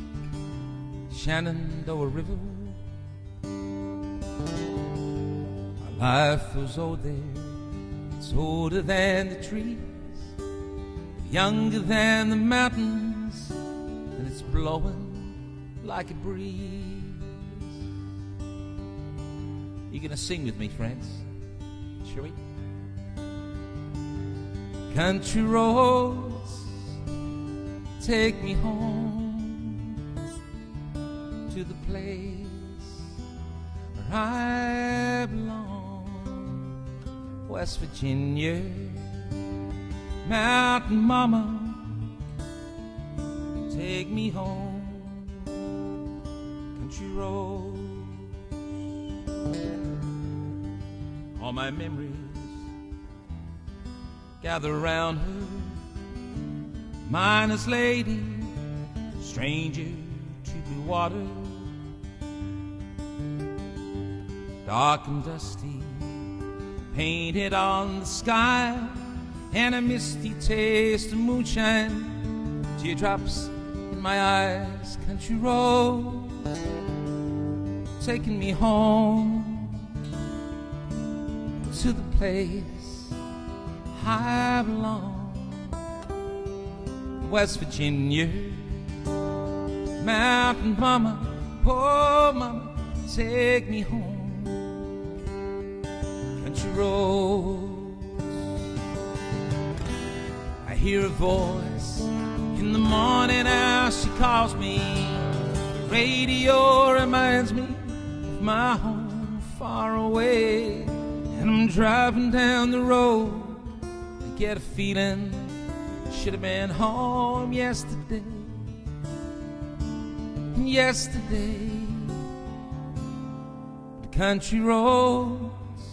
Shenandoah River. My life was old there. It's older than the trees, younger than the mountains, and it's blowing like a breeze. You gonna sing with me, friends? Shall we? Country roads, take me home to the place where I belong. West Virginia, Mountain Mama, take me home. Country roads, all my memories gather around her. Miner's lady, stranger to blue water, dark and dusty, painted on the sky, and a misty taste of moonshine, teardrops in my eyes. Country roads, taking me home to the place I belong. West Virginia, Mountain Mama, oh Mama, take me home. Country roads, I hear a voice in the morning as she calls me. The radio reminds me of my home far away, and I'm driving down the road. I get a feeling should have been home yesterday. Yesterday, the country roads,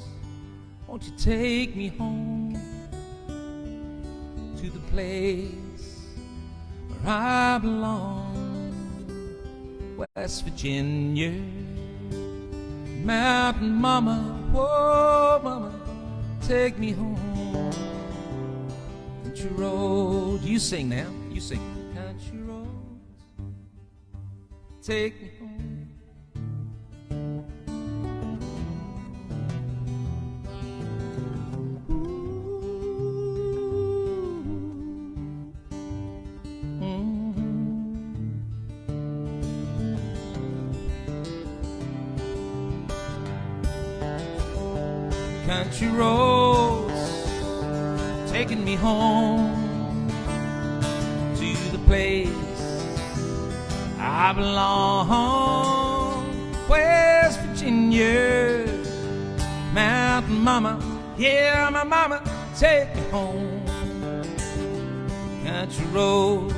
won't you take me home to the place where I belong? West Virginia, Mountain Mama, whoa Mama, take me home. Country road, you sing now, you sing. Country roads, take me home. Country roads, taking me home to the place I belong. West Virginia, Mountain Mama, yeah, my mama, take me home. Country road,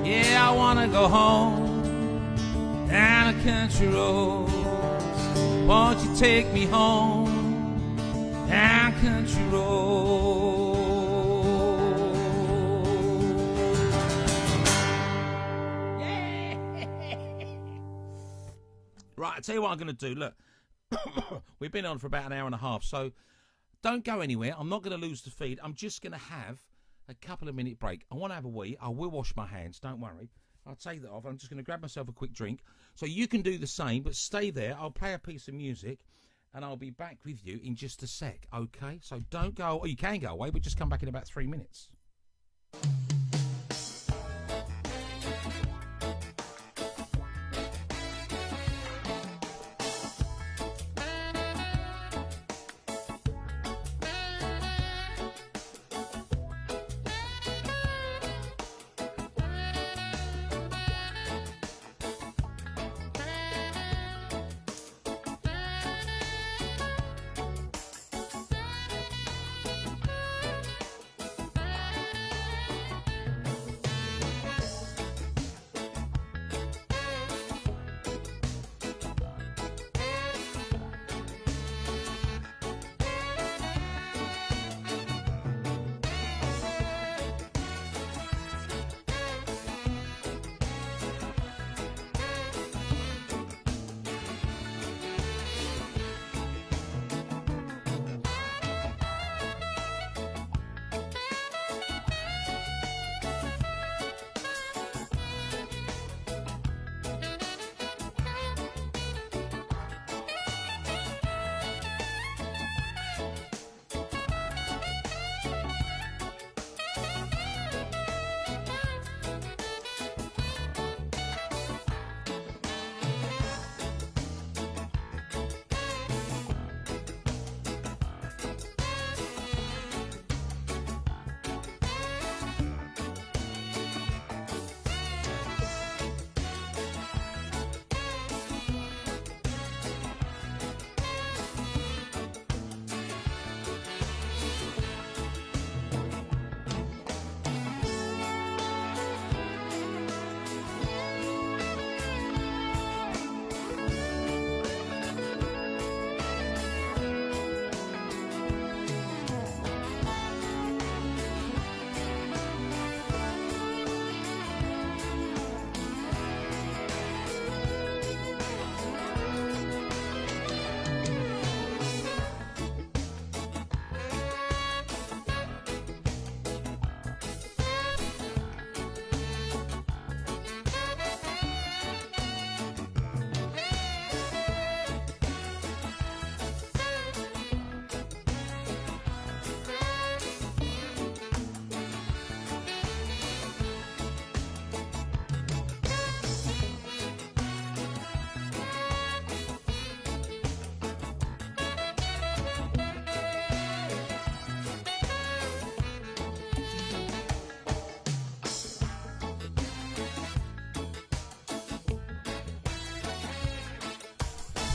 yeah, I wanna go home down a country road. Won't you take me home down country road? Yeah. Right, I'll tell you what I'm going to do. Look, we've been on for about an hour and a half, so don't go anywhere. I'm not going to lose the feed. I'm just going to have a couple of minute break. I want to have a wee. I will wash my hands, don't worry. I'll take that off. I'm just going to grab myself a quick drink. So you can do the same, but stay there. I'll play a piece of music, and I'll be back with you in just a sec, okay? So don't go, or you can go away, but just come back in about 3 minutes.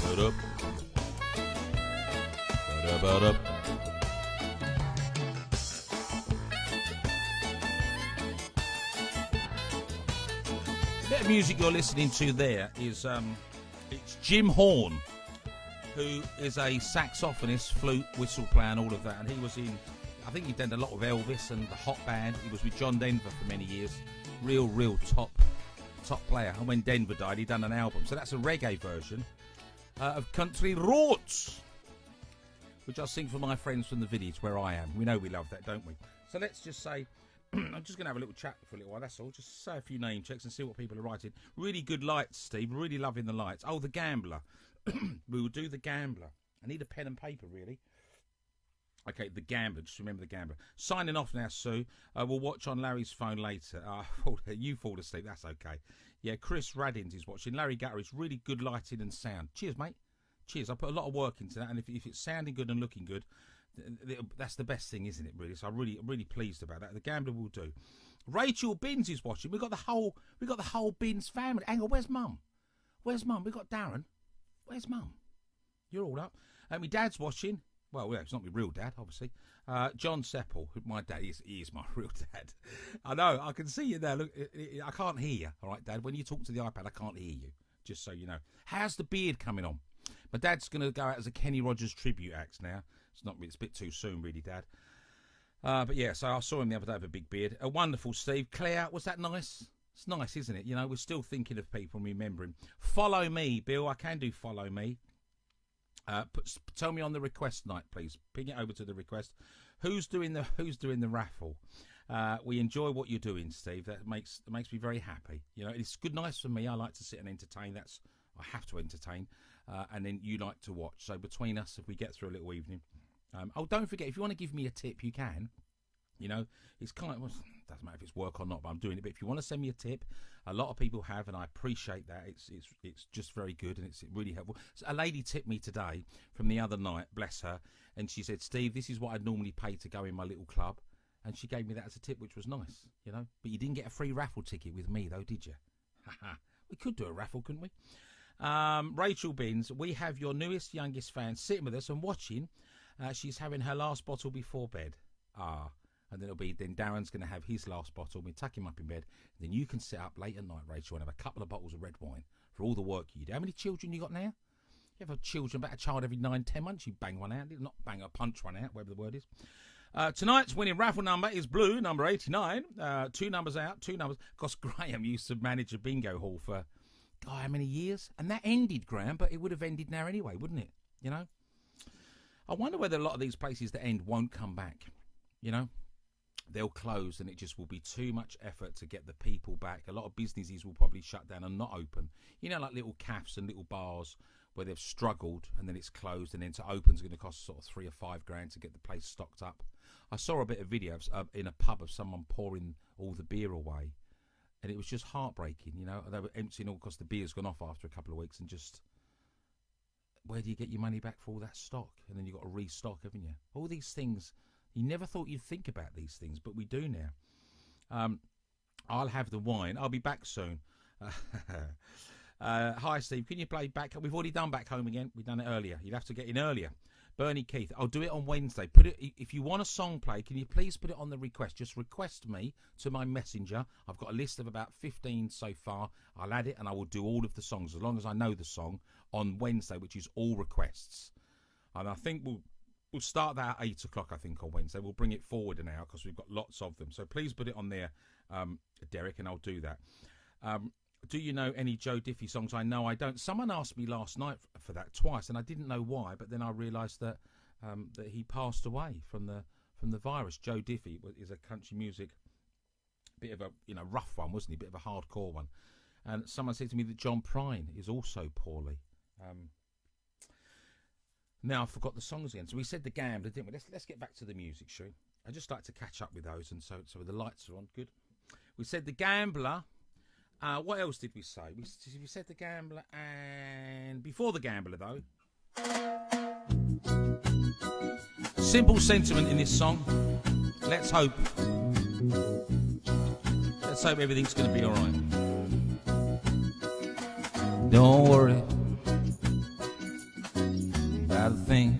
Ba-da. Ba-da-ba-da. The bit of music you're listening to there is it's Jim Horn, who is a saxophonist, flute, whistle player, and all of that. And he was in, I think he did a lot of Elvis and the Hot Band. He was with John Denver for many years. Real top player. And when Denver died, he done an album. So that's a reggae version of Country Roads, which I'll sing for my friends from the village where I am. We know we love that, don't we? So let's just say, I'm just going to have a little chat for a little while, that's all. Just say a few name checks and see what people are writing. Really good lights, Steve. Really loving the lights. Oh, The Gambler. We will do The Gambler. I need a pen and paper, really. Okay, The Gambler. Just remember The Gambler. Signing off now, Sue. We'll watch on Larry's phone later. You fall asleep. That's okay. Yeah, Chris Raddins is watching. Larry Gutter is really good lighting and sound. Cheers, mate. Cheers. I put a lot of work into that, and if it's sounding good and looking good, that's the best thing, isn't it, really? So I'm really pleased about that. The Gambler will do. Rachel Binns is watching. We've got the whole Binns family. Hang on, where's Mum? We've got Darren. Where's Mum? You're all up. My dad's watching. Well, it's not my real dad, obviously. John Seppel, my dad, he is my real dad. I know, I can see you there. Look, I can't hear you, all right, Dad? When you talk to the iPad, I can't hear you, just so you know. How's the beard coming on? My dad's going to go out as a Kenny Rogers tribute act now. It's a bit too soon, really, Dad. But yeah, so I saw him the other day with a big beard. A wonderful Steve. Claire, was that nice? It's nice, isn't it? You know, we're still thinking of people and remembering. Follow me, Bill. I can do follow me. Tell me on the request night, please. Ping it over to the request. Who's doing the raffle? We enjoy what you're doing, Steve. That makes me very happy. You know, it's good, nice for me. I like to sit and entertain. I have to entertain, and then you like to watch. So between us, if we get through a little evening. Don't forget, if you want to give me a tip, you can. You know, it's kind of, doesn't matter if it's work or not, but I'm doing it. But if you want to send me a tip, a lot of people have, and I appreciate that. It's just very good, and it's really helpful. So a lady tipped me today from the other night, bless her, and she said, Steve, this is what I'd normally pay to go in my little club. And she gave me that as a tip, which was nice, you know. But you didn't get a free raffle ticket with me, though, did you? We could do a raffle, couldn't we? Rachel Binns, we have your newest, youngest fan sitting with us and watching. She's having her last bottle before bed. And then Darren's going to have his last bottle. We tuck him up in bed. And then you can sit up late at night, Rachel, and have a couple of bottles of red wine for all the work you do. How many children you got now? You have about a child every 9-10 months. You bang one out. Not bang a punch one out, whatever the word is. Tonight's winning raffle number is blue, number 89. 2 numbers out, 2 numbers. Because Graham used to manage a bingo hall for, God, how many years? And that ended, Graham, but it would have ended now anyway, wouldn't it? You know? I wonder whether a lot of these places that end won't come back, you know? They'll close and it just will be too much effort to get the people back. A lot of businesses will probably shut down and not open. You know, like little cafes and little bars where they've struggled and then it's closed, and then to open is going to cost sort of $3 or $5 grand to get the place stocked up. I saw a bit of video in a pub of someone pouring all the beer away, and it was just heartbreaking, you know. They were emptying all because the beer's gone off after a couple of weeks, and just, where do you get your money back for all that stock? And then you've got to restock, haven't you? All these things. You never thought you'd think about these things, but we do now. I'll have the wine. I'll be back soon. Hi, Steve. Can you play back? We've already done Back Home Again. We've done it earlier. You'd have to get in earlier. Bernie Keith. I'll do it on Wednesday. Put it. If you want a song play, can you please put it on the request? Just request me to my messenger. I've got a list of about 15 so far. I'll add it and I will do all of the songs as long as I know the song on Wednesday, which is all requests. And I think we'll start that at 8 o'clock, I think, on Wednesday. We'll bring it forward an hour because we've got lots of them. So please put it on there, Derek, and I'll do that. Do you know any Joe Diffie songs? I know I don't. Someone asked me last night for that twice, and I didn't know why, but then I realised that he passed away from the virus. Joe Diffie is a country music, bit of a rough one, wasn't he? Bit of a hardcore one. And someone said to me that John Prine is also poorly. Now I forgot the songs again. So we said The Gambler, didn't we? Let's get back to the music, shall we? I just like to catch up with those, and so the lights are on. Good. We said The Gambler. What else did we say? We said The Gambler, and before The Gambler, though, simple sentiment in this song. Let's hope everything's going to be all right. Don't worry. about a thing.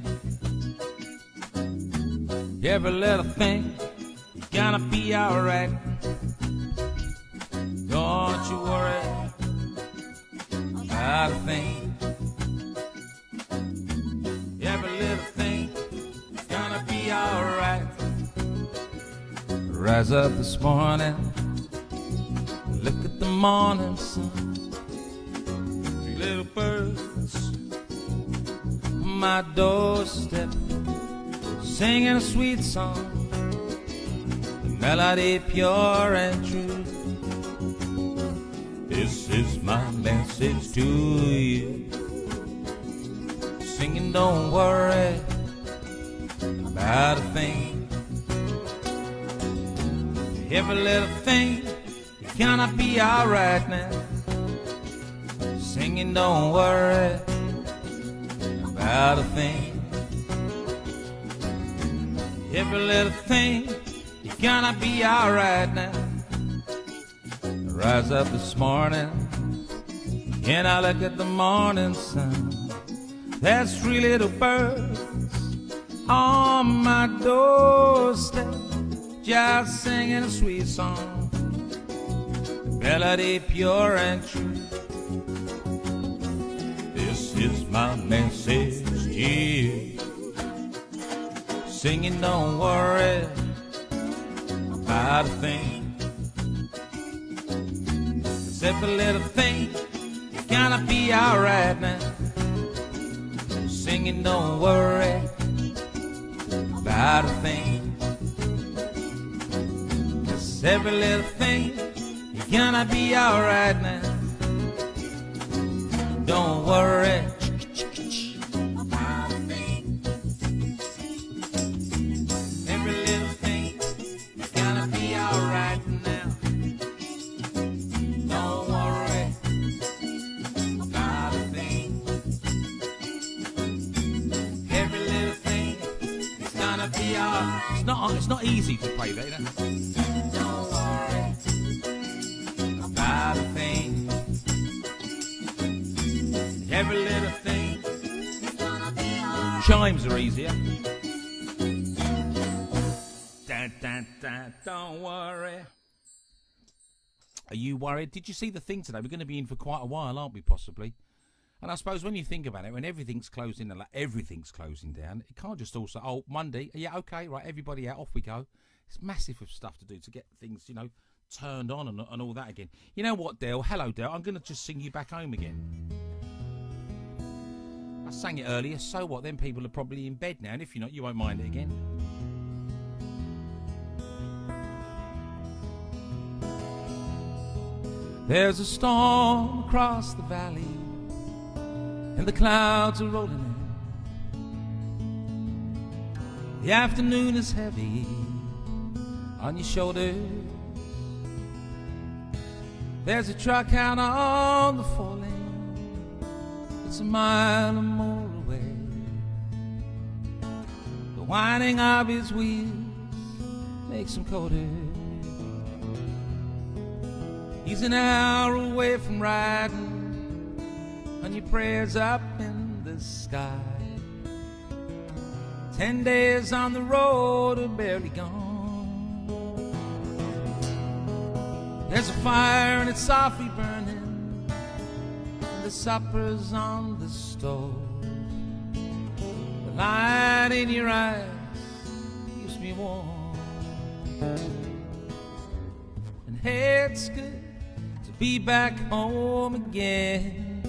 Every little thing gonna be alright. Don't you worry about a thing. Every little thing gonna be alright. Rise up this morning, look at the morning sun. Three little birds on my doorstep, singing a sweet song, the melody pure and true. This is my message to you, singing don't worry about a thing. Every little thing is gonna be alright now. Singing don't worry about a thing. Every little thing is gonna be alright now. I rise up this morning and I look at the morning sun. There's three little birds on my doorstep, just singing a sweet song, melody pure and true. This is my message to you, singing don't worry about a thing. 'Cause every little thing is gonna be alright now. Singing don't worry about a thing. Every little thing is gonna be alright now. Don't worry about a thing. Every little thing is gonna be alright now. Don't worry about a thing. Every little thing is gonna be alright. It's not easy to play that, you know? Every little thing. Chimes are easier. Dun, dun, dun, don't worry. Are you worried? Did you see the thing today? We're going to be in for quite a while, aren't we, possibly? And I suppose when you think about it, when everything's closing, like everything's closing down, it can't just also, oh, Monday, yeah, okay, right, everybody out, off we go. It's massive of stuff to do to get things, you know, turned on and all that again. You know what, Dale? Hello, Dale. I'm going to just sing you back home again. I sang it earlier, so what? Then people are probably in bed now, and if you're not, you won't mind it again. There's a storm across the valley, and the clouds are rolling in. The afternoon is heavy on your shoulders. There's a truck out on the four lane. It's a mile or more away. The whining of his wheels makes him colder. He's an hour away from riding on your prayers up in the sky. 10 days on the road are barely gone. There's a fire and it's softly burning. The supper's on the stove. The light in your eyes keeps me warm. And hey, it's good to be back home again.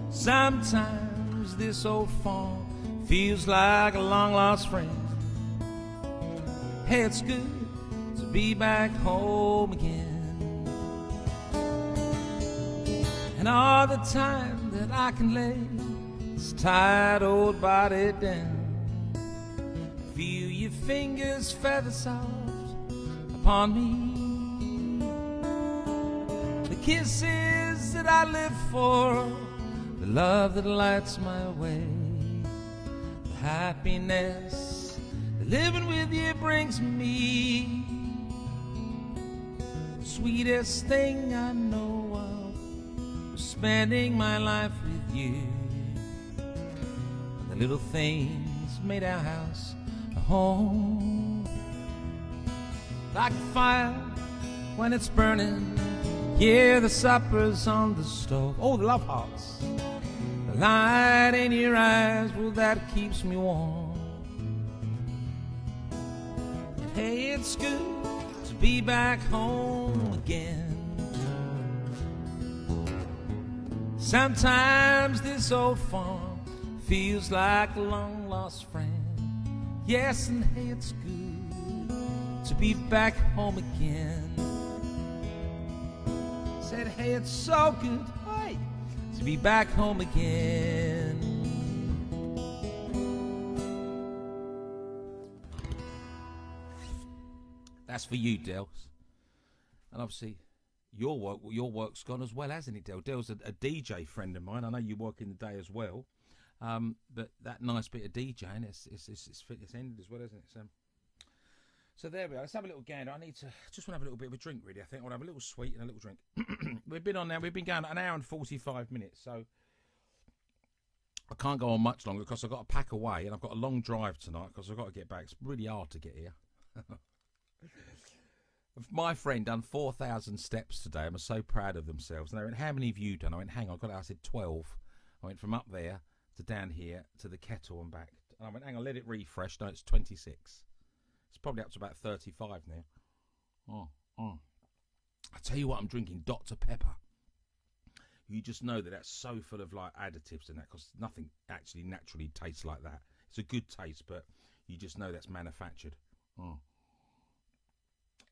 Sometimes this old farm feels like a long-lost friend. Hey, it's good to be back home again. And all the time that I can lay this tired old body down, feel your fingers feather soft upon me. The kisses that I live for, the love that lights my way, the happiness that living with you brings me. The sweetest thing I know of, spending my life with you. little things made our house a home. Like a fire when it's burning, yeah, the supper's on the stove. Oh, the love hearts. The light in your eyes, well, that keeps me warm. And hey, it's good to be back home again. Sometimes this old farm feels like a long-lost friend. Yes, and hey, it's good to be back home again. Said, hey, it's so good, hey, to be back home again. That's for you, Dels. And obviously, your work's gone as well, hasn't it, Del? Del's a DJ friend of mine. I know you work in the day as well. But that nice bit of DJing, it's ended as well, isn't it? So there we are. Let's have a little gander. Just want to have a little bit of a drink, really. I think I want to have a little sweet and a little drink. We've been on now. We've been going an hour and 45 minutes. So I can't go on much longer because I've got to pack away and I've got a long drive tonight because I've got to get back. It's really hard to get here. My friend done 4,000 steps today. I'm so proud of themselves. And they went, how many have you done? I went, hang on. I said 12. I went from up there to down here to the kettle and back. And I went, hang on, let it refresh. No, it's 26. It's probably up to about 35 now. I tell you what, I'm drinking Dr. Pepper. You just know that that's so full of like additives and that, because nothing actually naturally tastes like that. It's a good taste, but you just know that's manufactured.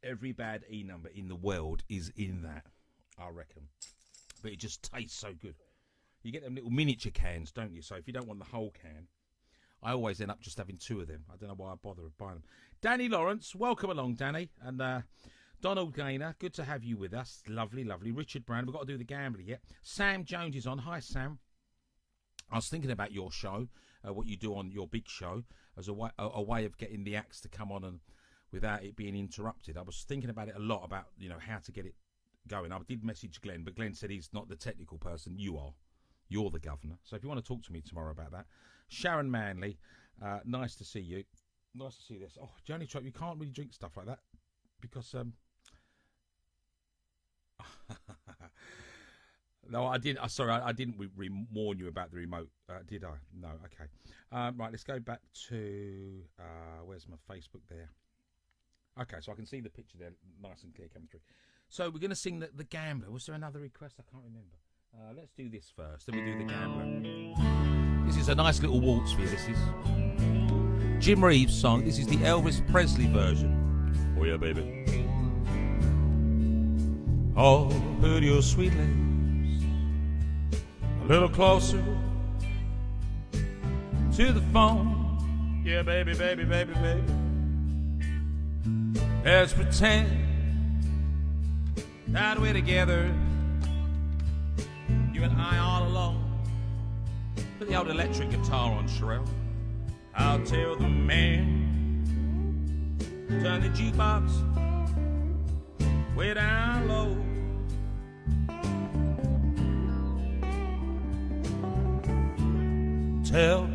Every bad E number in the world is in that, I reckon. But it just tastes so good. You get them little miniature cans, don't you? So if you don't want the whole can, I always end up just having 2 of them. I don't know why I bother buying them. Danny Lawrence, welcome along, Danny. And Donald Gaynor, good to have you with us. Lovely, lovely. Richard Brown, we've got to do the gambling yet. Sam Jones is on. Hi, Sam. I was thinking about your show, what you do on your big show, as a way of getting the acts to come on and without it being interrupted. I was thinking about it a lot, about, you know, how to get it going. I did message Glenn, but Glenn said he's not the technical person. You are. You're the governor. So if you want to talk to me tomorrow about that. Sharon Manley, nice to see you. Nice to see this. Oh, Johnny Trump, you can't really drink stuff like that because no, I didn't. Sorry, I didn't warn you about the remote, did I? No. Okay. Right, let's go back to where's my Facebook there? Okay, so I can see the picture there, nice and clear coming through. So we're going to sing the Gambler. Was there another request? I can't remember. Let's do this first, then we do the Gambler. This is a nice little waltz for you. This is Jim Reeves' song. This is the Elvis Presley version. Oh yeah, baby. Oh, put your sweet lips a little closer to the phone. Yeah, baby, baby, baby, baby. Let's pretend that we're together, you and I all alone. Put the old electric guitar on, Cherelle. I'll tell the man, turn the jukebox way down low.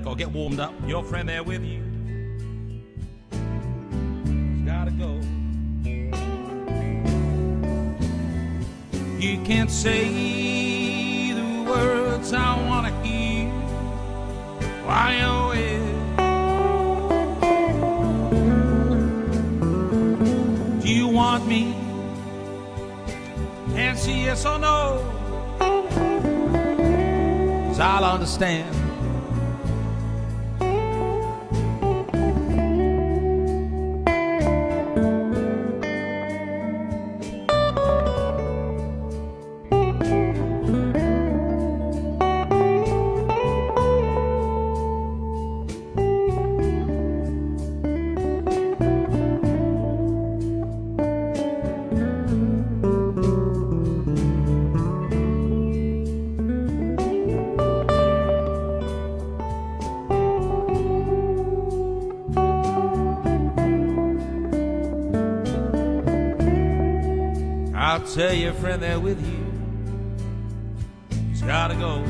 Gotta get warmed up. Your friend there with you, he's gotta go. You can't say the words I wanna hear while you're with. Do you want me? Answer yes or no, 'cause I'll understand. Tell your friend there with you, he's gotta go.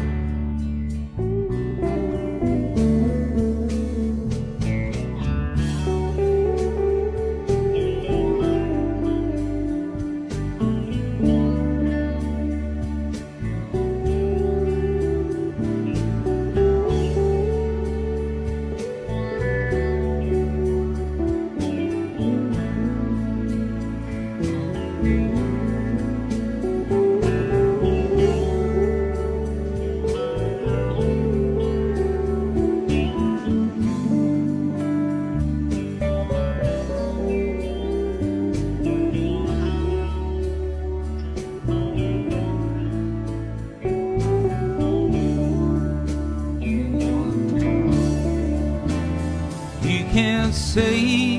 say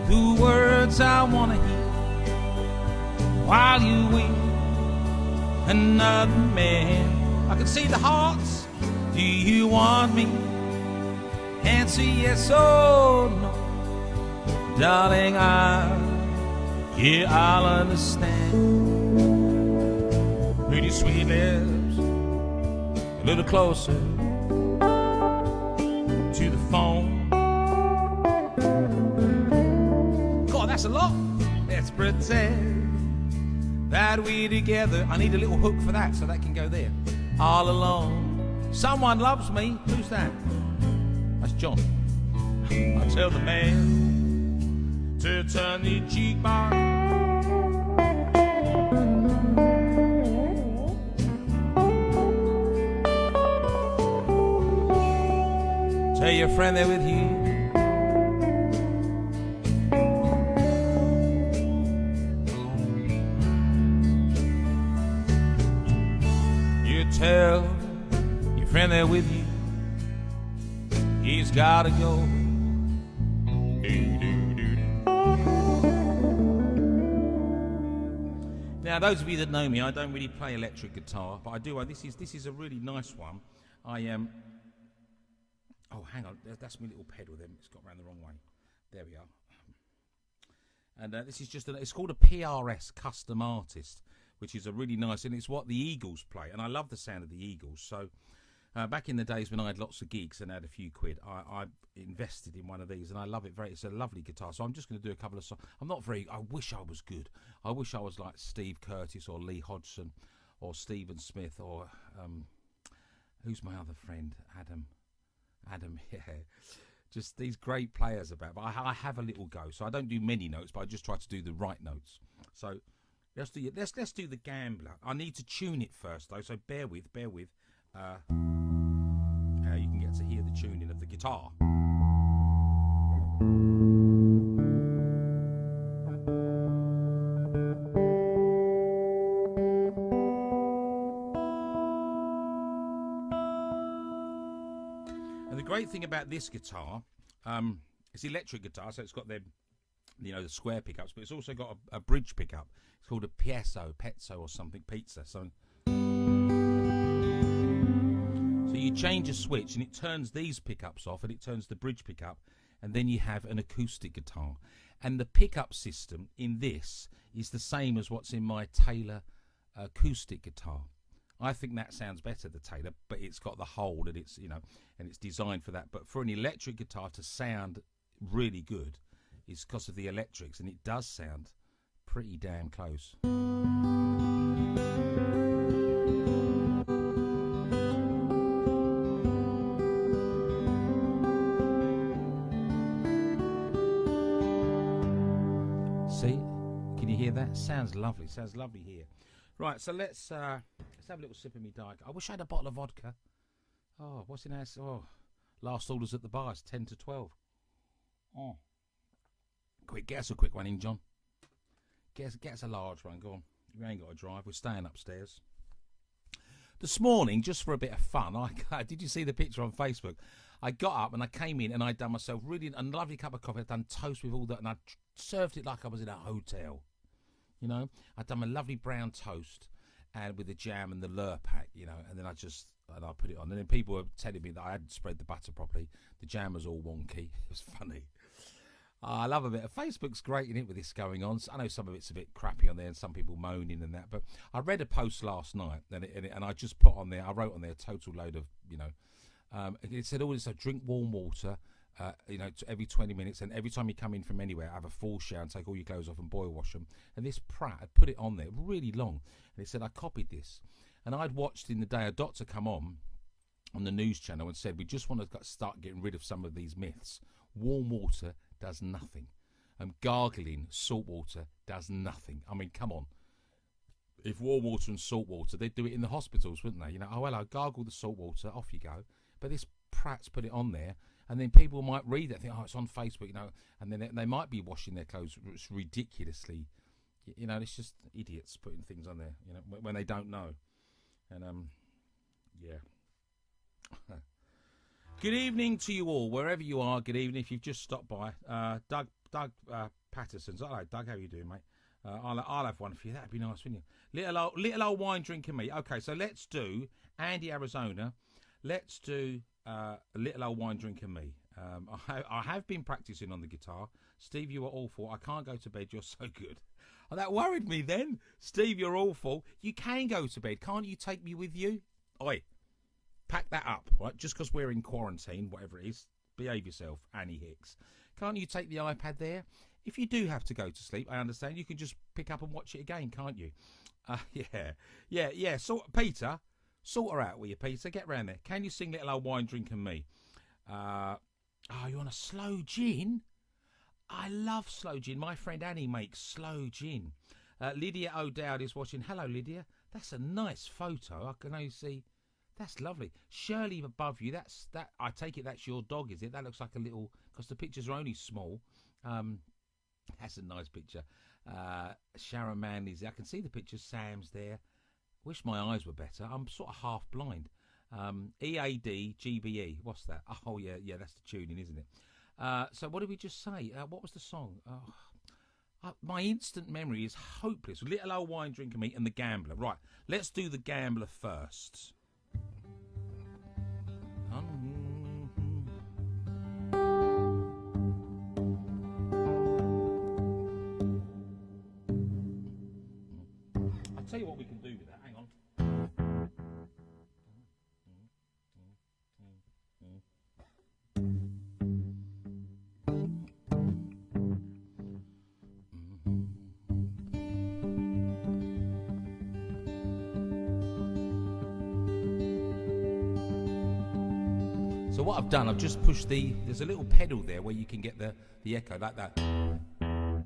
the words I wanna hear while you wait another man. I can see the hearts. Do you want me? Answer yes or no, darling. I'll understand. Pretty sweet lips, a little closer to the phone. God, that's a lot. Let's pretend that we're together. I need a little hook for that so that can go there. All alone. Someone loves me. Who's that? That's John. I tell the man to turn the jukebox. Tell your friend they're with you. You tell your friend they're with you. He's gotta go. Now, those of you that know me, I don't really play electric guitar, but I do. This is a really nice one. I am. Oh, hang on. That's my little pedal. Then it's got round the wrong way. There we are. And this is just. It's called a PRS Custom Artist, which is a really nice, and it's what the Eagles play. And I love the sound of the Eagles. So back in the days when I had lots of gigs and had a few quid, I invested in one of these, and I love it very. It's a lovely guitar. So I'm just going to do a couple of songs. I'm not very. I wish I was good. I wish I was like Steve Curtis or Lee Hodgson or Stephen Smith or who's my other friend? Adam, yeah. Just these great players about. But I have a little go. So I don't do many notes, but I just try to do the right notes. So let's do the Gambler. I need to tune it first though. So bear with. You can get to hear the tuning of the guitar. And the great thing about this guitar, it's electric guitar, so it's got the square pickups, but it's also got a bridge pickup. It's called a pezzo or something, pizza. So you change a switch and it turns these pickups off and it turns the bridge pickup, and then you have an acoustic guitar. And the pickup system in this is the same as what's in my Taylor acoustic guitar. I think that sounds better, the Taylor, but it's got the hole and it's, and it's designed for that. But for an electric guitar to sound really good is because of the electrics, and it does sound pretty damn close. See? Can you hear that? Sounds lovely. Sounds lovely here. Right, so let's have a little sip of me diet. I wish I had a bottle of vodka. Oh, what's in our... Oh, last orders at the bar is 10 to 12. Oh. Quick, get us a quick one in, John. Get us a large one, go on. You ain't got to drive, we're staying upstairs. This morning, just for a bit of fun, did you see the picture on Facebook? I got up and I came in and I'd done myself really a lovely cup of coffee. I'd done toast with all that, and I'd served it like I was in a hotel. I'd done my lovely brown toast and with the jam and the Lurpak, and then I put it on. And then people were telling me that I hadn't spread the butter properly. The jam was all wonky. It was funny. I love a bit of Facebook's great in it with this going on. I know some of it's a bit crappy on there and some people moaning and that, but I read a post last night and I just put on there, I wrote on there a total load of, it said, it's a drink warm water, every 20 minutes, and every time you come in from anywhere, have a full shower and take all your clothes off and boil wash them. And this prat had put it on there really long, and it said I copied this, and I'd watched in the day a doctor come on the news channel and said we just want to start getting rid of some of these myths. Warm water does nothing, and gargling salt water does nothing. I mean, come on. If warm water and salt water, they'd do it in the hospitals, wouldn't they? Oh, hello, gargle the salt water, off you go. But this prat's put it on there, and then people might read it, think, it's on Facebook, and then they might be washing their clothes ridiculously. It's just idiots putting things on there, when they don't know. And, yeah. Good evening to you all, wherever you are. Good evening. If you've just stopped by, Doug Patterson's. Hello, Doug. How you doing, mate? I'll have one for you. That'd be nice, wouldn't you? Little old wine drinking me. Okay, so let's do Andy Arizona. Let's do a little old wine drinking me. I have been practicing on the guitar. Steve, you are awful. I can't go to bed. You're so good. Oh, that worried me then. Steve, you're awful. You can go to bed. Can't you take me with you? Oi, pack that up, right? Just because we're in quarantine, whatever it is, behave yourself, Annie Hicks. Can't you take the iPad there? If you do have to go to sleep, I understand. You can just pick up and watch it again, can't you? Yeah. So, Peter, sort her out, will you, Peter? Get round there. Can you sing Little Old Wine Drinking Me? You want a slow gin? I love slow gin. My friend Annie makes slow gin. Lydia O'Dowd is watching. Hello, Lydia. That's a nice photo. I can only see. That's lovely. Shirley above you. That. I take it that's your dog, is it? That looks like a little. Because the pictures are only small. That's a nice picture. Sharon Manley's there. I can see the picture. Sam's there. Wish my eyes were better. I'm sort of half blind. EAD GBE. What's that? Oh yeah. That's the tuning, isn't it? So what did we just say? What was the song? My instant memory is hopeless. Little Old Wine Drinking Me and The Gambler. Right, let's do The Gambler first. I'll tell you what we can do with that. Hang on. So what I've done, I've just pushed there's a little pedal there where you can get the echo like that. Can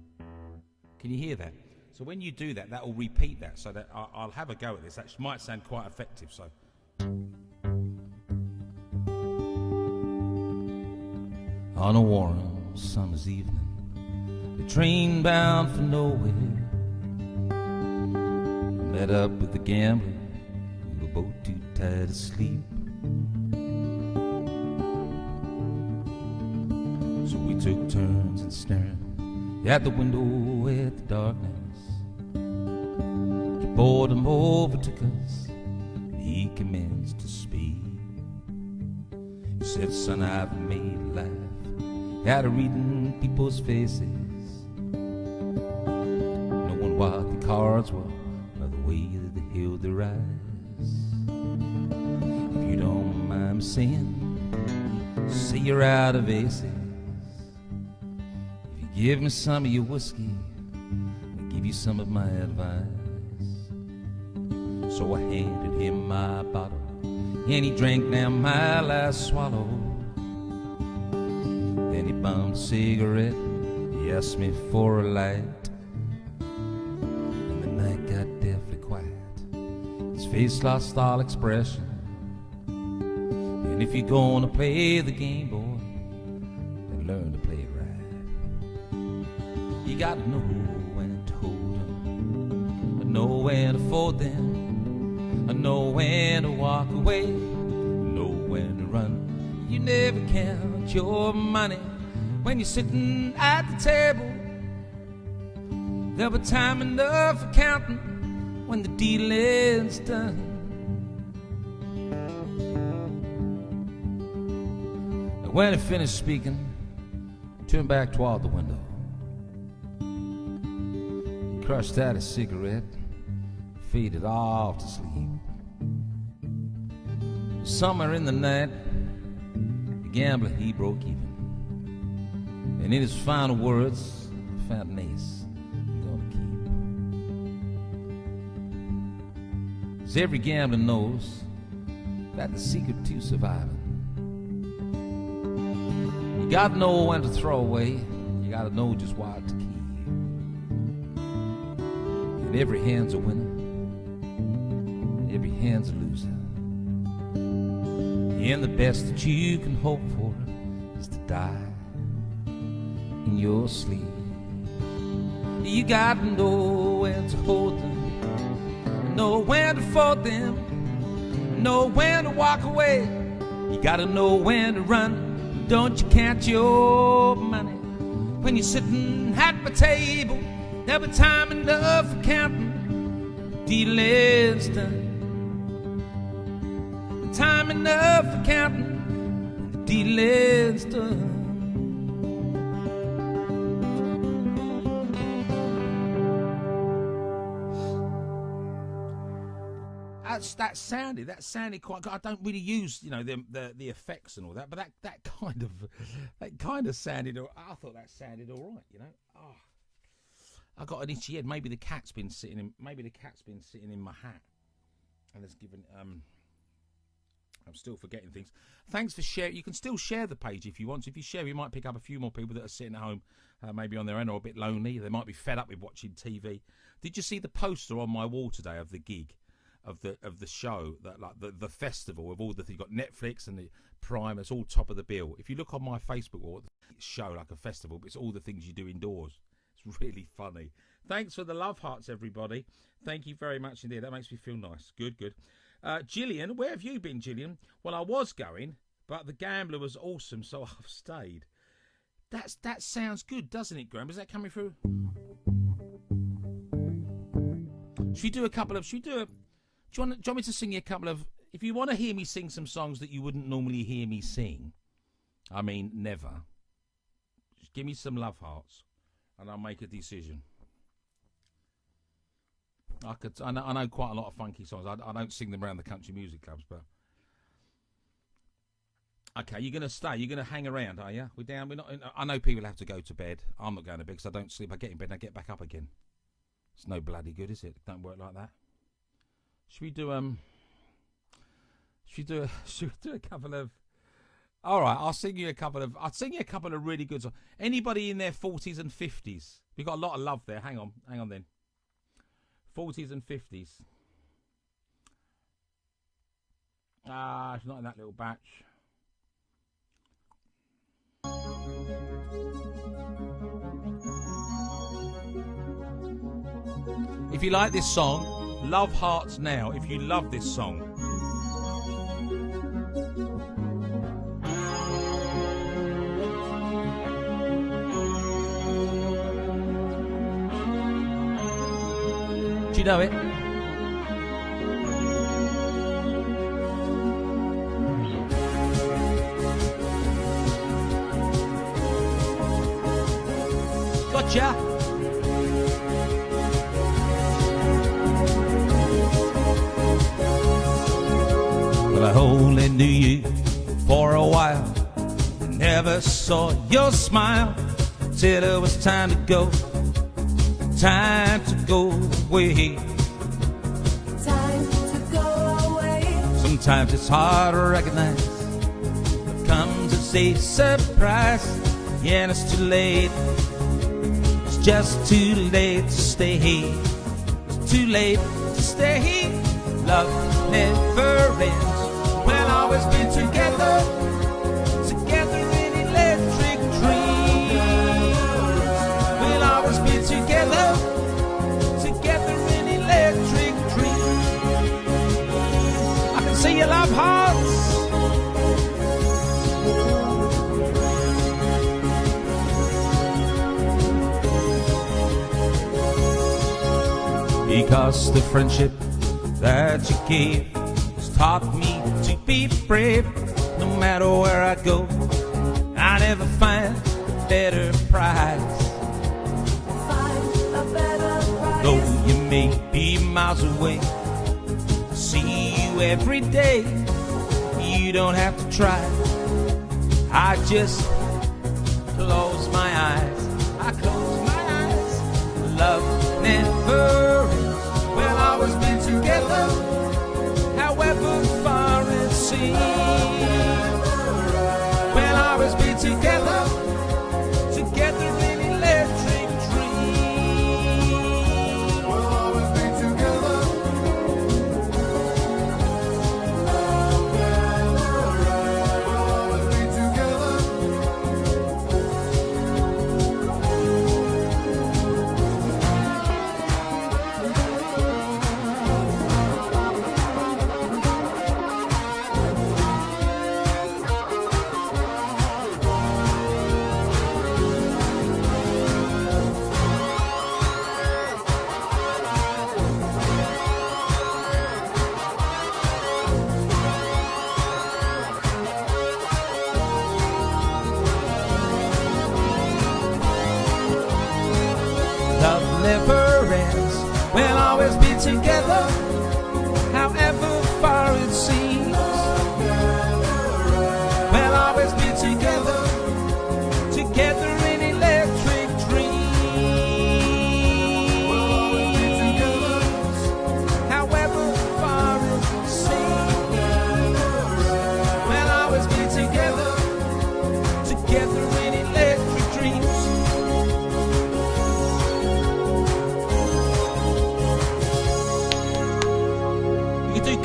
you hear that? So when you do that, that will repeat that. So that I'll have a go at this. That might sound quite effective. So. On a warm summer's evening, the train bound for nowhere, I met up with the gambler. We were both too tired to sleep. So we took turns in staring at the window at the darkness. Boredom overtook us, and he commenced to speak. He said, son, I've made life out of reading people's faces, knowing what the cards were by the way that they held their eyes. If you don't mind me saying, say you're out of aces. If you give me some of your whiskey, I'll give you some of my advice. So I handed him my bottle, and he drank down my last swallow. Then he bummed a cigarette, he asked me for a light, and the night got deathly quiet. His face lost all expression. And if you're gonna play the game, boy, then learn to play it right. You gotta know when to hold them, know when to fold them, know when to walk away, know when to run. You never count your money when you're sitting at the table. There'll be time enough for counting when the dealing's done. And when he finished speaking, he turned back toward the window. He crushed out his cigarette, faded off to sleep. Somewhere in the night, the gambler, he broke even. And in his final words, found an ace I'm gonna keep. 'Cause every gambler knows that the secret to surviving, you gotta know when to throw away, you gotta know just what to keep. And every hand's a winner, every hand's a loser. And the best that you can hope for is to die in your sleep. You gotta know when to hold them, know when to fold them, know when to walk away. You gotta know when to run, don't you count your money. When you're sitting at my table, there'll be time enough for counting. The deal is done. Time enough for counting. The deal is done. That sounded quite good. I don't really use, the effects and all that, but that kind of sounded. I thought that sounded all right, Oh, I got an itchy head. Maybe the cat's been sitting in my hat, and it's given. I'm still forgetting things. Thanks for sharing. You can still share the page if you want. So if you share, you might pick up a few more people that are sitting at home, maybe on their own or a bit lonely. They might be fed up with watching TV. Did you see the poster on my wall today of the gig? Of the show, that like the festival with all the things. You've got Netflix and the Prime. It's all top of the bill. If you look on my Facebook wall, it's show like a festival, but it's all the things you do indoors. It's really funny. Thanks for the love hearts, everybody. Thank you very much indeed. That makes me feel nice. Good. Gillian, where have you been, Gillian? Well, I was going, but the Gambler was awesome, so I've stayed. That sounds good, doesn't it, Graham? Is that coming through? Should we do a couple of? Do you want me to sing you a couple of... If you want to hear me sing some songs that you wouldn't normally hear me sing, I mean, never, just give me some love hearts, and I'll make a decision. I know quite a lot of funky songs. I don't sing them around the country music clubs, but... Okay, you're going to stay. You're going to hang around, are you? We're down. We're not. I know people have to go to bed. I'm not going to bed because I don't sleep. I get in bed and I get back up again. It's no bloody good, is it? It don't work like that. Should we do a couple of? All right, I'll sing you a couple of really good songs. Anybody in their 40s and 50s? We've got a lot of love there. Hang on then. 40s and 50s. It's not in that little batch. If you like this song, love hearts now. If you love this song. Do you know it? Gotcha. Well, I only knew you for a while. Never saw your smile till it was time to go. Time to go away. Time to go away. Sometimes it's hard to recognize what comes as a surprise. Yeah, and it's too late. It's just too late to stay. It's too late to stay. Love never ends. We'll always be together, together in electric dreams. We'll always be together, together in electric dreams. I can see your love hearts. Because the friendship that you gave has taught me to be brave. No matter where I go, I never find a better prize. Though you may be miles away, I see you every day. You don't have to try. I just close my eyes. I close my eyes. Love never ends. We'll always be together, however far it seems. We'll always be together, together in electric dreams. We'll always be together. We'll always be together.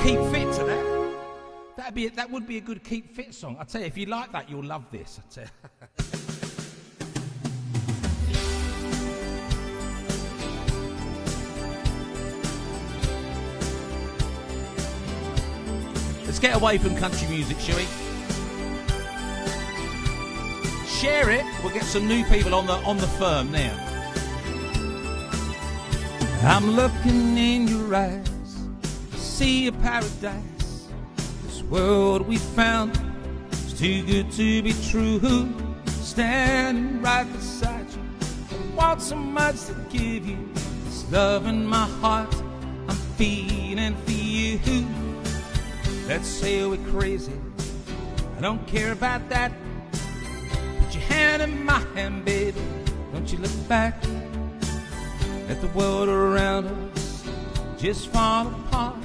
keep fit to that. That would be a good keep fit song. I tell you, if you like that, you'll love this. I tell you. Let's get away from country music, shall we? Share it. We'll get some new people on the firm now. I'm looking in your eyes to see a paradise. This world we found is too good to be true. Standing right beside you, I want so much to give you. This love in my heart, I'm feeling for you. Let's say we're crazy, I don't care about that. Put your hand in my hand, baby, don't you look back. Let the world around us just fall apart.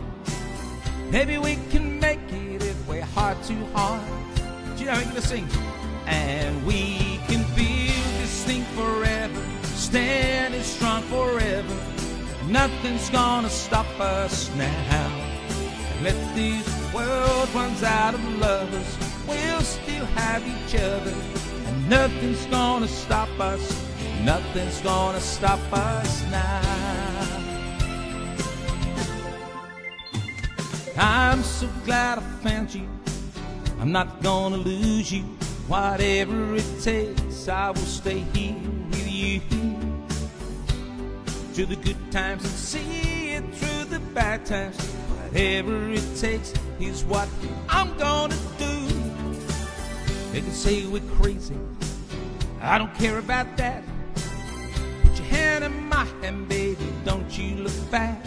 Maybe we can make it if we're heart to heart. Do you know what you're sing? And we can build this thing forever, standing strong forever. Nothing's gonna stop us now. Let this world runs out of lovers, we'll still have each other. And nothing's gonna stop us, nothing's gonna stop us now. I'm so glad I found you, I'm not gonna lose you. Whatever it takes, I will stay here with you. Through the good times and see it through the bad times. Whatever it takes is what I'm gonna do. They can say we're crazy, I don't care about that. Put your hand in my hand, baby, don't you look back.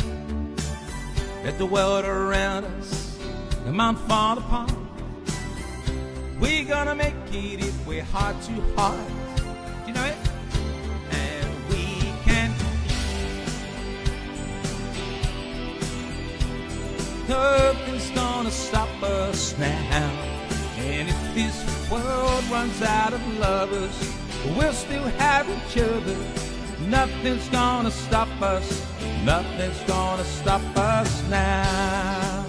Let the world around us come on fall apart. We're gonna make it if we're heart to heart. Do you know it? And we can. Nothing's gonna stop us now. And if this world runs out of lovers, we'll still have each other. Nothing's gonna stop us, nothing's gonna stop us now.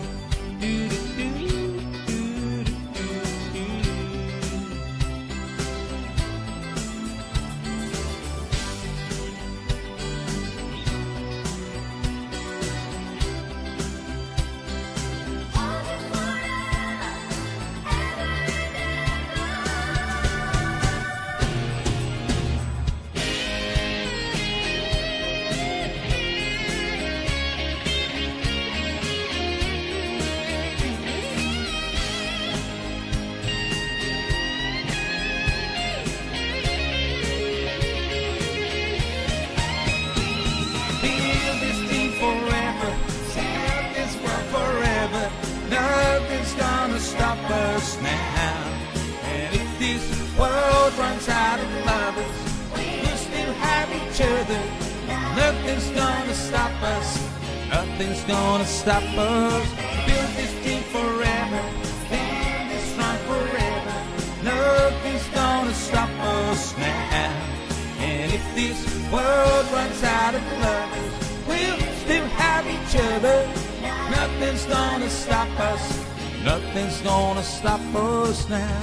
Nothing's gonna stop us. Build this dream forever, build this strong forever. Nothing's gonna stop us now. And if this world runs out of lovers, we'll still have each other. Nothing's gonna stop us, nothing's gonna stop us now.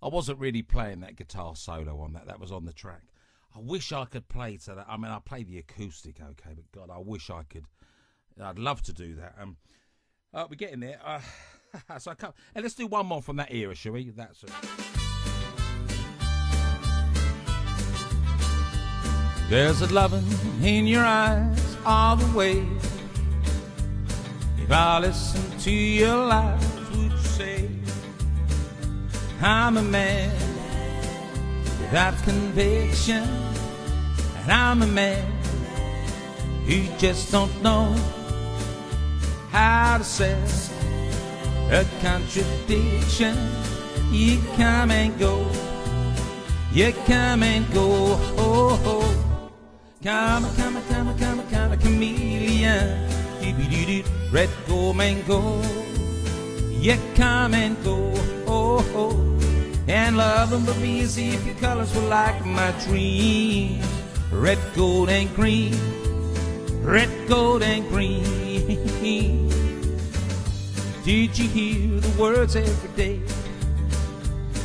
I wasn't really playing that guitar solo on that. That was on the track. I wish I could play to that. I mean, I play the acoustic, okay, but God, I wish I could. I'd love to do that. We're getting there. So I can't. And let's do one more from that era, shall we? That's it. There's a loving in your eyes all the way. If I listen to your lies, would you say I'm a man without conviction, and I'm a man who just don't know how to say a contradiction. You come and go, you come and go, oh, oh. Come, a chameleon, red go mango. You come and go, oh, And loving would be easy if your colors were like my dreams. Red, gold, and green. Red, gold, and green. Did you hear the words every day?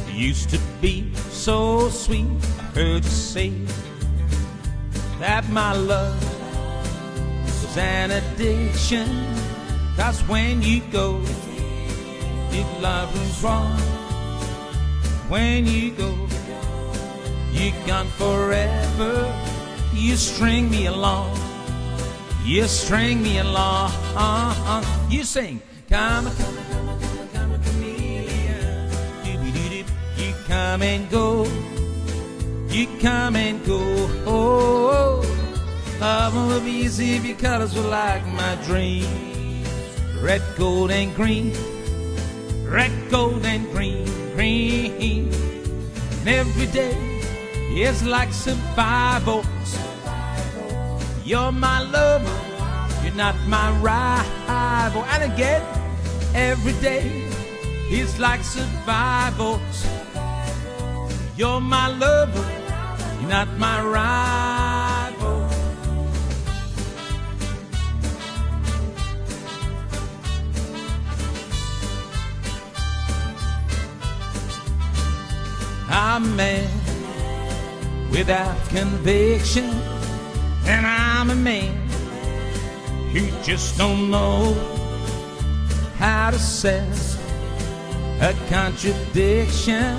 It used to be so sweet. I heard you say that my love was an addiction. 'Cause when you go, if love is wrong. When you go, you're gone forever. You string me along. You string me along. You sing, come, come, come, come, come, chameleon. You come and go. You come and go. Oh, love will be easy if your colors were like my dreams. Red, gold, and green. Red, gold, and green, green. And every day is like survival. You're my lover, you're not my rival. And again, every day is like survival. You're my lover, you're not my rival. I'm a man without conviction, and I'm a man who just don't know how to sell a contradiction.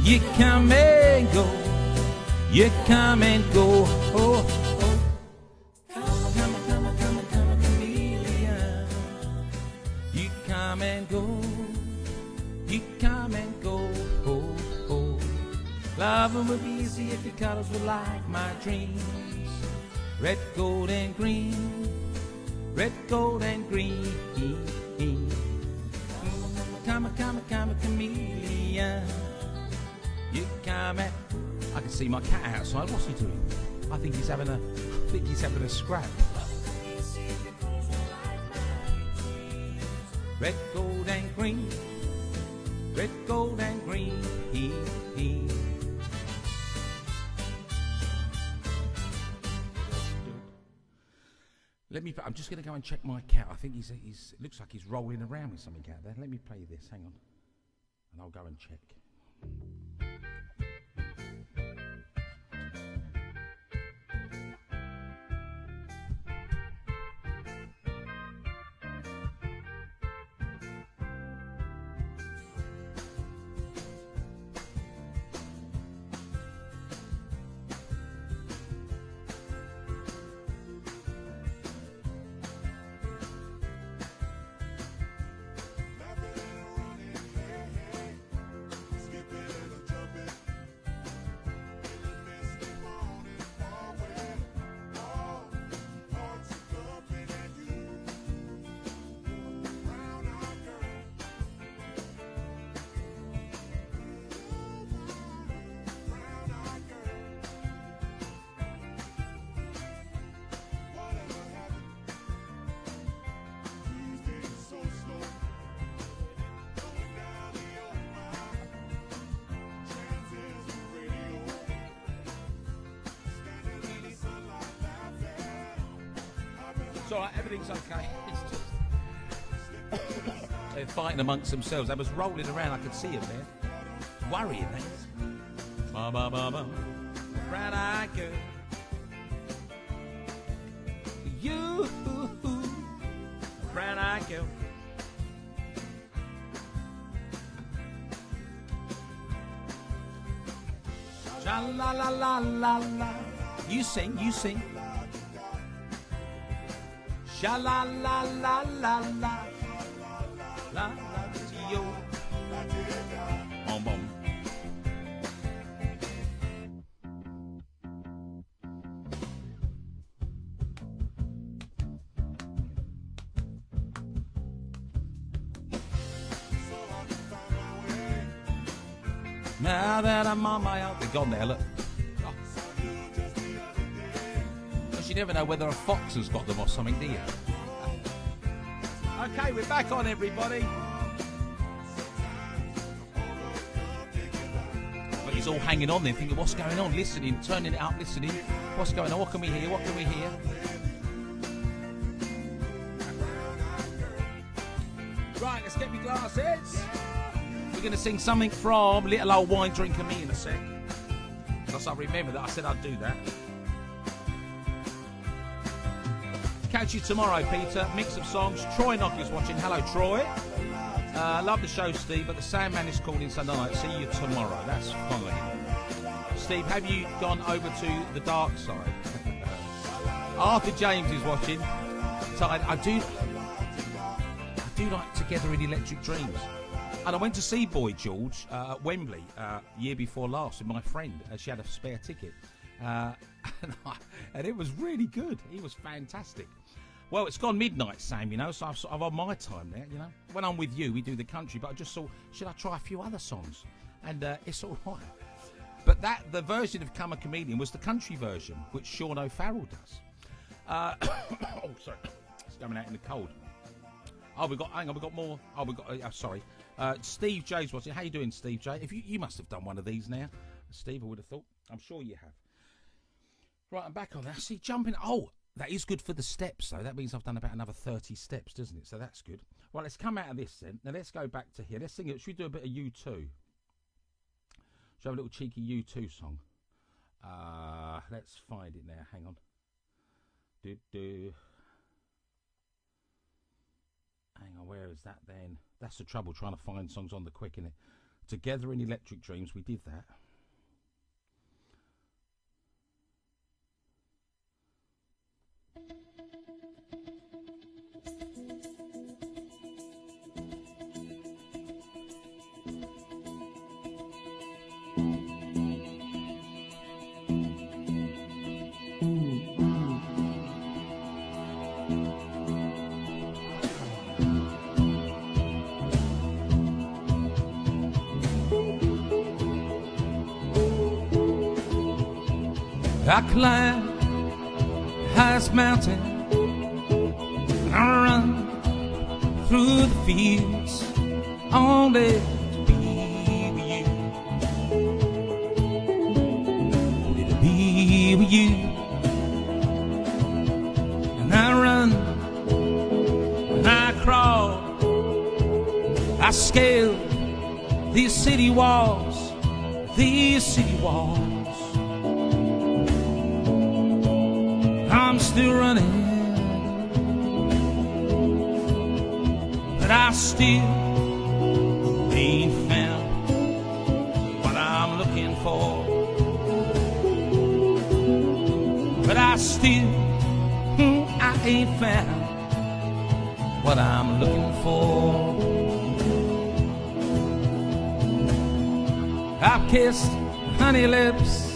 You come and go, you come and go. Oh, oh. Come, come, come, come, chameleon. You come and go, you come and go. Loving would be easy if your colors were like my dreams. Red, gold, and green. Red, gold, and green. Come, come, come, chameleon. You come and... I can see my cat outside. What's he doing? I think he's having a scrap. Red, gold, and green. Red, gold, and green. I'm just going to go and check my cat. I think it looks like he's rolling around with something out there. Let me play this. Hang on. And I'll go and check. It's all right, everything's okay. It's just they're fighting amongst themselves. They was rolling around. I could see them there, worrying. Ba ba ba ba. Brown-eyed girl, you, brown-eyed girl. Sha la la la la la. You sing, you sing. Sha la la la la la la la yo. Bom bom. Now that I'm on my own, they're gone there. Look. You never know whether a fox has got them or something, do you? Okay, we're back on, everybody. all hanging on there, thinking, what's going on? Listening, turning it up, listening. What's going on? What can we hear? What can we hear? Right, let's get me glasses. We're going to sing something from Little Old Wine Drinker Me in a sec. Because I remember that I said I'd do that. Catch you tomorrow, Peter. Mix of songs. Troy Knocker's watching. Hello, Troy. Love the show, Steve, but the Sandman is calling Sunday night. See you tomorrow. That's fine. Steve, have you gone over to the dark side? Arthur James is watching. I do like Together in Electric Dreams. And I went to see Boy George at Wembley year before last with my friend. She had a spare ticket. And it was really good. He was fantastic. Well, it's gone midnight, Sam, you know, so I'm on my time now, you know. When I'm with you, we do the country, but I just thought, should I try a few other songs? And it's all right. But the version of Come a Chameleon was the country version, which Sean O'Farrell does. Oh, sorry. It's coming out in the cold. Oh, we got more. Oh, sorry. Steve J's watching. How you doing, Steve J? You must have done one of these now, Steve, I would have thought. I'm sure you have. Right, I'm back on that. See, jumping. Oh, that is good for the steps, though. That means I've done about another 30 steps, doesn't it? So that's good. Right, let's come out of this then. Now, let's go back to here. Let's sing it. Should we do a bit of U2? Should we have a little cheeky U2 song? Let's find it now. Hang on. Hang on, where is that then? That's the trouble, trying to find songs on the quick, innit? Together in Electric Dreams, we did that. I climb the highest mountain, I run through the fields, only to be with you, only to be with you. And I run, and I crawl, I scale these city walls, I'm still running, but I still ain't found what I'm looking for. But I ain't found what I'm looking for. I've kissed honey lips,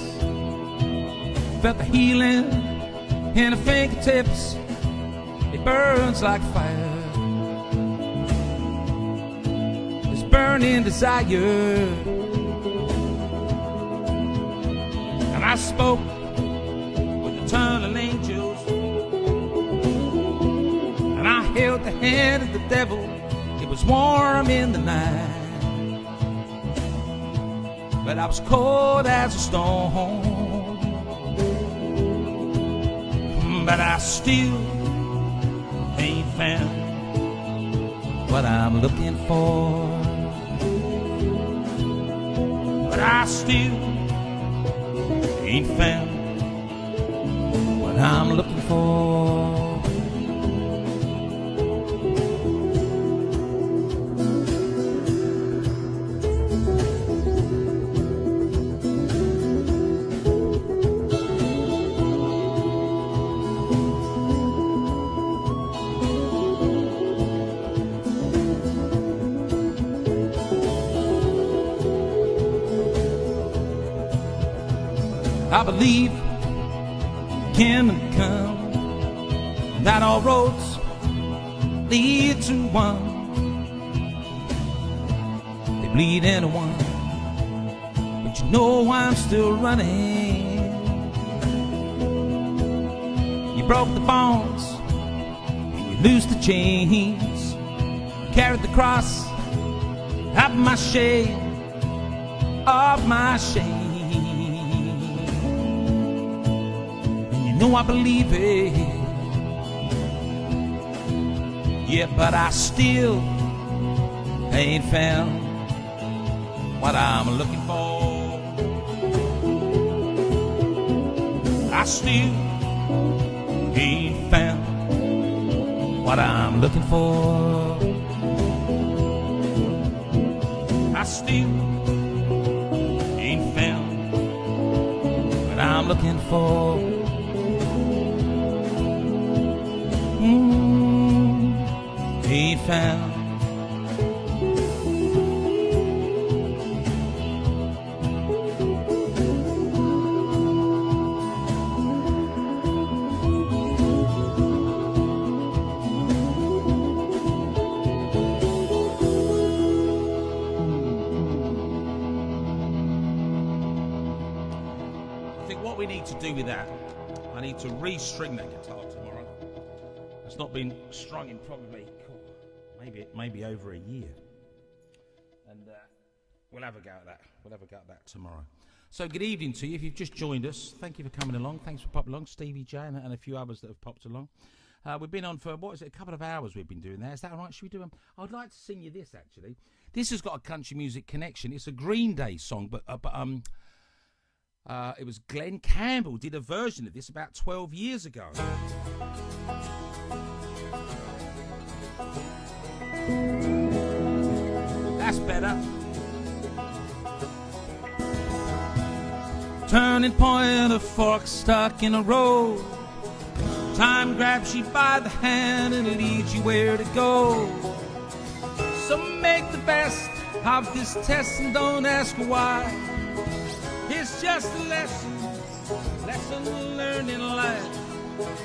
felt the healing in her fingertips. It burns like fire, this burning desire. And I spoke with eternal angels, and I held the hand of the devil. It was warm in the night, but I was cold as a stone. But I still ain't found what I'm looking for. But I still ain't found what I'm looking for. I believe kingdom come, that all roads lead to one. They bleed into one, but you know I'm still running. You broke the bonds, you loosed the chains, carried the cross out of my shade. of my shame. And you know I believe it. Yeah, but I still ain't found what I'm looking for. I still ain't found what I'm looking for. I still ain't found what I'm looking for. Ain't found. To do with that, I need to restring that guitar tomorrow. It's not been strung in probably maybe over a year, and we'll have a go at that. We'll have a go at that tomorrow. So good evening to you. If you've just joined us, thank you for coming along. Thanks for popping along, Stevie J and a few others that have popped along. We've been on for a couple of hours. We've been doing that. Is that all right? Should we do them? I'd like to sing you this actually. This has got a country music connection. It's a Green Day song, but it was Glenn Campbell did a version of this about 12 years ago. That's better. Turning point, a fork stuck in a road. Time grabs you by the hand and leads you where to go. So make the best of this test and don't ask why. It's just a lesson learned in life.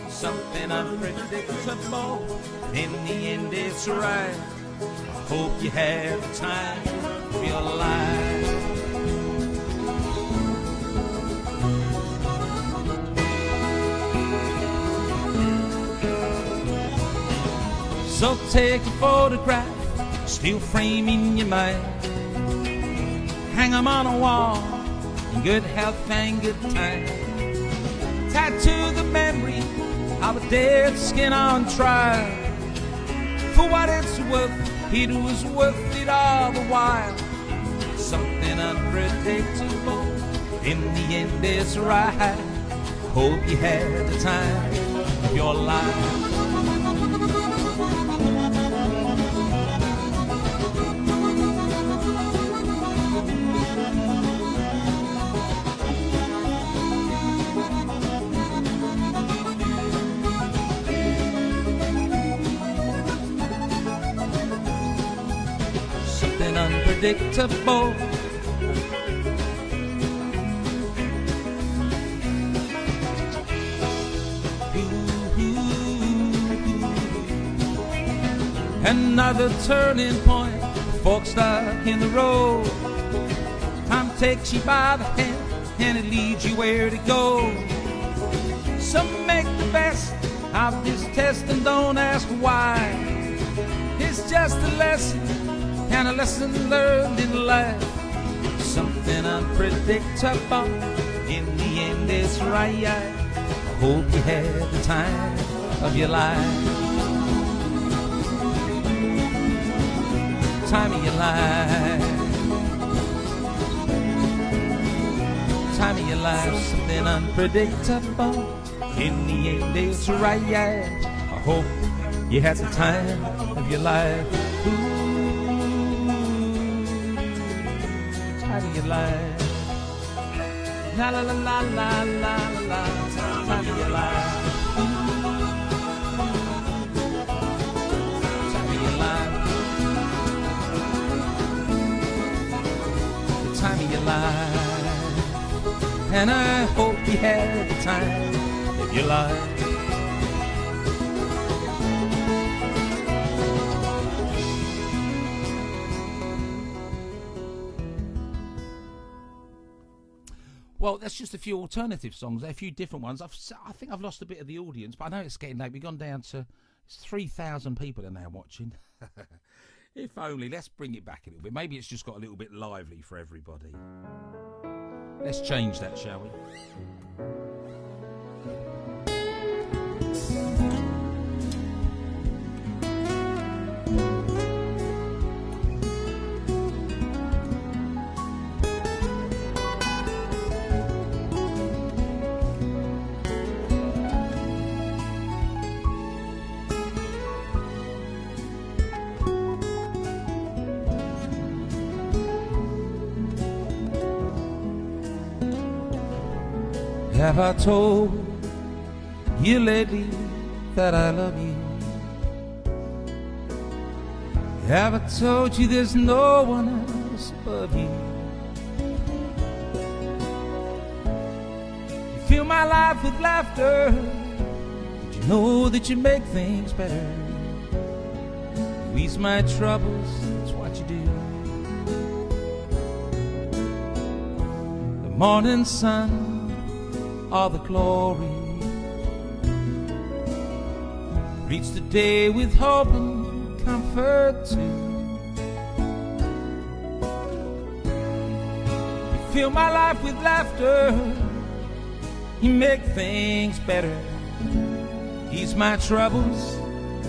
Something unpredictable, in the end it's right. I hope you had the time of your life. So take a photograph, still framing your mind. Hang 'em on a wall, in good health and good time. Tattoo the memory of a dead skin on trial. For what it's worth, it was worth it all the while. Something unpredictable, in the end it's right. Hope you had the time of your life. Unpredictable. Another turning point, a fork stuck in the road. Time takes you by the hand and it leads you where to go. So make the best of this test and don't ask why. It's just a lesson, and a lesson learned in life. Something unpredictable, in the end it's right. I hope you had the time of your life. Time of your life. Time of your life. Something unpredictable, in the end it's right. I hope you had the time of your life. Ooh. Time of your life. La la la la la la la. Time of your life. Time of your life. The time of your life. And I hope you had the time of your life. Well, that's just a few alternative songs. There are a few different ones. I think I've lost a bit of the audience, but I know it's getting late. We've gone down to 3,000 people are now watching. If only. Let's bring it back a little bit. Maybe it's just got a little bit lively for everybody. Let's change that, shall we? Have I told you lately that I love you? Have I told you there's no one else above you? You fill my life with laughter. Did you know that you make things better? You ease my troubles, that's what you do. The morning sun, all the glory, reach the day with hope and comfort too. You fill my life with laughter, you make things better, ease my troubles,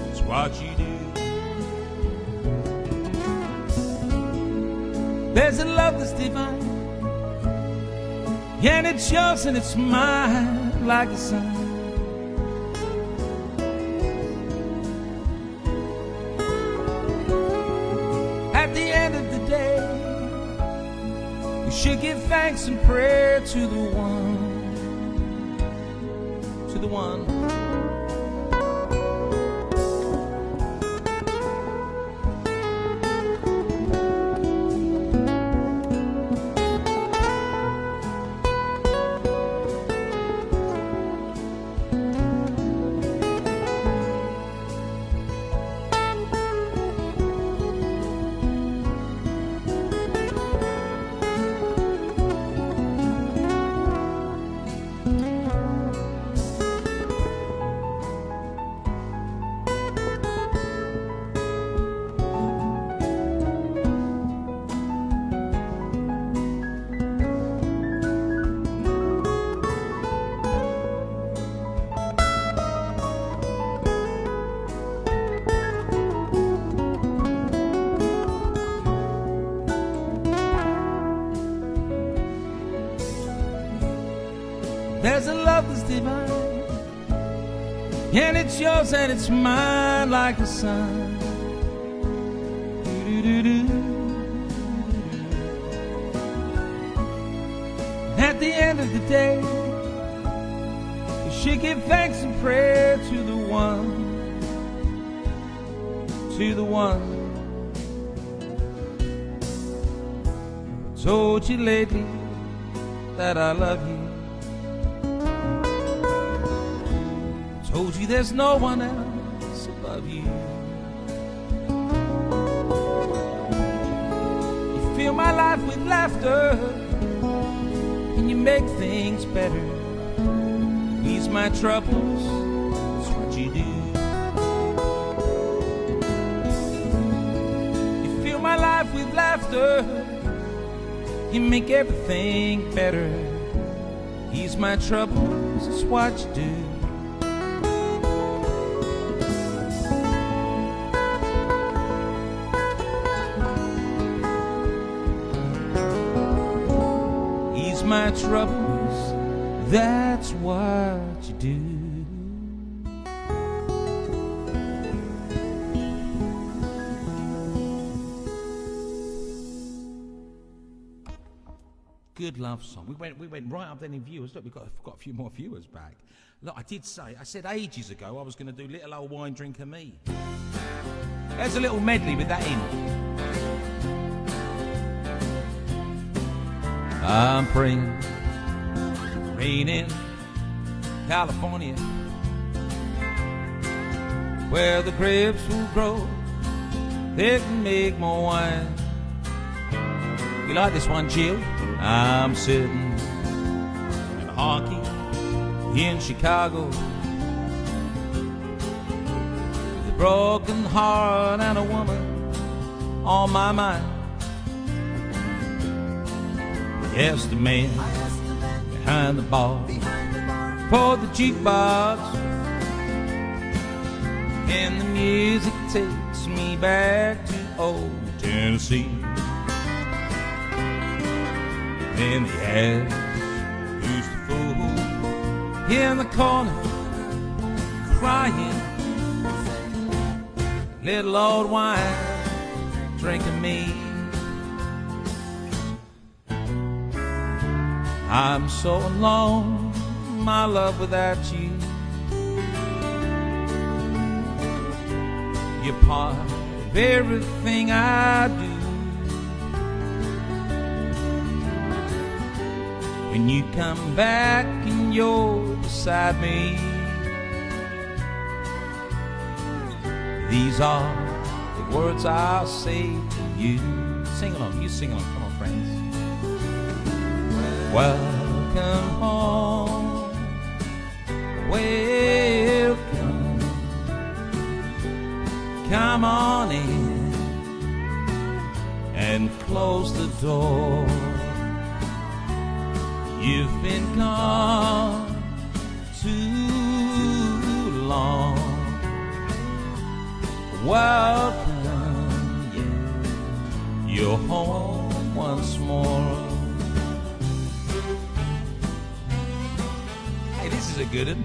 it's what you do. There's a love that's divine, and it's yours and it's mine like the sun. At the end of the day, we should give thanks and prayer to the one, to the one. There's a love that's divine, and it's yours and it's mine like the sun. At the end of the day, we should give thanks and prayer to the one, to the one. Told you lately that I love you. Told you there's no one else above you. You fill my life with laughter, and you make things better. Ease my troubles, that's what you do. You fill my life with laughter, you make everything better. Ease my troubles, that's what you do. My troubles, that's what you do. Good love song. We went right up then in viewers. Look, we've got a few more viewers back. Look, I said ages ago I was going to do Little Old Wine Drinker Me. There's a little medley with that in. I'm praying, rain in California, where the grapes will grow, they can make more wine. You like this one, Jill? I'm sitting in a honky in Chicago, with a broken heart and a woman on my mind. Yes, the man behind the bar for the jukebox, and the music takes me back to old Tennessee. Then the ass used to fool in the corner, crying, little old wine drinking me. I'm so alone, my love, without you. You're part of everything I do. When you come back and you're beside me, these are the words I'll say to you. Sing along, you sing along, come on, friends. Welcome home, welcome. Come on in and close the door. You've been gone too long. Welcome, yeah, you're home once more. Hey, this is a good one.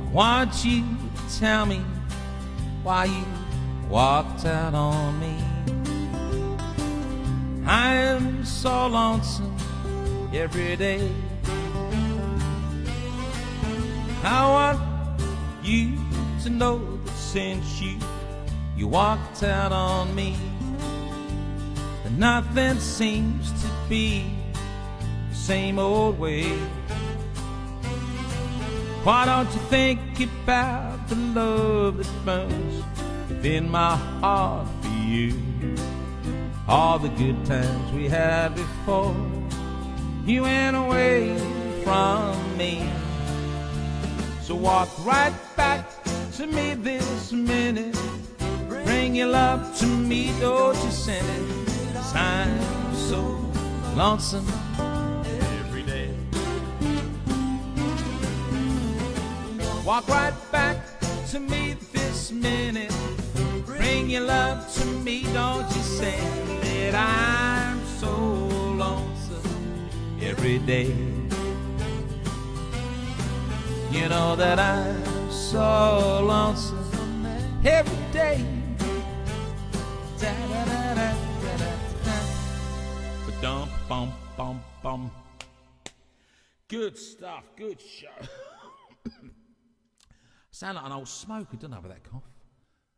I want you to tell me why you walked out on me. I'm so lonesome every day. I want you to know that since you walked out on me, that nothing seems to be the same old way. Why don't you think about the love that burns within my heart for you? All the good times we had before you went away from me. So walk right back to me this minute. Bring your love to me, don't you send it. 'Cause I'm so lonesome every day. Walk right back to me this minute. Bring your love to me, don't you send it. I'm so lonesome every day. You know that I'm so lonesome every day. Da da da da da da. Ba-dum bum bum bum. Good stuff, good show. Sound like an old smoker, don't I, with that cough?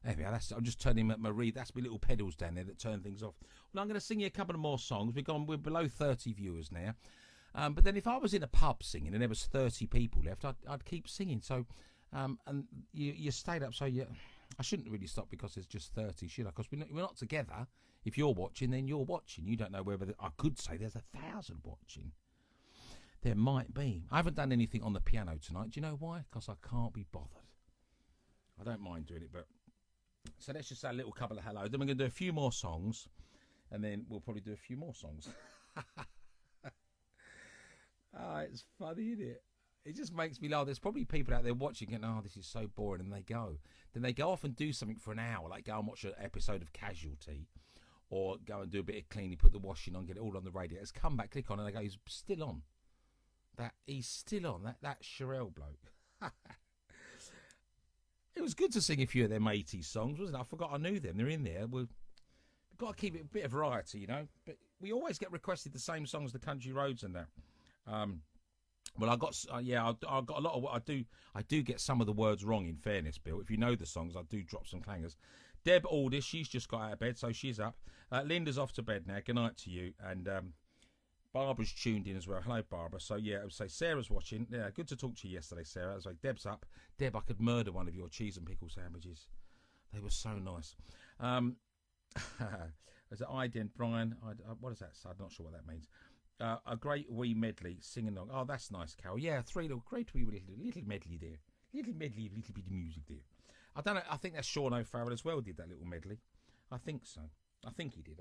There we are. I'm just turning my reed. That's my little pedals down there that turn things off. Well, I'm going to sing you a couple of more songs. We're below 30 viewers now. But then if I was in a pub singing and there was 30 people left, I'd keep singing. So, and you stayed up. So I shouldn't really stop because there's just 30, should I? Because we're not together. If you're watching, then you're watching. You don't know whether I could say there's 1,000 watching. There might be. I haven't done anything on the piano tonight. Do you know why? Because I can't be bothered. I don't mind doing it, but so let's just say a little couple of hellos. Then we're going to do a few more songs, and then we'll probably do a few more songs. Oh, it's funny, isn't it? It just makes me laugh. There's probably people out there watching and, oh, this is so boring, and they go. Then they go off and do something for an hour, like go and watch an episode of Casualty, or go and do a bit of cleaning, put the washing on, get it all on the radio. It's come back, click on, and they go, he's still on. He's still on. That Cherelle bloke. It was good to sing a few of them 80s songs, wasn't it? I forgot I knew them. They're in there. We've got to keep it a bit of variety, you know. But we always get requested the same songs, the country roads and that. Well, I got a lot of what I do get some of the words wrong. In fairness, Bill, if you know the songs, I do drop some clangers. Deb Aldis, she's just got out of bed, so she's up. Linda's off to bed now. Good night to you. And Barbara's tuned in as well. Hello, Barbara. So yeah, I would say Sarah's watching. Yeah, good to talk to you yesterday, Sarah. I was like, Deb's up. Deb, I could murder one of your cheese and pickle sandwiches. They were so nice. Is it Iden, Brian? What is that? I'm not sure what that means. A great wee medley singing along. Oh, that's nice, Carol. Yeah, great wee little medley there. Little medley, little bit of music there. I don't know. I think that's Sean O'Farrell as well. Did that little medley? I think so. I think he did.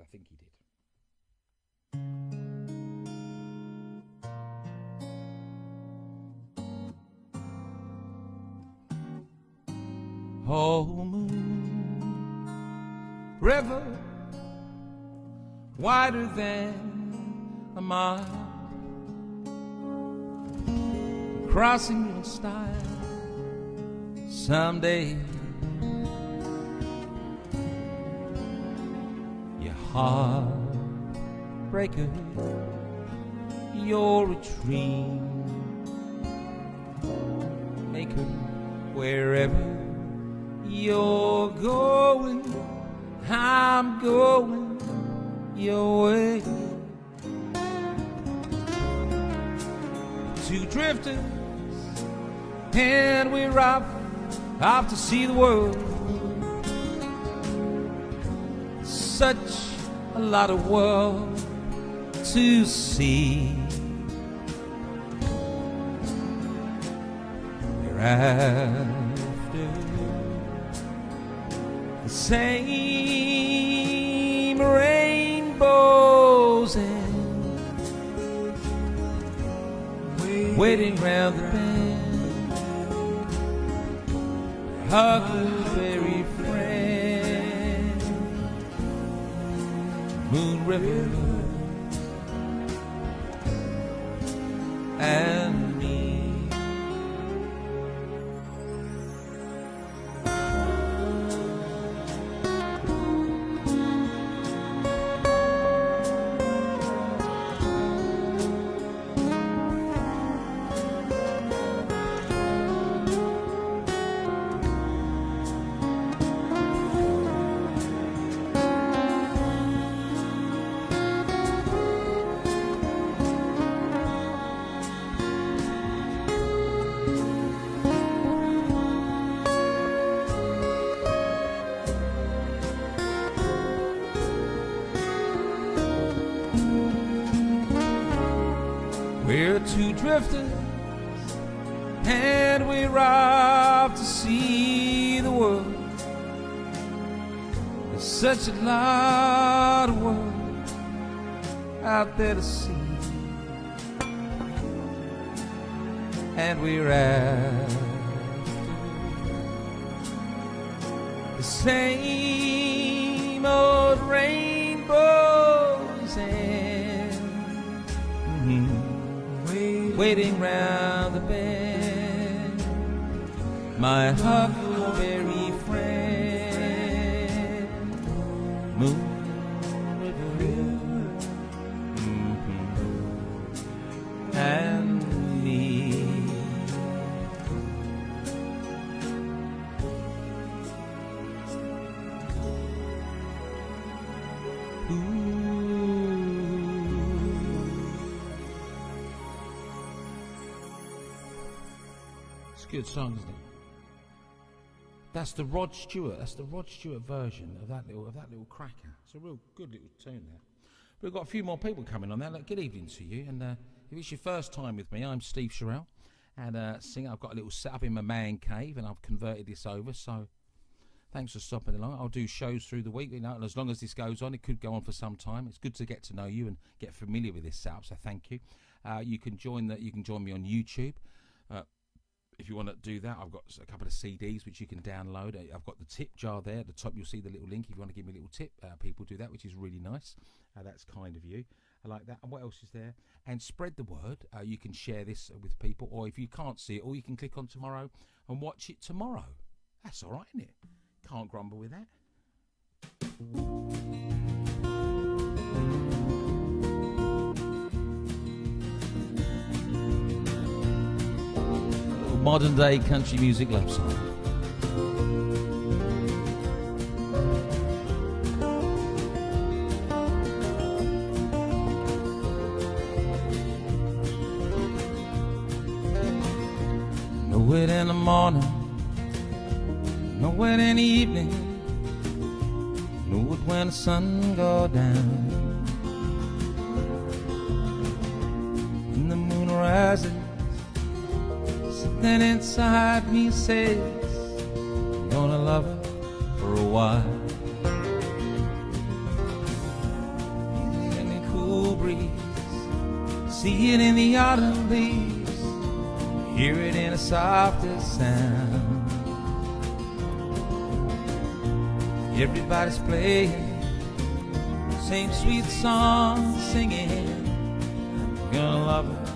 Oh, moon, river, wider than a mile, crossing your style someday. Your heartbreaker, you're a dream maker. Wherever you're going, I'm going your way. Two drifters, and we're off to see the world. Such a lot of world to see. We're after the same rainbows and waiting round the bend. Huckleberry friend, Moon River and me. We're two drifters, and we're off to see the world. There's such a lot of world out there to see, and we're after the same old rainbows and waiting round the bend. My huckleberry friend, Moon River, and me. It's a good song, isn't it? That's the Rod Stewart. That's the Rod Stewart version of that little cracker. It's a real good little tune there. We've got a few more people coming on there. Look, good evening to you. And if it's your first time with me, I'm Steve Cherelle, and singer. I've got a little setup in my man cave, and I've converted this over. So thanks for stopping along. I'll do shows through the week, and as long as this goes on, it could go on for some time. It's good to get to know you and get familiar with this setup. So thank you. You can join me on YouTube. If you want to do that, I've got a couple of CDs which you can download. I've got the tip jar there. At the top, you'll see the little link. If you want to give me a little tip, people do that, which is really nice. That's kind of you. I like that. And what else is there? And spread the word. You can share this with people. Or if you can't see it, or you can click on tomorrow and watch it tomorrow. That's all right, isn't it? Can't grumble with that. Modern day country music love song. Know it in the morning, know it in the evening, know it when the sun goes down, when the moon rises. Something inside me says gonna love her for a while. In the cool breeze, see it in the autumn leaves, hear it in a softer sound. Everybody's playing same sweet song, singing. I'm gonna love her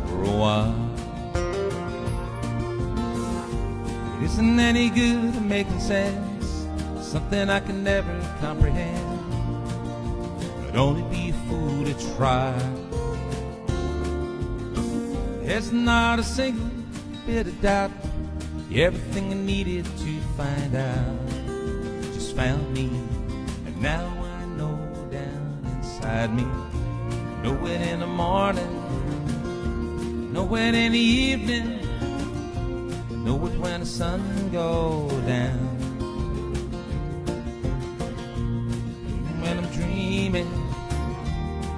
for a while. It isn't any good at making sense, something I can never comprehend. I'd only be a fool to try. There's not a single bit of doubt, everything I needed to find out just found me, and now I know down inside me. Know it in the morning, know it in the evening, know it when the sun goes down. When I'm dreaming,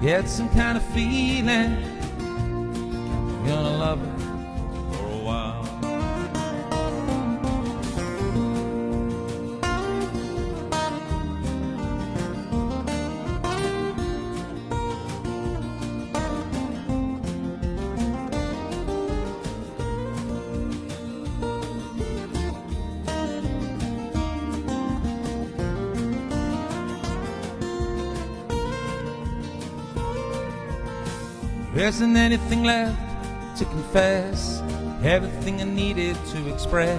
get some kind of feeling, I'm gonna love her for a while. There isn't anything left to confess, everything I needed to express.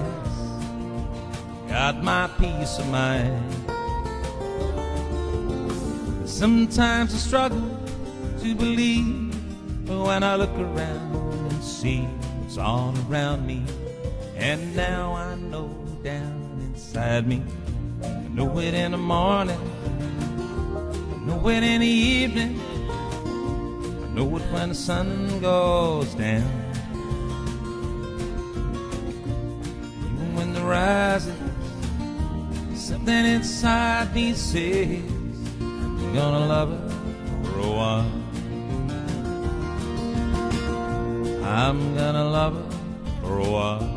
Got my peace of mind. Sometimes I struggle to believe, but when I look around and see what's all around me, and now I know down inside me. I know it in the morning, I know it in the evening, know it when the sun goes down. Even when the rises, something inside me says I'm gonna love her for a while. I'm gonna love her for a while.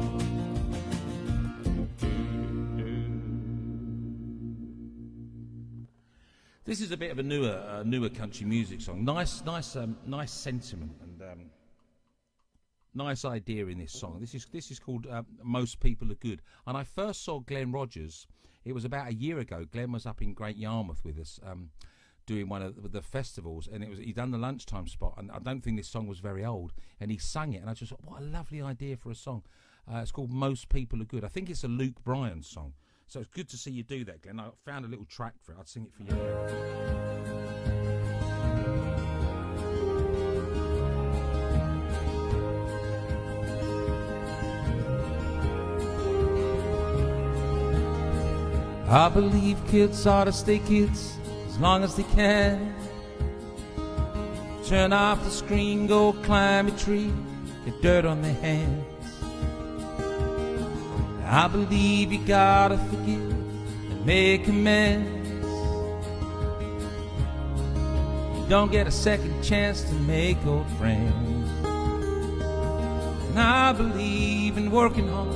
This is a bit of a newer country music song. Nice sentiment and nice idea in this song. This is called "Most People Are Good." And I first saw Glenn Rogers. It was about a year ago. Glenn was up in Great Yarmouth with us, doing one of the festivals, and he'd done the lunchtime spot. And I don't think this song was very old. And he sang it, and I just thought, what a lovely idea for a song. It's called "Most People Are Good." I think it's a Luke Bryan song. So it's good to see you do that, Glenn. I found a little track for it. I'd sing it for you. I believe kids ought to stay kids as long as they can. Turn off the screen, go climb a tree, get dirt on their hands. I believe you gotta forgive and make amends. You don't get a second chance to make old friends. And I believe in working hard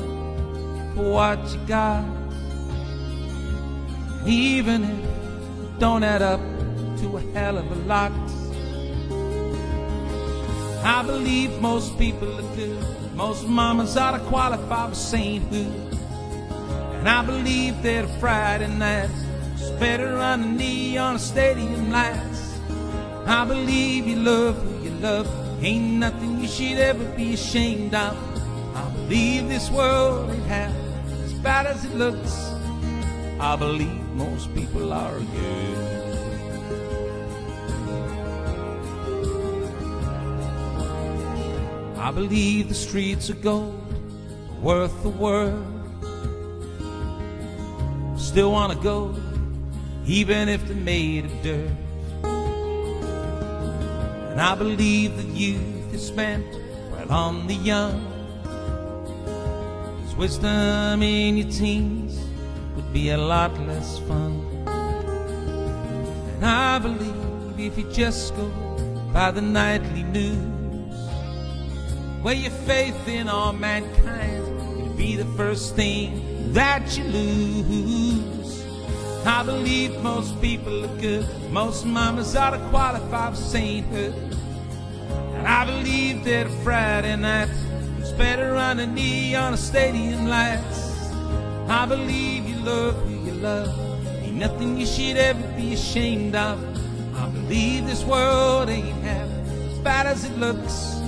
for what you got, even if it don't add up to a hell of a lot. I believe most people are good, most mamas ought to qualify for sainthood. And I believe that a Friday night is better on a knee on a stadium lights. I believe you love who you love, ain't nothing you should ever be ashamed of. I believe this world ain't half as bad as it looks. I believe most people are good. I believe the streets of gold are worth the world. Still wanna go, even if they're made of dirt. And I believe that youth is spent well on the young. There's wisdom in your teens, would be a lot less fun. And I believe if you just go by the nightly news, where your faith in all mankind would be the first thing that you lose. I believe most people are good. Most mamas ought to qualify for sainthood. And I believe that a Friday night is better on a knee on a stadium lights. I believe you love who you love. Ain't nothing you should ever be ashamed of. I believe this world ain't half as bad as it looks.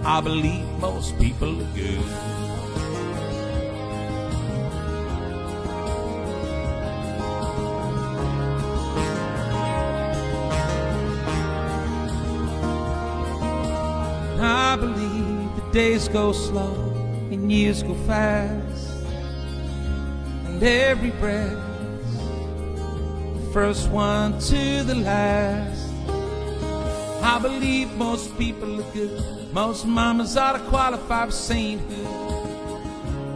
I believe most people are good. I believe the days go slow and years go fast, and every breath, the first one to the last. I believe most people are good. Most mamas ought to qualify for sainthood.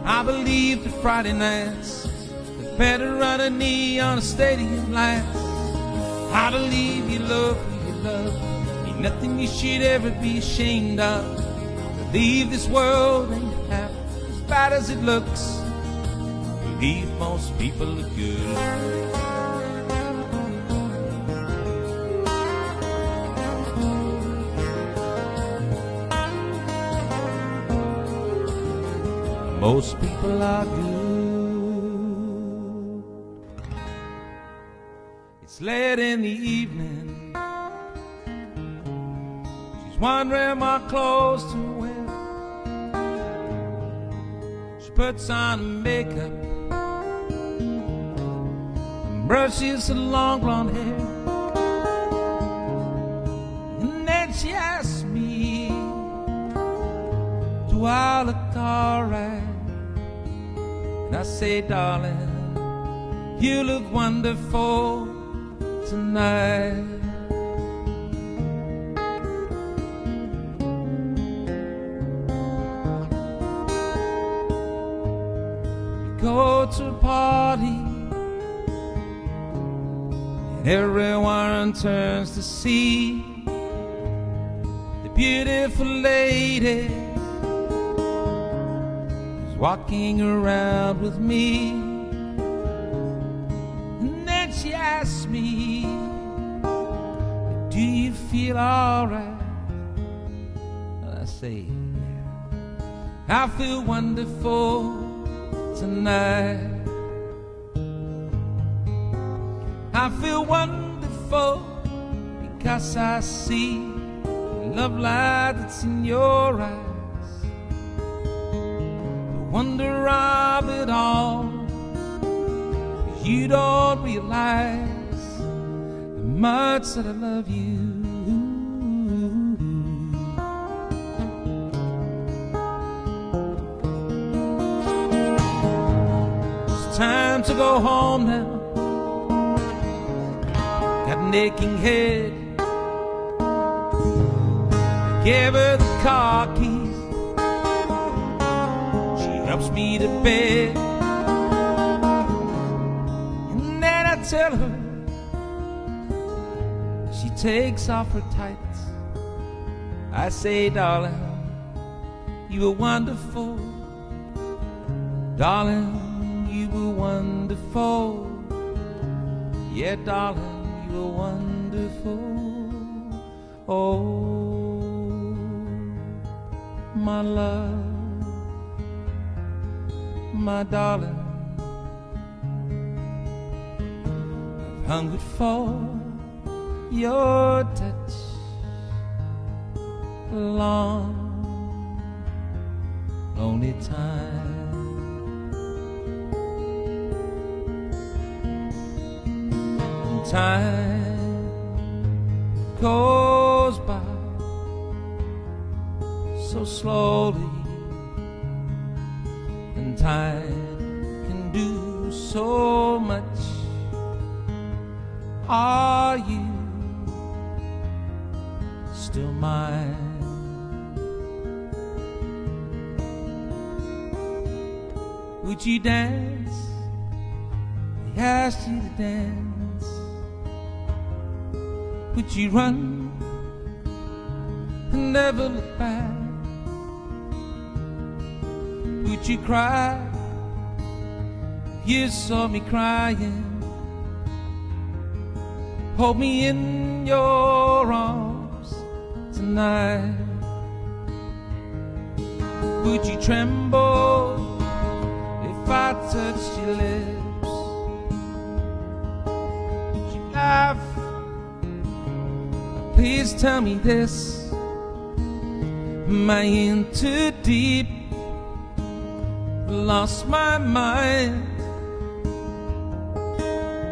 I believe that Friday nights are better on a knee on a stadium lights. I believe you love who you love. Ain't nothing you should ever be ashamed of. I believe this world ain't half as bad as it looks. I believe most people are good. Most people are good. It's late in the evening. She's wondering what clothes to wear. She puts on makeup and brushes her long blonde hair. And then she asks me, do I look alright? And I say, darling, you look wonderful tonight. We go to a party and everyone turns to see the beautiful lady walking around with me. And then she asks me, do you feel alright? And I say, yeah, I feel wonderful tonight. I feel wonderful because I see the love light that's in your eyes. Wonder of it all, 'cause you don't realize how much that I love you. It's time to go home now. Got an aching head. I gave her the car keys. Helps me to bed, and then I tell her, she takes off her tights. I say, darling, you were wonderful. Darling, you were wonderful. Yeah, darling, you were wonderful. Oh, my love, my darling, I've hungered for your touch a long, lonely time. And time goes by so slowly. And time can do so much. Are you still mine? Would you dance? They asked you to dance. Would you run and never look back? Would you cry You saw me crying. Hold me in your arms tonight. Would you tremble if I touched your lips? Would you laugh? Please tell me this. Am I in too deep? Lost my mind.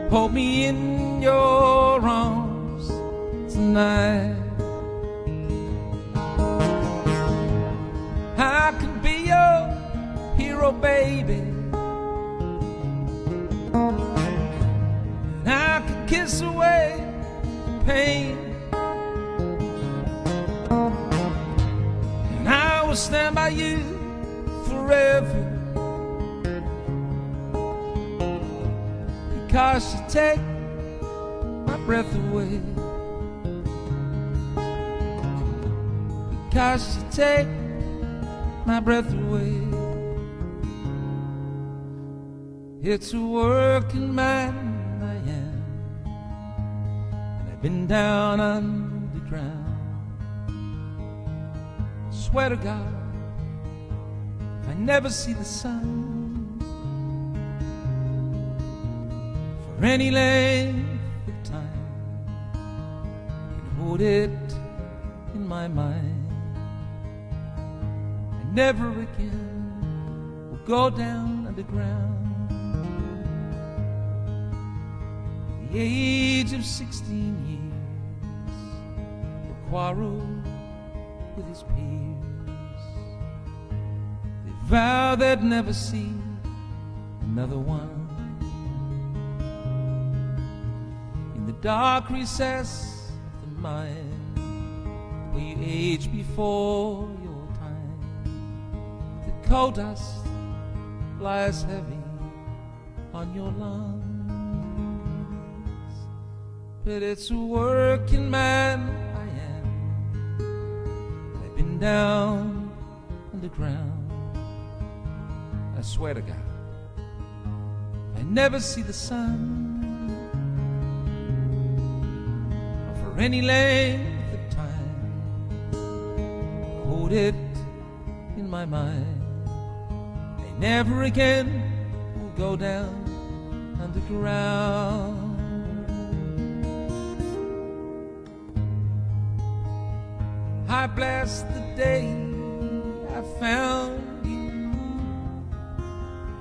Hold me in your arms tonight. I can be your hero, baby. And I can kiss away the pain. And I will stand by you forever. Because you take my breath away. Because you take my breath away. It's a working man I am, and I've been down underground. Swear to God, if I never see the sun for any length of time, I can hold it in my mind. I never again will go down underground. At the age of 16 years, he quarreled with his peers. They vowed they'd never see another one. In the dark recess of the mind, where you age before your time, the coal dust lies heavy on your lungs. But it's a working man I am. I've been down underground. I swear to God, I never see the sun, or for any length of time, hold it in my mind. I never again will go down underground. I bless the day I found you,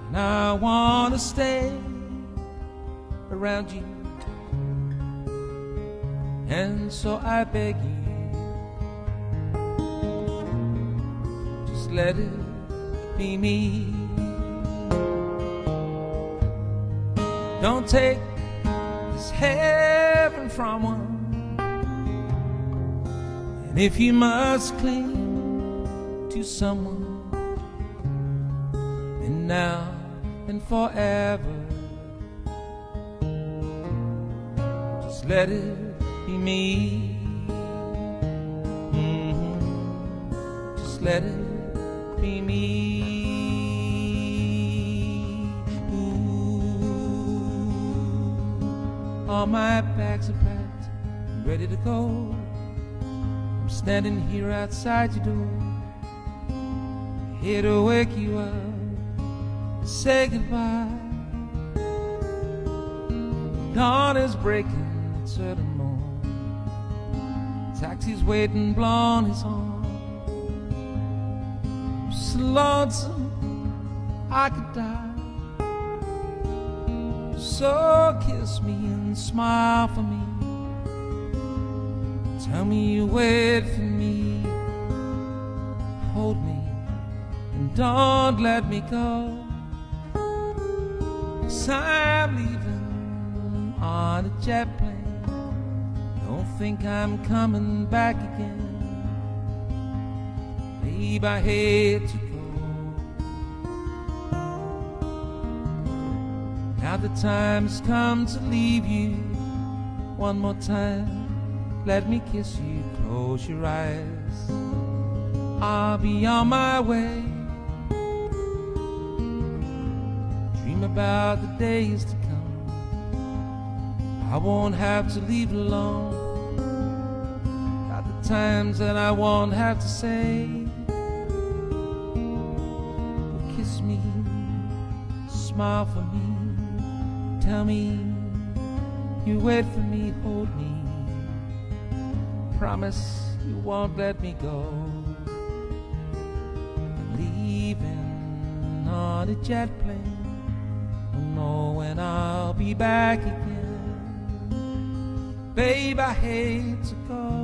and I want to stay around you. And so I beg you, just let it be me. Don't take this heaven from one. And if you must cling to someone, then now and forever, just let it be me. Just let it be me. Ooh. All my bags are packed and ready to go. Standing here outside your door, here to wake you up and say goodbye. Dawn is breaking, it's early morn. Taxi's waiting, blowing his horn. I'm so lonesome I could die. So kiss me and smile for me. Tell me you wait for me. Hold me and don't let me go. 'Cause I'm leaving on a jet plane. Don't think I'm coming back again. Babe, I hate to go. Now the time's come to leave you. One more time, let me kiss you, close your eyes. I'll be on my way. Dream about the days to come. I won't have to leave alone. Got the times that I won't have to say. Kiss me, smile for me, tell me you wait for me, hold me. Promise you won't let me go. I'm leaving on a jet plane. Don't know when I'll be back again. Babe, I hate to go.